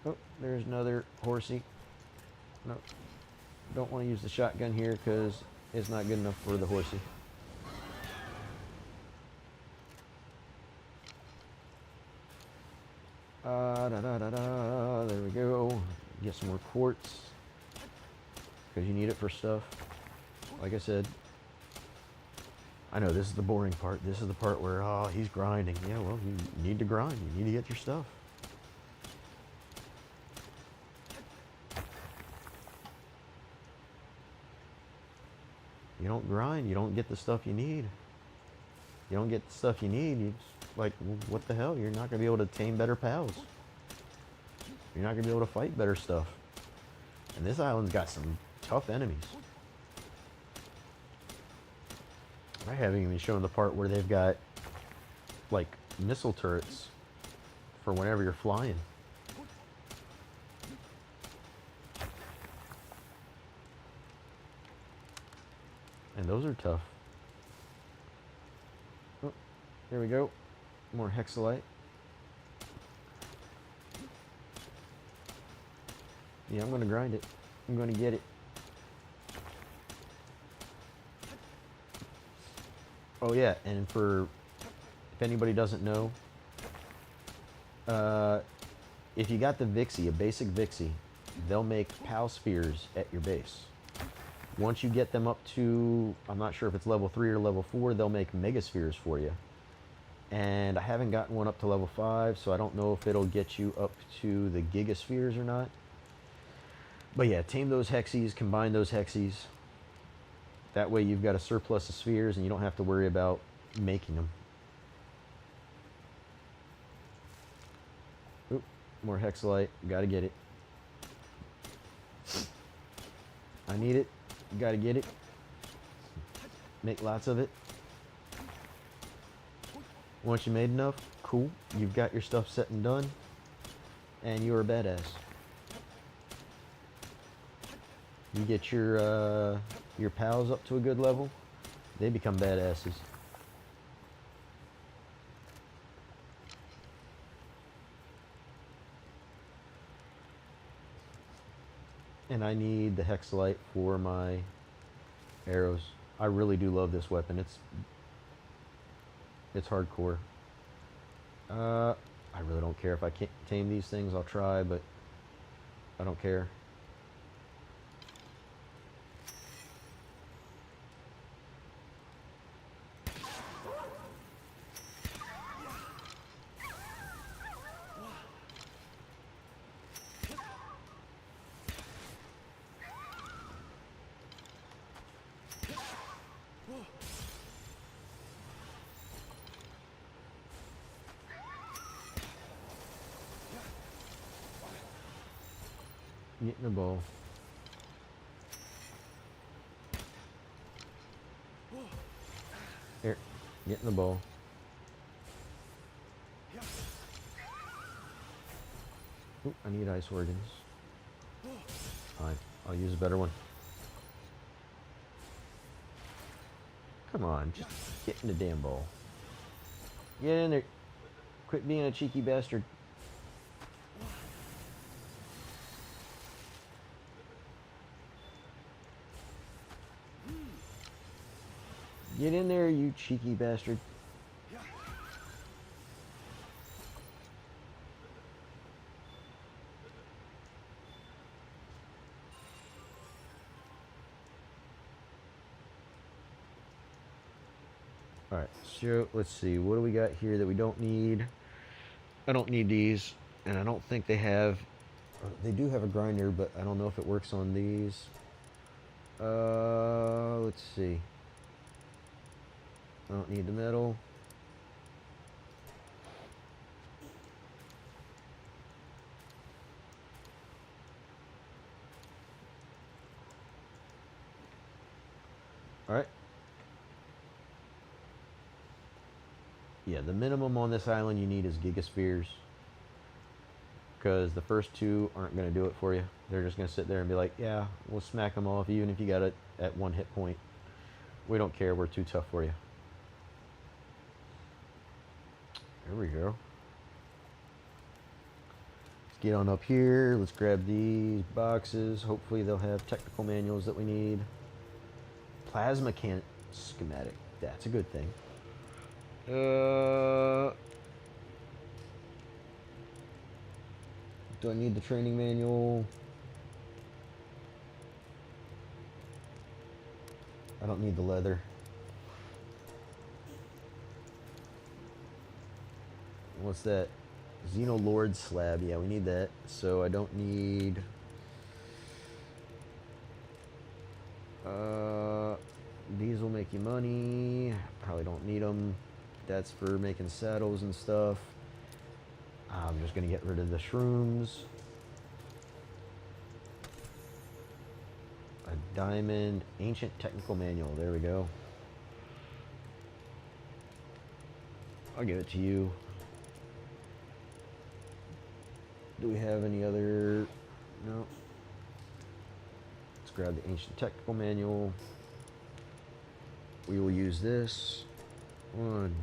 Oh, there's another horsey. No, don't want to use the shotgun here because it's not good enough for the horsey. There we go. Get some more quartz because you need it for stuff. Like I said, I know this is the boring part. This is the part where, oh, he's grinding. Yeah, well, you need to grind. You need to get your stuff. You don't grind, you don't get the stuff you need. You don't get the stuff you need, you just, like, what the hell? You're not going to be able to tame better pals. You're not going to be able to fight better stuff. And this island's got some tough enemies. I haven't even shown the part where they've got, like, missile turrets for whenever you're flying. And those are tough. Oh, there we go. More hexalite. Yeah, I'm going to grind it. I'm going to get it. Oh yeah, and for, if anybody doesn't know, if you got the Vixie, a basic Vixie, they'll make PAL spheres at your base. Once you get them up to, I'm not sure if it's level 3 or level 4, they'll make megaspheres for you. And I haven't gotten one up to level 5, so I don't know if it'll get you up to the gigaspheres or not. But yeah, tame those hexies, combine those hexies. That way you've got a surplus of spheres and you don't have to worry about making them. Oop, more hexalite, gotta get it. I need it, gotta get it. Make lots of it. Once you made enough, cool, you've got your stuff set and done, and you're a badass. You get your pals up to a good level, they become badasses. And I need the hexalite for my arrows. I really do love this weapon. It's hardcore. I really don't care if I can't tame these things. I'll try, but I don't care. Get in the ball. Here, get in the ball. Ooh, I need ice organs. Fine, I'll use a better one. Come on, just get in the damn ball. Get in there. Quit being a cheeky bastard. Get in there, you cheeky bastard. Alright, so let's see. What do we got here that we don't need? I don't need these, and I don't think they have... They do have a grinder, but I don't know if it works on these. Let's see. I don't need the metal. Alright. Yeah, the minimum on this island you need is gigaspheres. Because the first two aren't going to do it for you. They're just going to sit there and be like, yeah, we'll smack them off even if you got it at 1 hit point. We don't care, we're too tough for you. There we go. Let's get on up here. Let's grab these boxes. Hopefully they'll have technical manuals that we need. Plasma can schematic. That's a good thing. Do I need the training manual? I don't need the leather. What's that? Xenolord slab. Yeah, we need that. So I don't need... these will make you money. Probably don't need them. That's for making saddles and stuff. I'm just going to get rid of the shrooms. A diamond. Ancient technical manual. There we go. I'll give it to you. Do we have any other... No. Let's grab the ancient technical manual. We will use this. 1,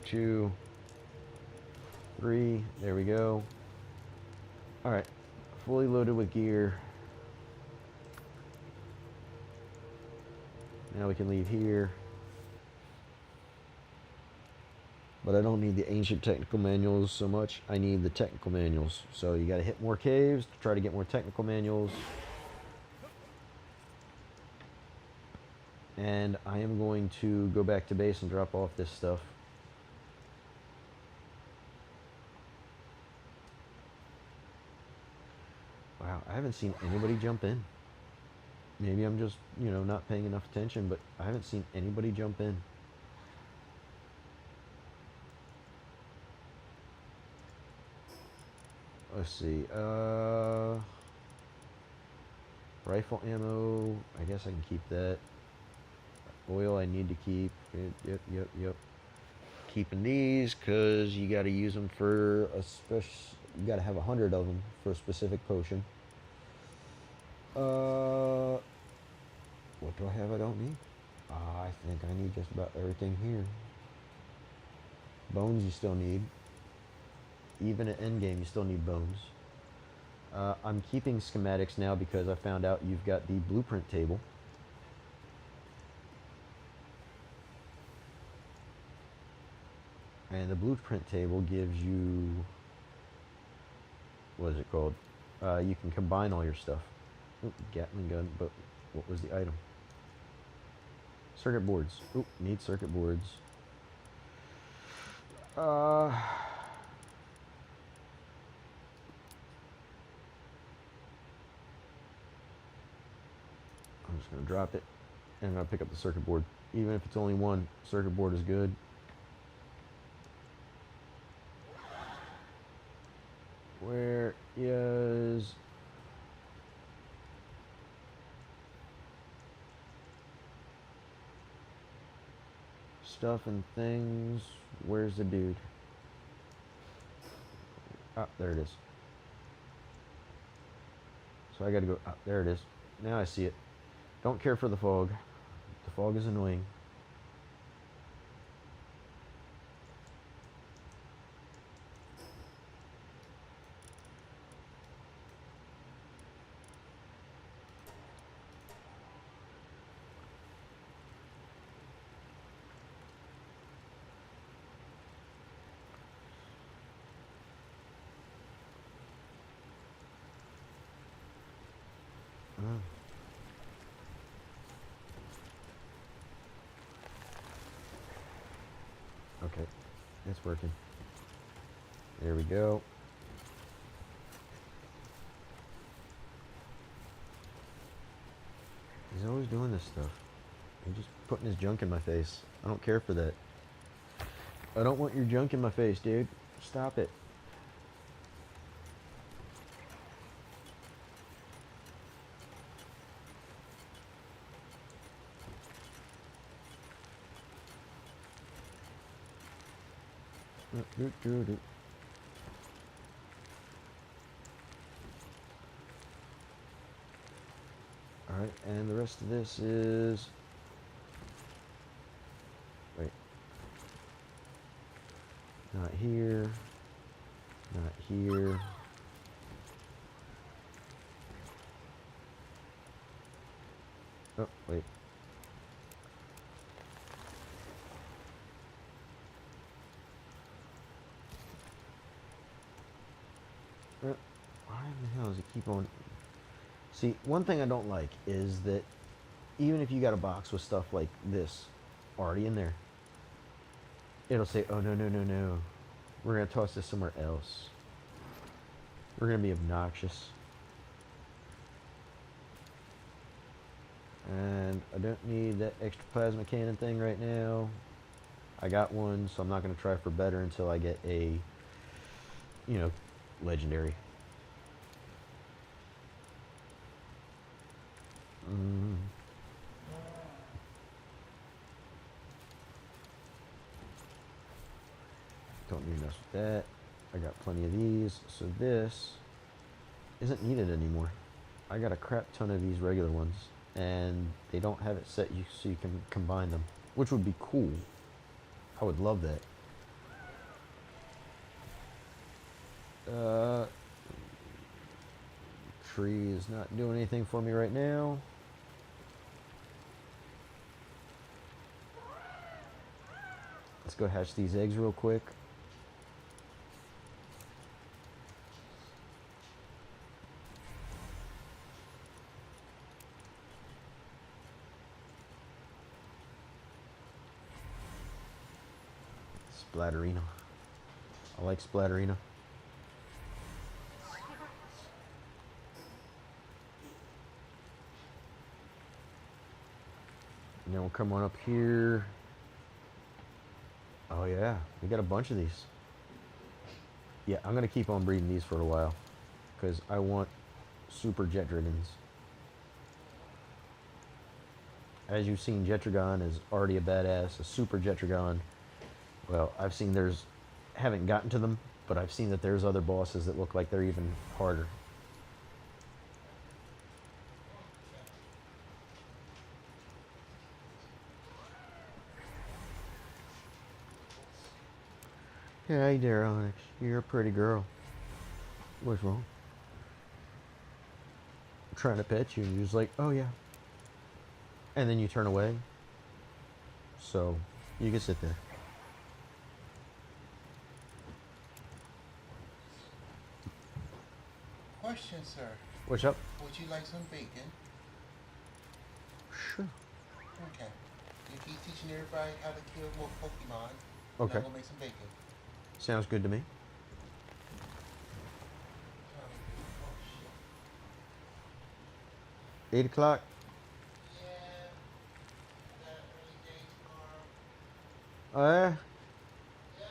2, 3. There we go. Alright. Fully loaded with gear. Now we can leave here. But I don't need the ancient technical manuals so much. I need the technical manuals. So you got to hit more caves to try to get more technical manuals. And I am going to go back to base and drop off this stuff. Wow, I haven't seen anybody jump in. Maybe I'm just, you know, not paying enough attention, but I haven't seen anybody jump in. Let's see. Rifle ammo. I guess I can keep that. Oil I need to keep. Yep. Keeping these because you got to use them for a special. You got to have 100 of them for a specific potion. What do I have I don't need? I think I need just about everything here. Bones you still need. Even at endgame you still need bones. I'm keeping schematics now because I found out you've got the blueprint table. And the blueprint table gives you, what is it called? You can combine all your stuff. Ooh, Gatling gun, but what was the item? Circuit boards. Ooh, need circuit boards. I'm just gonna drop it and I'm gonna pick up the circuit board. Even if it's only one, circuit board is good. Where is... stuff and things. Where's the dude? Ah, there it is. So I gotta go. Ah, there it is. Now I see it. Don't care for the fog. The fog is annoying. Ah. Okay, it's working. There we go. He's always doing this stuff. He's just putting his junk in my face. I don't care for that. I don't want your junk in my face, dude. Stop it. Alright, and the rest of this is... Wait. Not here. Not here. Oh, wait. Why in the hell does it keep on... See, one thing I don't like is that even if you got a box with stuff like this already in there, it'll say, oh, no, no, no, no. We're going to toss this somewhere else. We're going to be obnoxious. And I don't need that extra plasma cannon thing right now. I got one, so I'm not going to try for better until I get a, you know, legendary. Don't need to mess with that. I got plenty of these, so this isn't needed anymore. I got a crap ton of these regular ones, and they don't have it set so you can combine them, which would be cool. I would love that. Tree is not doing anything for me right now. Let's go hatch these eggs real quick. Splatterina. I like Splatterina. And then we'll come on up here. Oh yeah, we got a bunch of these. Yeah, I'm gonna keep on breeding these for a while because I want super jet dragons. As you've seen, Jetragon is already a badass. A super Jetragon. Well, I've seen there's, haven't gotten to them, but I've seen that there's other bosses that look like they're even harder. Hey there, Onyx. You're a pretty girl. What's wrong? I'm trying to pet you, and you're just like, oh yeah. And then you turn away. So, you can sit there. Question, sir. What's up? Would you like some bacon? Sure. Okay. You keep teaching everybody how to kill more Pokemon. Okay. I'm gonna make some bacon. Sounds good to me. Oh, shit. 8 o'clock. Yeah. That early day tomorrow. Oh yeah? Yeah.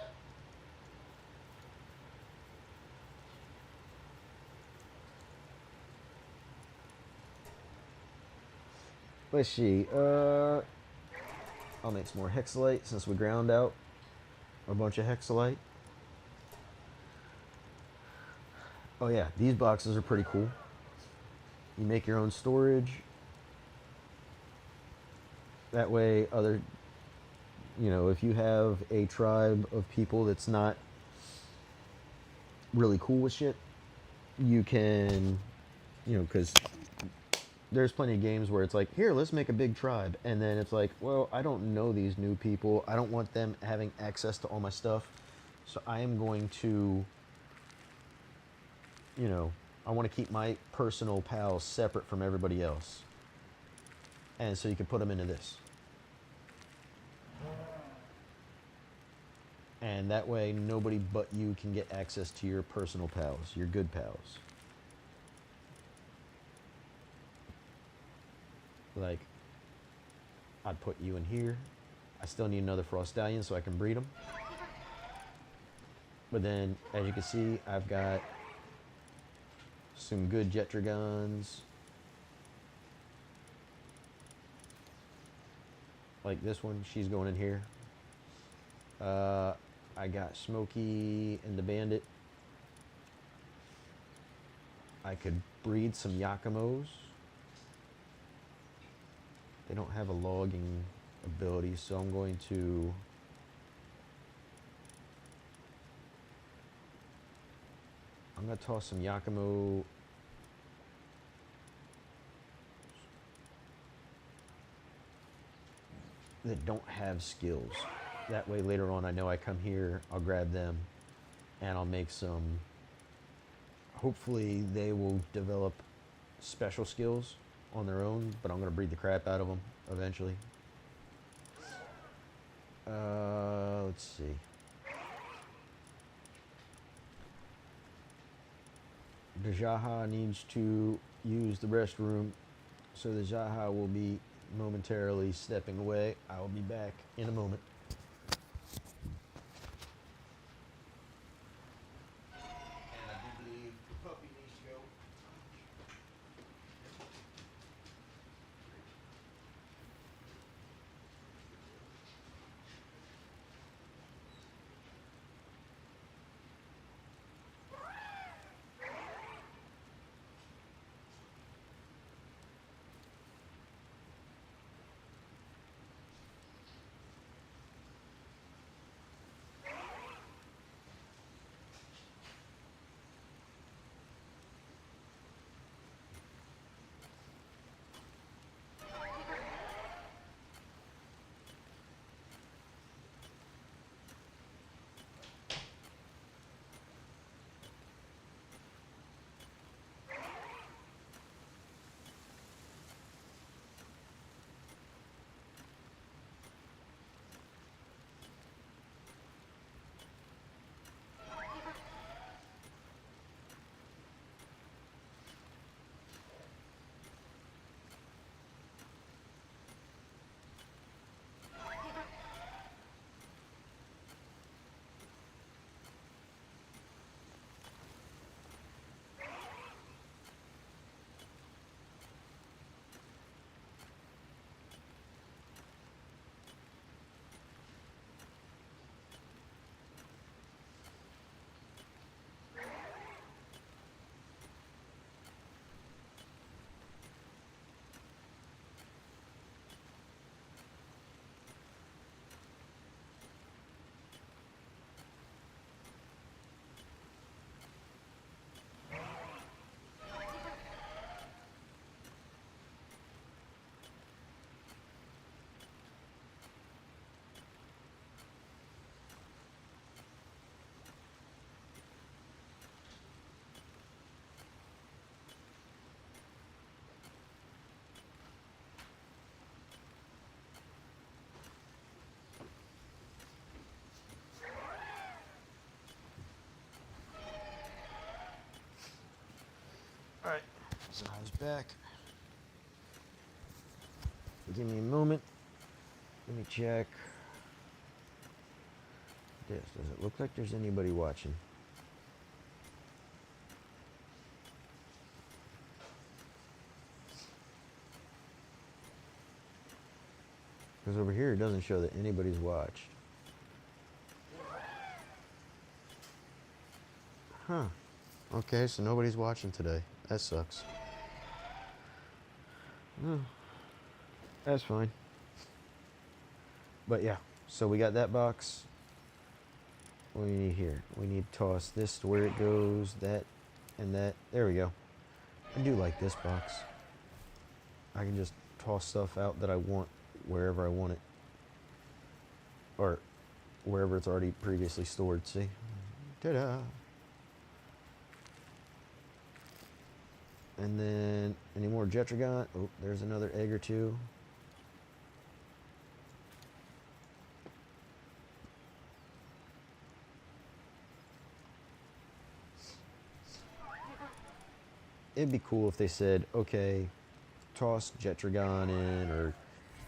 Let's see. I'll make some more hexalite since we ground out a bunch of hexalite. Oh yeah, these boxes are pretty cool. You make your own storage. That way if you have a tribe of people that's not really cool with shit, you can, because there's plenty of games where it's like, here, let's make a big tribe. And then it's like, well, I don't know these new people. I don't want them having access to all my stuff. So I am going to, I want to keep my personal pals separate from everybody else. And so you can put them into this. And that way, nobody but you can get access to your personal pals, your good pals. Like, I'd put you in here. I still need another frost stallion so I can breed them. But then, as you can see, I've got some good jet dragons. Like this one, she's going in here. I got Smokey and the Bandit. I could breed some Yakimos. They don't have a logging ability, so I'm going to toss some Yakimo that don't have skills. That way later on I know I come here, I'll grab them, and I'll make some, hopefully they will develop special skills on their own, but I'm going to breed the crap out of them eventually. Let's see. The Jaha needs to use the restroom, so the Jaha will be momentarily stepping away. I will be back in a moment. And I do believe the puppy needs to go. Alright, so I was back. Give me a moment. Let me check this. Does it look like there's anybody watching? Because over here it doesn't show that anybody's watched. Huh. Okay, so nobody's watching today. That sucks. Oh, that's fine. But yeah, so we got that box. What do we need here? We need to toss this to where it goes, that, and that. There we go. I do like this box. I can just toss stuff out that I want wherever I want it. Or wherever it's already previously stored, see? Ta-da! And then, any more Jetragon? Oh, there's another egg or two. It'd be cool if they said, okay, toss Jetragon in, or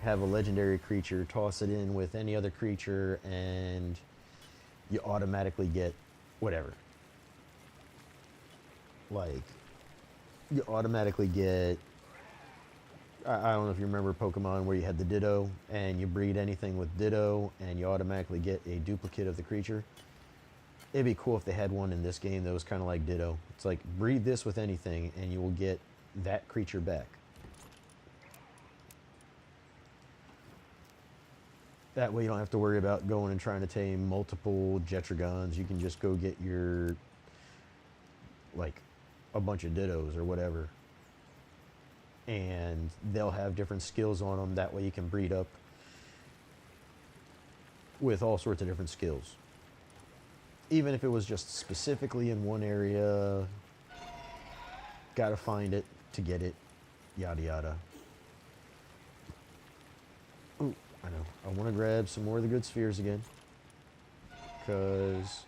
have a legendary creature, toss it in with any other creature, and you automatically get whatever. Like, you automatically get, I don't know if you remember Pokemon where you had the Ditto, and you breed anything with Ditto, and you automatically get a duplicate of the creature. It'd be cool if they had one in this game that was kind of like Ditto. It's like, breed this with anything, and you will get that creature back. That way you don't have to worry about going and trying to tame multiple Jetragons. You can just go get your, like, a bunch of Dittos or whatever. And they'll have different skills on them. That way you can breed up with all sorts of different skills. Even if it was just specifically in one area, gotta find it to get it, yada yada. Ooh, I know. I want to grab some more of the good spheres again. Because,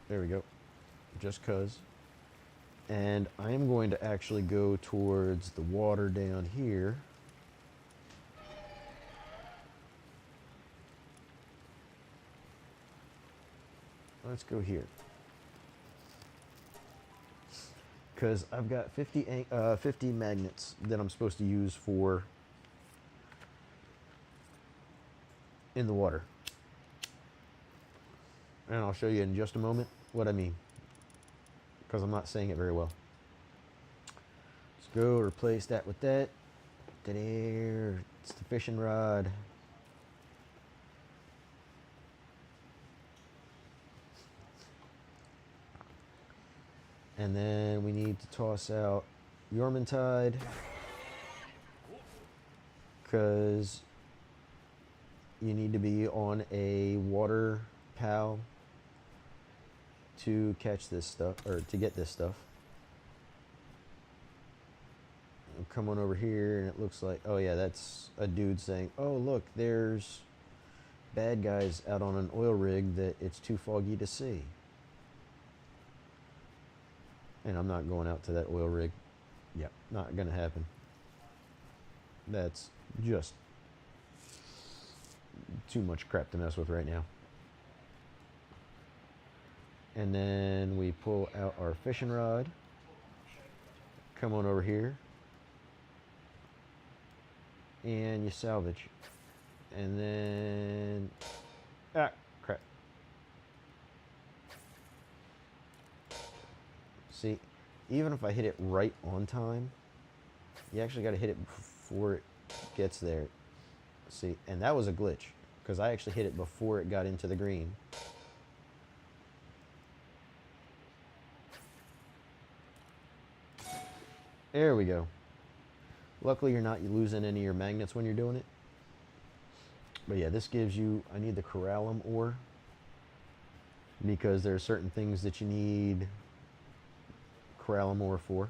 there we go. Just cause. And I am going to actually go towards the water down here. Let's go here. Because I've got 50 magnets that I'm supposed to use for in the water. And I'll show you in just a moment what I mean, because I'm not saying it very well. Let's go replace that with that. There, it's the fishing rod. And then we need to toss out Yormintide, because you need to be on a water PAL to catch this stuff, or to get this stuff. I'll come on over here and it looks like, oh yeah, that's a dude saying, oh look, there's bad guys out on an oil rig that it's too foggy to see. And I'm not going out to that oil rig. Yep, not gonna happen. That's just too much crap to mess with right now. And then we pull out our fishing rod. Come on over here. And you salvage. And then, ah, crap. See, even if I hit it right on time, you actually got to hit it before it gets there. See, and that was a glitch, because I actually hit it before it got into the green. There we go. Luckily, you're not losing any of your magnets when you're doing it. But yeah, this gives you, I need the Corallum ore, because there are certain things that you need Corallum ore for.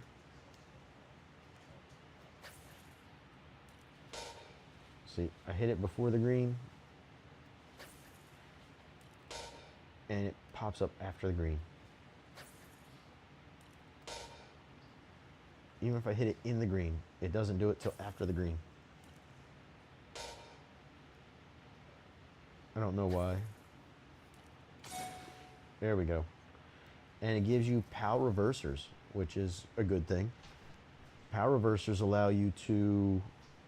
See, I hit it before the green, and it pops up after the green. Even if I hit it in the green, it doesn't do it till after the green. I don't know why. There we go. And it gives you PAL reversers, which is a good thing. PAL reversers allow you to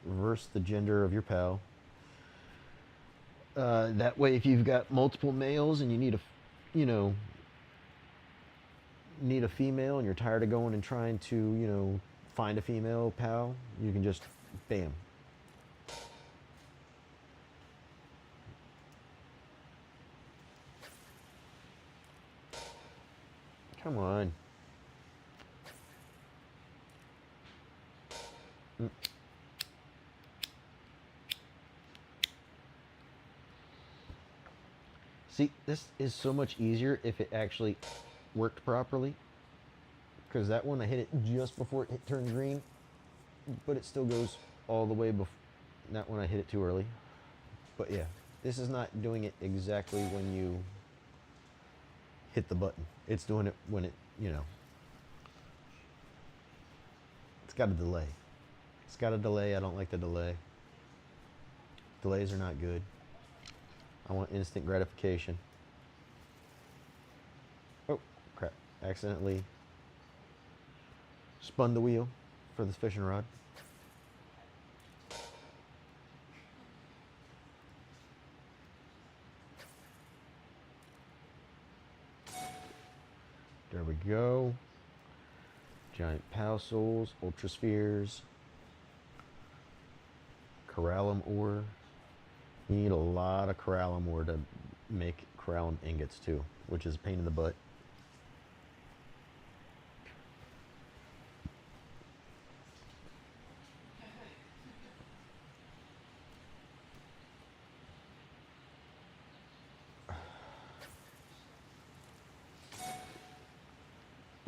reverse the gender of your pal. That way, if you've got multiple males and you need need a female and you're tired of going and trying to, find a female pal, you can just, bam. Come on. See, this is so much easier if it actually worked properly. Because that one I hit it just before it turned green, but it still goes all the way before. That one I hit it too early. But yeah, this is not doing it exactly when you hit the button. It's doing it when it, it's got a delay. It's got a delay. I don't like the delay. Delays are not good. I want instant gratification. Oh, crap. Accidentally spun the wheel for this fishing rod. There we go. Giant pal souls, ultra spheres, corallum ore. You need a lot of corallum ore to make corallum ingots too, which is a pain in the butt.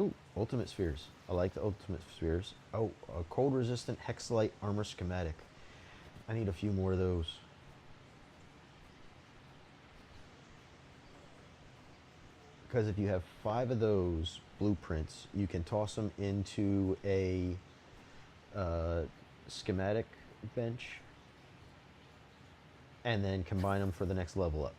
Ooh, ultimate spheres. I like the ultimate spheres. Oh, a cold resistant hexalite armor schematic. I need a few more of those. Because if you have 5 of those blueprints, you can toss them into a schematic bench and then combine them for the next level up.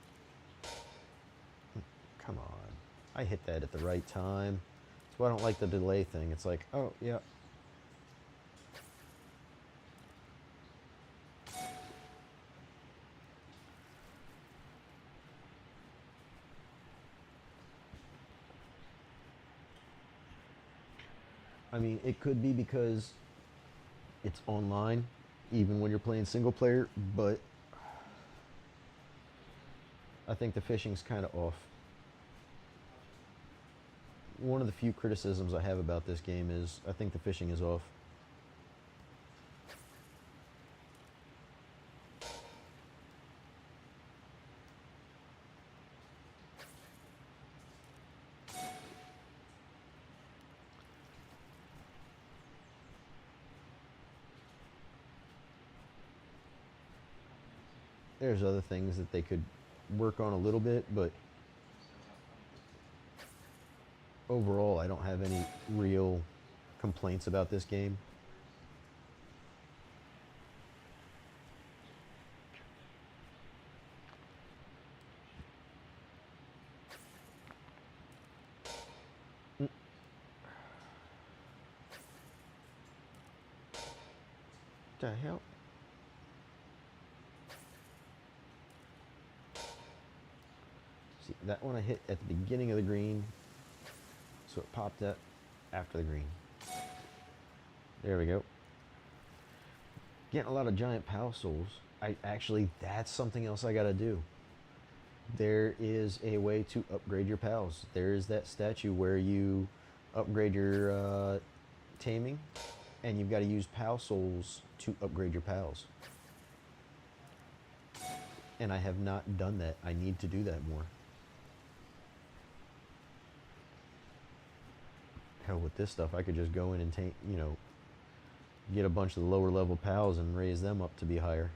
Come on. I hit that at the right time. That's why I don't like the delay thing. It's like, oh, yeah. I mean, it could be because it's online, even when you're playing single player, but I think the fishing's kind of off. One of the few criticisms I have about this game is I think the fishing is off. There's other things that they could work on a little bit, but overall, I don't have any real complaints about this game. What the hell? See, that one I hit at the beginning of the green, so it popped up after the green. There we go. Getting a lot of giant pal souls. That's something else I gotta do. There is a way to upgrade your pals. There is that statue where you upgrade your taming, and you've got to use pal souls to upgrade your pals. And I have not done that. I need to do that more. Hell, with this stuff, I could just go in and get a bunch of the lower level pals and raise them up to be higher.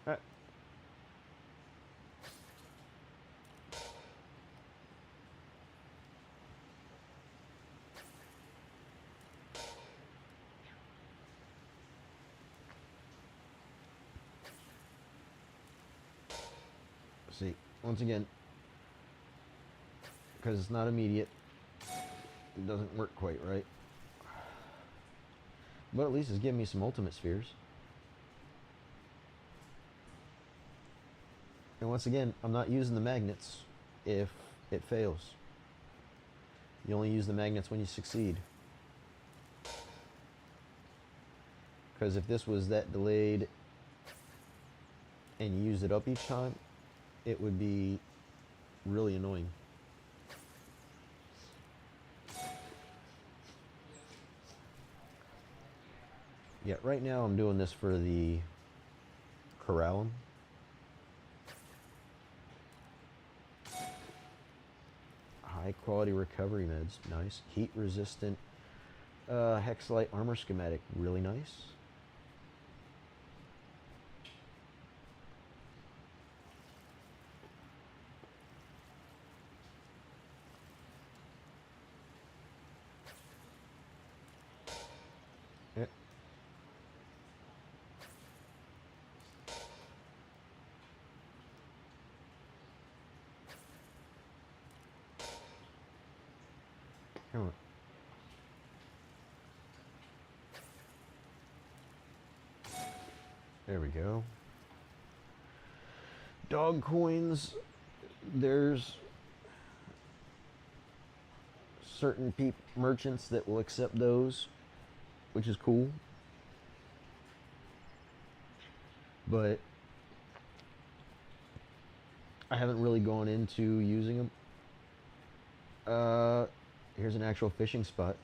Alright. See, once again, because it's not immediate, it doesn't work quite right. But at least it's giving me some ultimate spheres. And once again, I'm not using the magnets if it fails. You only use the magnets when you succeed. Because if this was that delayed and you used it up each time, it would be really annoying. Yeah, right now I'm doing this for the corrallum. High quality recovery meds, nice. Heat resistant Hexalite armor schematic, really nice. Yeah. Come on. There we go. Dog coins. There's certain merchants that will accept those, which is cool. But I haven't really gone into using them. Here's an actual fishing spot.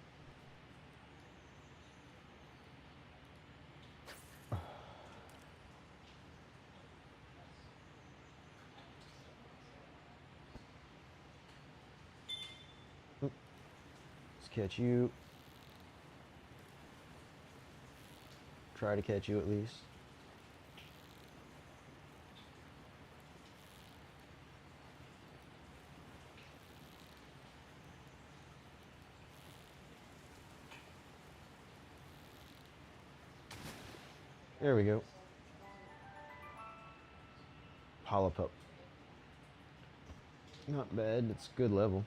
Let's catch you. Try to catch you at least. There we go. Polypup. Not bad, it's good level.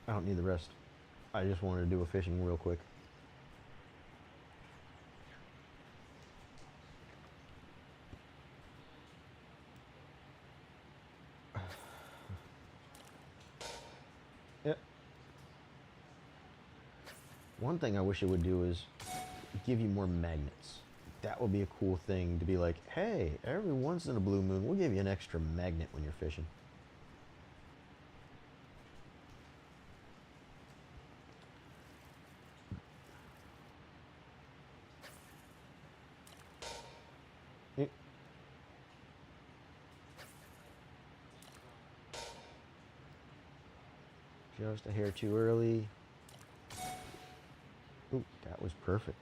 I don't need the rest. I just wanted to do a fishing real quick. Yep. One thing I wish it would do is give you more magnets. That would be a cool thing to be like, hey, every once in a blue moon, we'll give you an extra magnet when you're fishing. Just a hair too early. Ooh, that was perfect.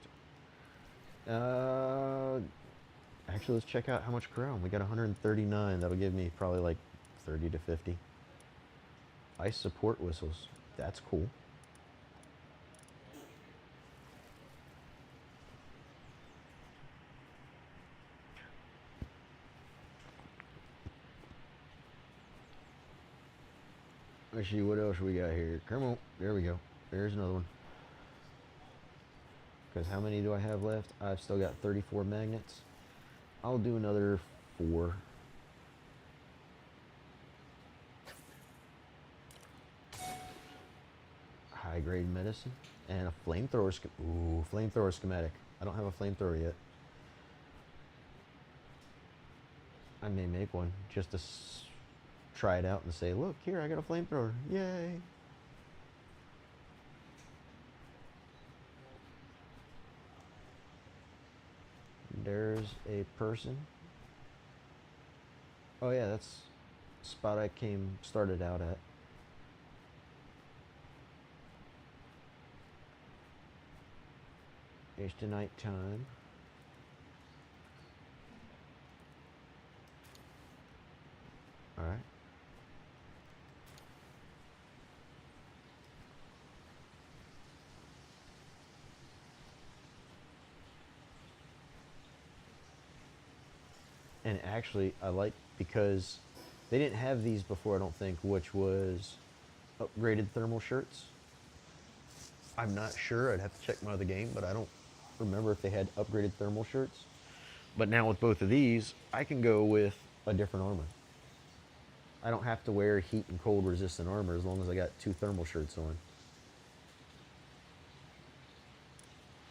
Actually, let's check out how much crown. We got 139. That'll give me probably like 30 to 50. Ice support whistles. That's cool. Let's see what else we got here. Come on. There we go. There's another one. Because how many do I have left? I've still got 34 magnets. I'll do another 4. High grade medicine. And a flamethrower. Ooh, flamethrower schematic. I don't have a flamethrower yet. I may make one just to try it out and say, look, here, I got a flamethrower. Yay. There's a person. Oh yeah, that's the spot I started out at. It's the night time. All right. And actually, I like because they didn't have these before, I don't think, which was upgraded thermal shirts. I'm not sure. I'd have to check my other game, but I don't remember if they had upgraded thermal shirts. But now with both of these, I can go with a different armor. I don't have to wear heat and cold resistant armor as long as I got 2 thermal shirts on.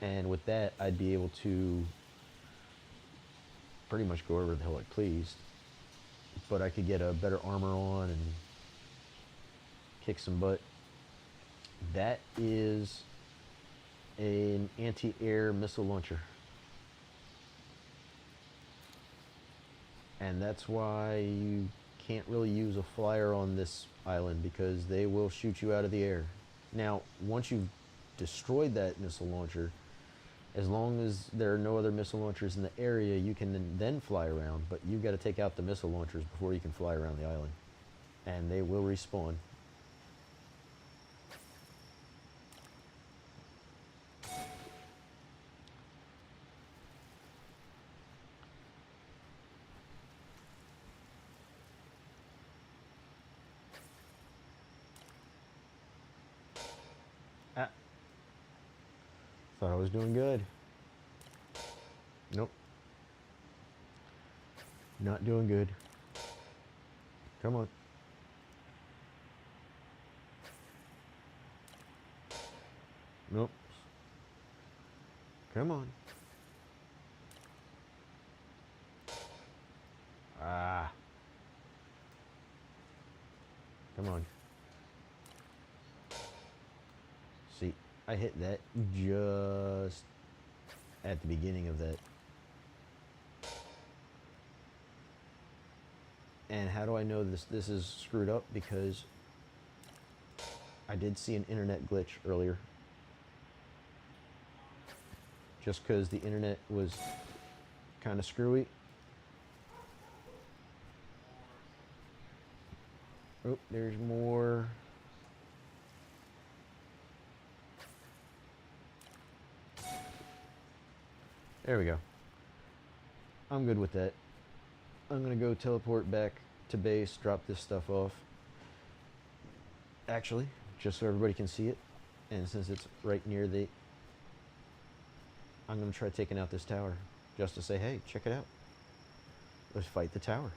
And with that, I'd be able to pretty much go wherever the hell I pleased. But I could get a better armor on and kick some butt. That is an anti-air missile launcher. And that's why you can't really use a flyer on this island, because they will shoot you out of the air. Now, once you've destroyed that missile launcher, as long as there are no other missile launchers in the area, you can then fly around, but you've got to take out the missile launchers before you can fly around the island. And they will respawn. Ah. Thought I was doing good. Nope. Not doing good. Come on. Nope. Come on. Ah. Come on. See, I hit that just at the beginning of that. And how do I know this is screwed up? Because I did see an internet glitch earlier. Just because the internet was kind of screwy. Oh, there's more. There we go. I'm good with that. I'm gonna go teleport back to base, drop this stuff off. Actually, just so everybody can see it, and since it's right near the... I'm gonna try taking out this tower, just to say, hey, check it out. Let's fight the tower.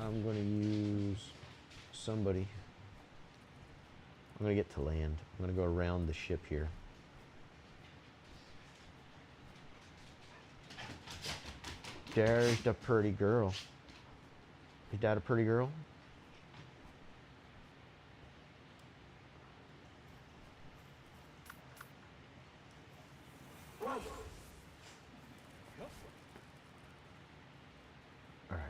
I'm gonna use somebody. I'm gonna get to land. I'm gonna go around the ship here. There's the pretty girl. Is that a pretty girl? All right.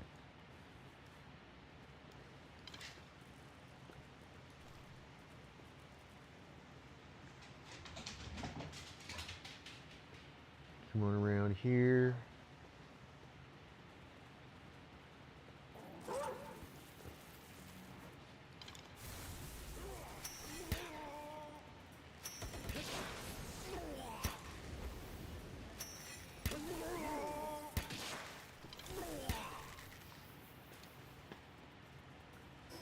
Come on around here.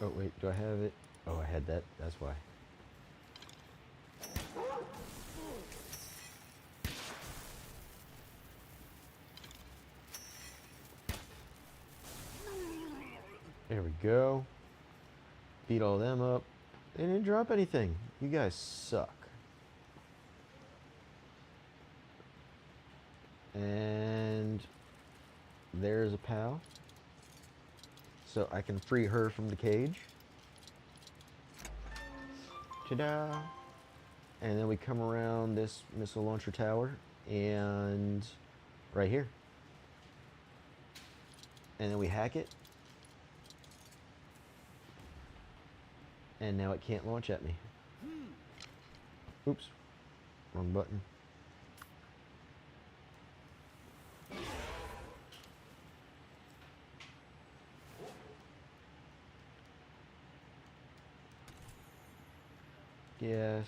Oh, wait, do I have it? Oh, I had that. That's why. There we go. Beat all them up. They didn't drop anything. You guys suck. And there's a pal. So I can free her from the cage. Ta-da! And then we come around this missile launcher tower and right here. And then we hack it. And now it can't launch at me. Oops. Wrong button. Yes.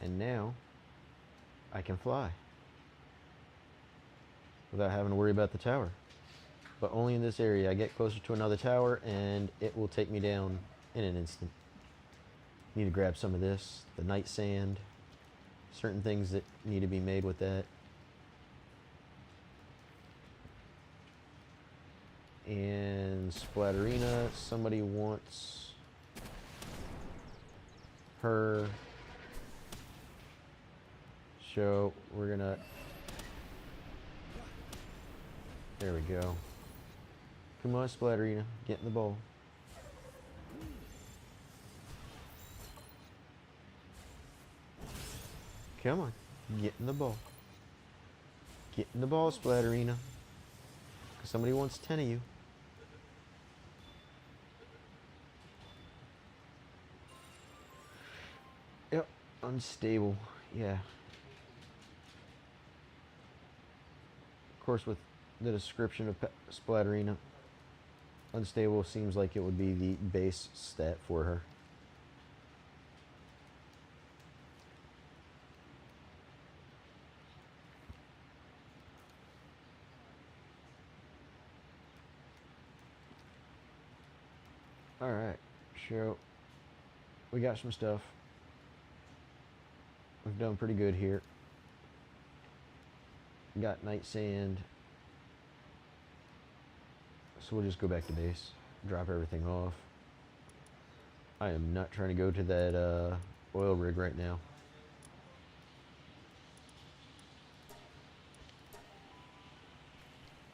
And now I can fly without having to worry about the tower. But only in this area. I get closer to another tower and it will take me down in an instant. Need to grab some of this, the night sand, certain things that need to be made with that. And Splatterina, somebody wants her. So we're gonna, there we go. Come on, Splatterina, get in the bowl. Come on, get in the bowl. Get in the ball, Splatterina. Because somebody wants 10 of you. Yep, unstable, yeah. Of course, with the description of Splatterina, unstable seems like it would be the base stat for her. Alright, so we got some stuff. We've done pretty good here. Got night sand. So we'll just go back to base, drop everything off. I am not trying to go to that oil rig right now.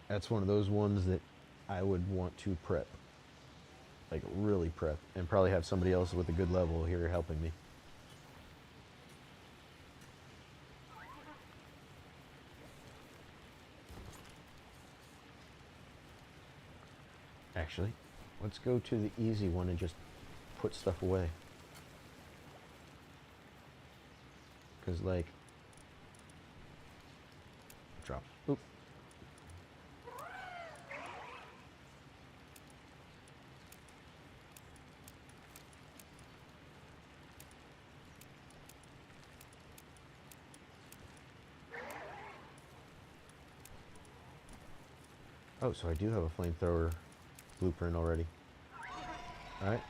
That's one of those ones that I would want to prep. Like really prep, and probably have somebody else with a good level here helping me. Actually, let's go to the easy one and just put stuff away. Because like, drop, oop. Oh, so I do have a flamethrower blueprint already. Alright.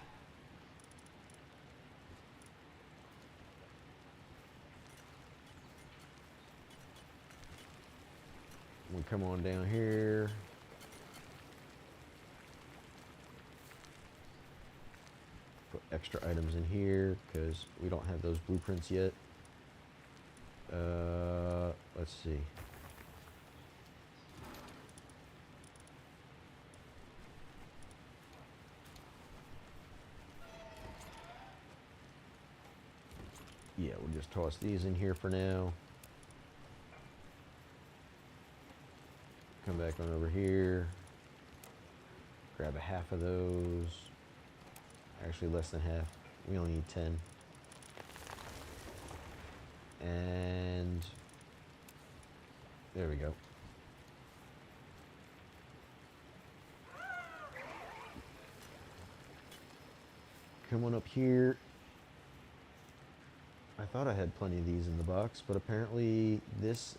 We'll come on down here. Put extra items in here because we don't have those blueprints yet. Let's see. Yeah, we'll just toss these in here for now. Come back on over here. Grab a half of those. Actually, less than half. We only need 10. And there we go. Come on up here. I thought I had plenty of these in the box, but apparently this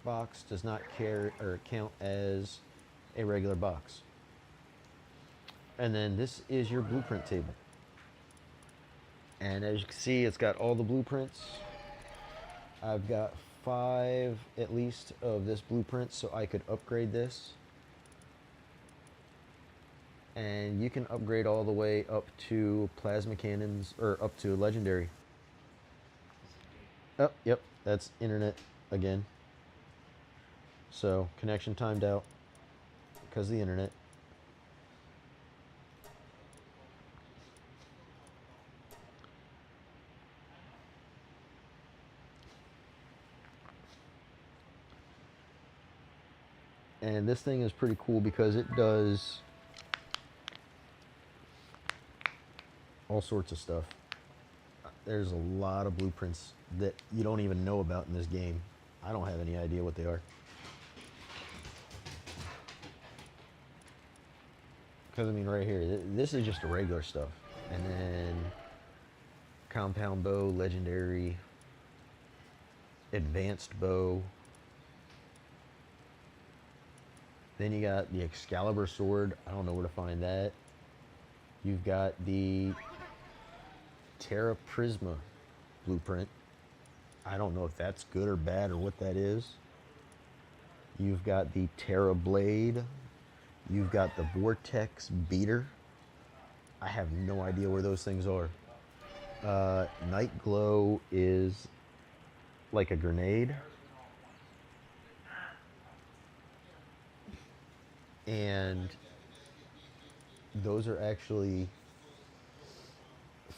box does not carry or count as a regular box. And then this is your blueprint table. And as you can see, it's got all the blueprints. I've got 5 at least of this blueprint, so I could upgrade this. And you can upgrade all the way up to plasma cannons, or up to legendary. Oh, yep, that's internet again. So, connection timed out because of the internet. And this thing is pretty cool because it does all sorts of stuff. There's a lot of blueprints that you don't even know about in this game. I don't have any idea what they are. Because I mean right here, this is just a regular stuff. And then compound bow, legendary, advanced bow. Then you got the Excalibur sword. I don't know where to find that. You've got the Terra Prisma blueprint. I don't know if that's good or bad or what that is. You've got the Terra Blade. You've got the Vortex Beater. I have no idea where those things are. Night Glow is like a grenade. And those are actually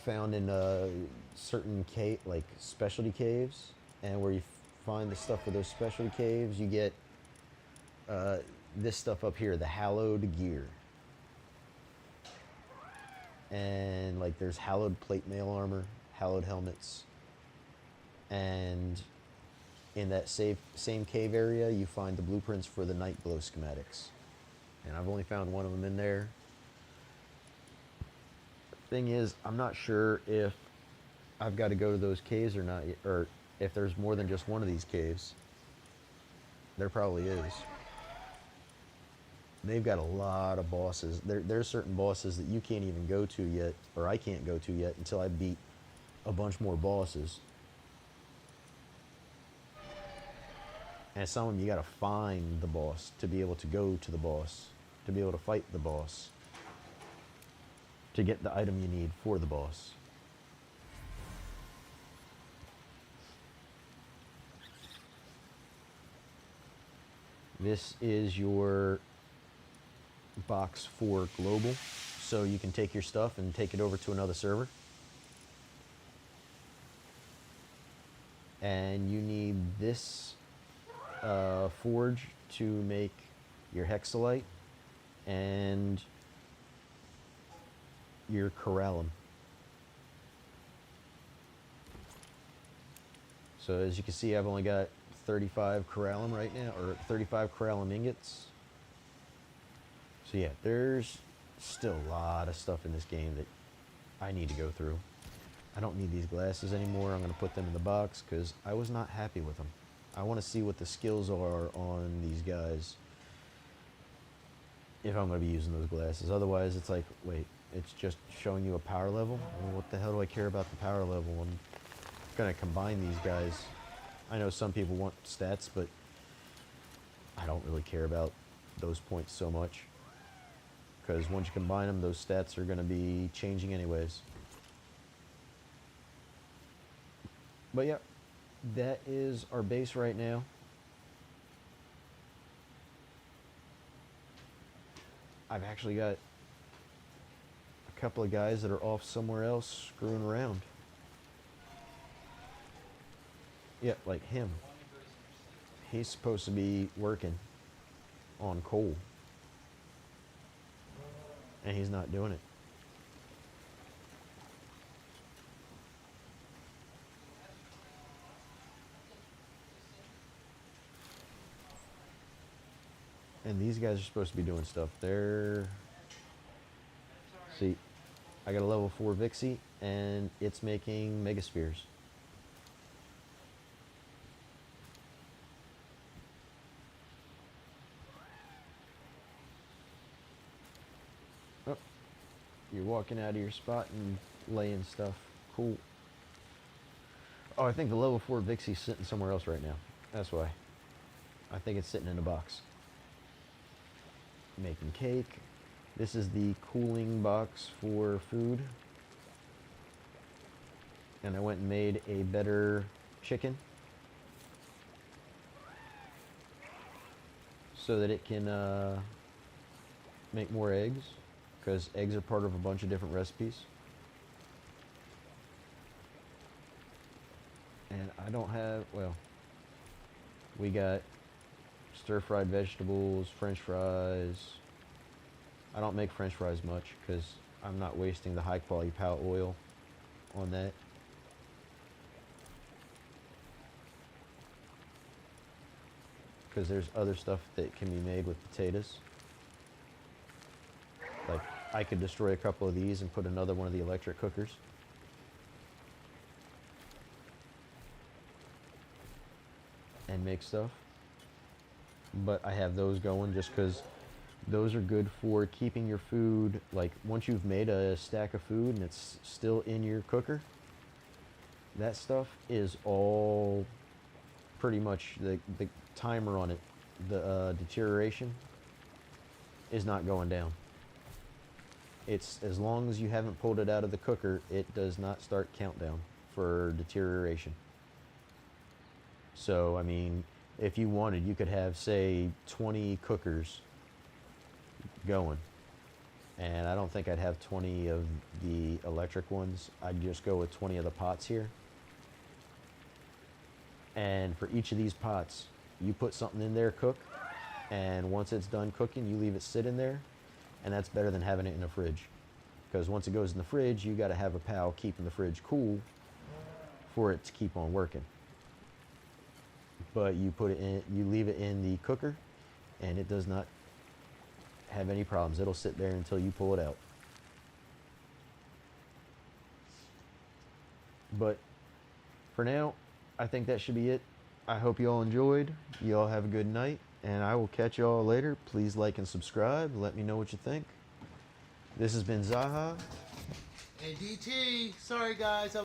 found in certain cave, like specialty caves. And where you find the stuff for those specialty caves, you get this stuff up here, the hallowed gear. And like there's hallowed plate mail armor, hallowed helmets. And in that same cave area, you find the blueprints for the Night Glow schematics. And I've only found one of them in there. Thing is, I'm not sure if I've got to go to those caves or not, or if there's more than just one of these caves. There probably is. They've got a lot of bosses. There's certain bosses that you can't even go to yet, or I can't go to yet until I beat a bunch more bosses. And some of them you gotta find the boss to be able to go to the boss, to be able to fight the boss, to get the item you need for the boss. This is your box for global, so you can take your stuff and take it over to another server. And you need this forge to make your hexalite and your corallum. So as you can see, I've only got 35 corallum right now, or 35 corallum ingots. So yeah, there's still a lot of stuff in this game that I need to go through. I don't need these glasses anymore. I'm going to put them in the box because I was not happy with them. I want to see what the skills are on these guys if I'm going to be using those glasses. Otherwise, it's like, wait, it's just showing you a power level? Well, what the hell do I care about the power level? I'm going to combine these guys. I know some people want stats, but I don't really care about those points so much. Because once you combine them, those stats are going to be changing anyways. But yeah, that is our base right now. I've actually got a couple of guys that are off somewhere else screwing around. Yeah, like him. He's supposed to be working on coal. And he's not doing it. And these guys are supposed to be doing stuff. See, I got a level 4 Vixie, and it's making Megaspheres. Oh, you're walking out of your spot and laying stuff. Cool. Oh, I think the level 4 Vixie's sitting somewhere else right now. That's why. I think it's sitting in a box. Making cake. This is the cooling box for food. And I went and made a better chicken so that it can make more eggs, because eggs are part of a bunch of different recipes. And I don't have, well, we got stir-fried vegetables, french fries. I don't make french fries much because I'm not wasting the high-quality pallet oil on that. Because there's other stuff that can be made with potatoes. Like, I could destroy a couple of these and put another one of the electric cookers. And make stuff. But I have those going just because Those are good for keeping your food, like once you've made a stack of food and it's still in your cooker, that stuff is all pretty much the timer on it, the deterioration is not going down. It's as long as you haven't pulled it out of the cooker, it does not start countdown for deterioration. So, I mean, if you wanted, you could have, say, 20 cookers going. And I don't think I'd have 20 of the electric ones. I'd just go with 20 of the pots here. And for each of these pots, you put something in there, cook, and once it's done cooking, you leave it sit in there, and that's better than having it in the fridge. Because once it goes in the fridge, you got to have a pal keeping the fridge cool for it to keep on working. But you put it in, you leave it in the cooker, and it does not have any problems. It'll sit there until you pull it out. But for now, I think that should be it. I hope you all enjoyed. You all have a good night, and I will catch you all later. Please like and subscribe. Let me know what you think. This has been Zaha. And DT, sorry guys.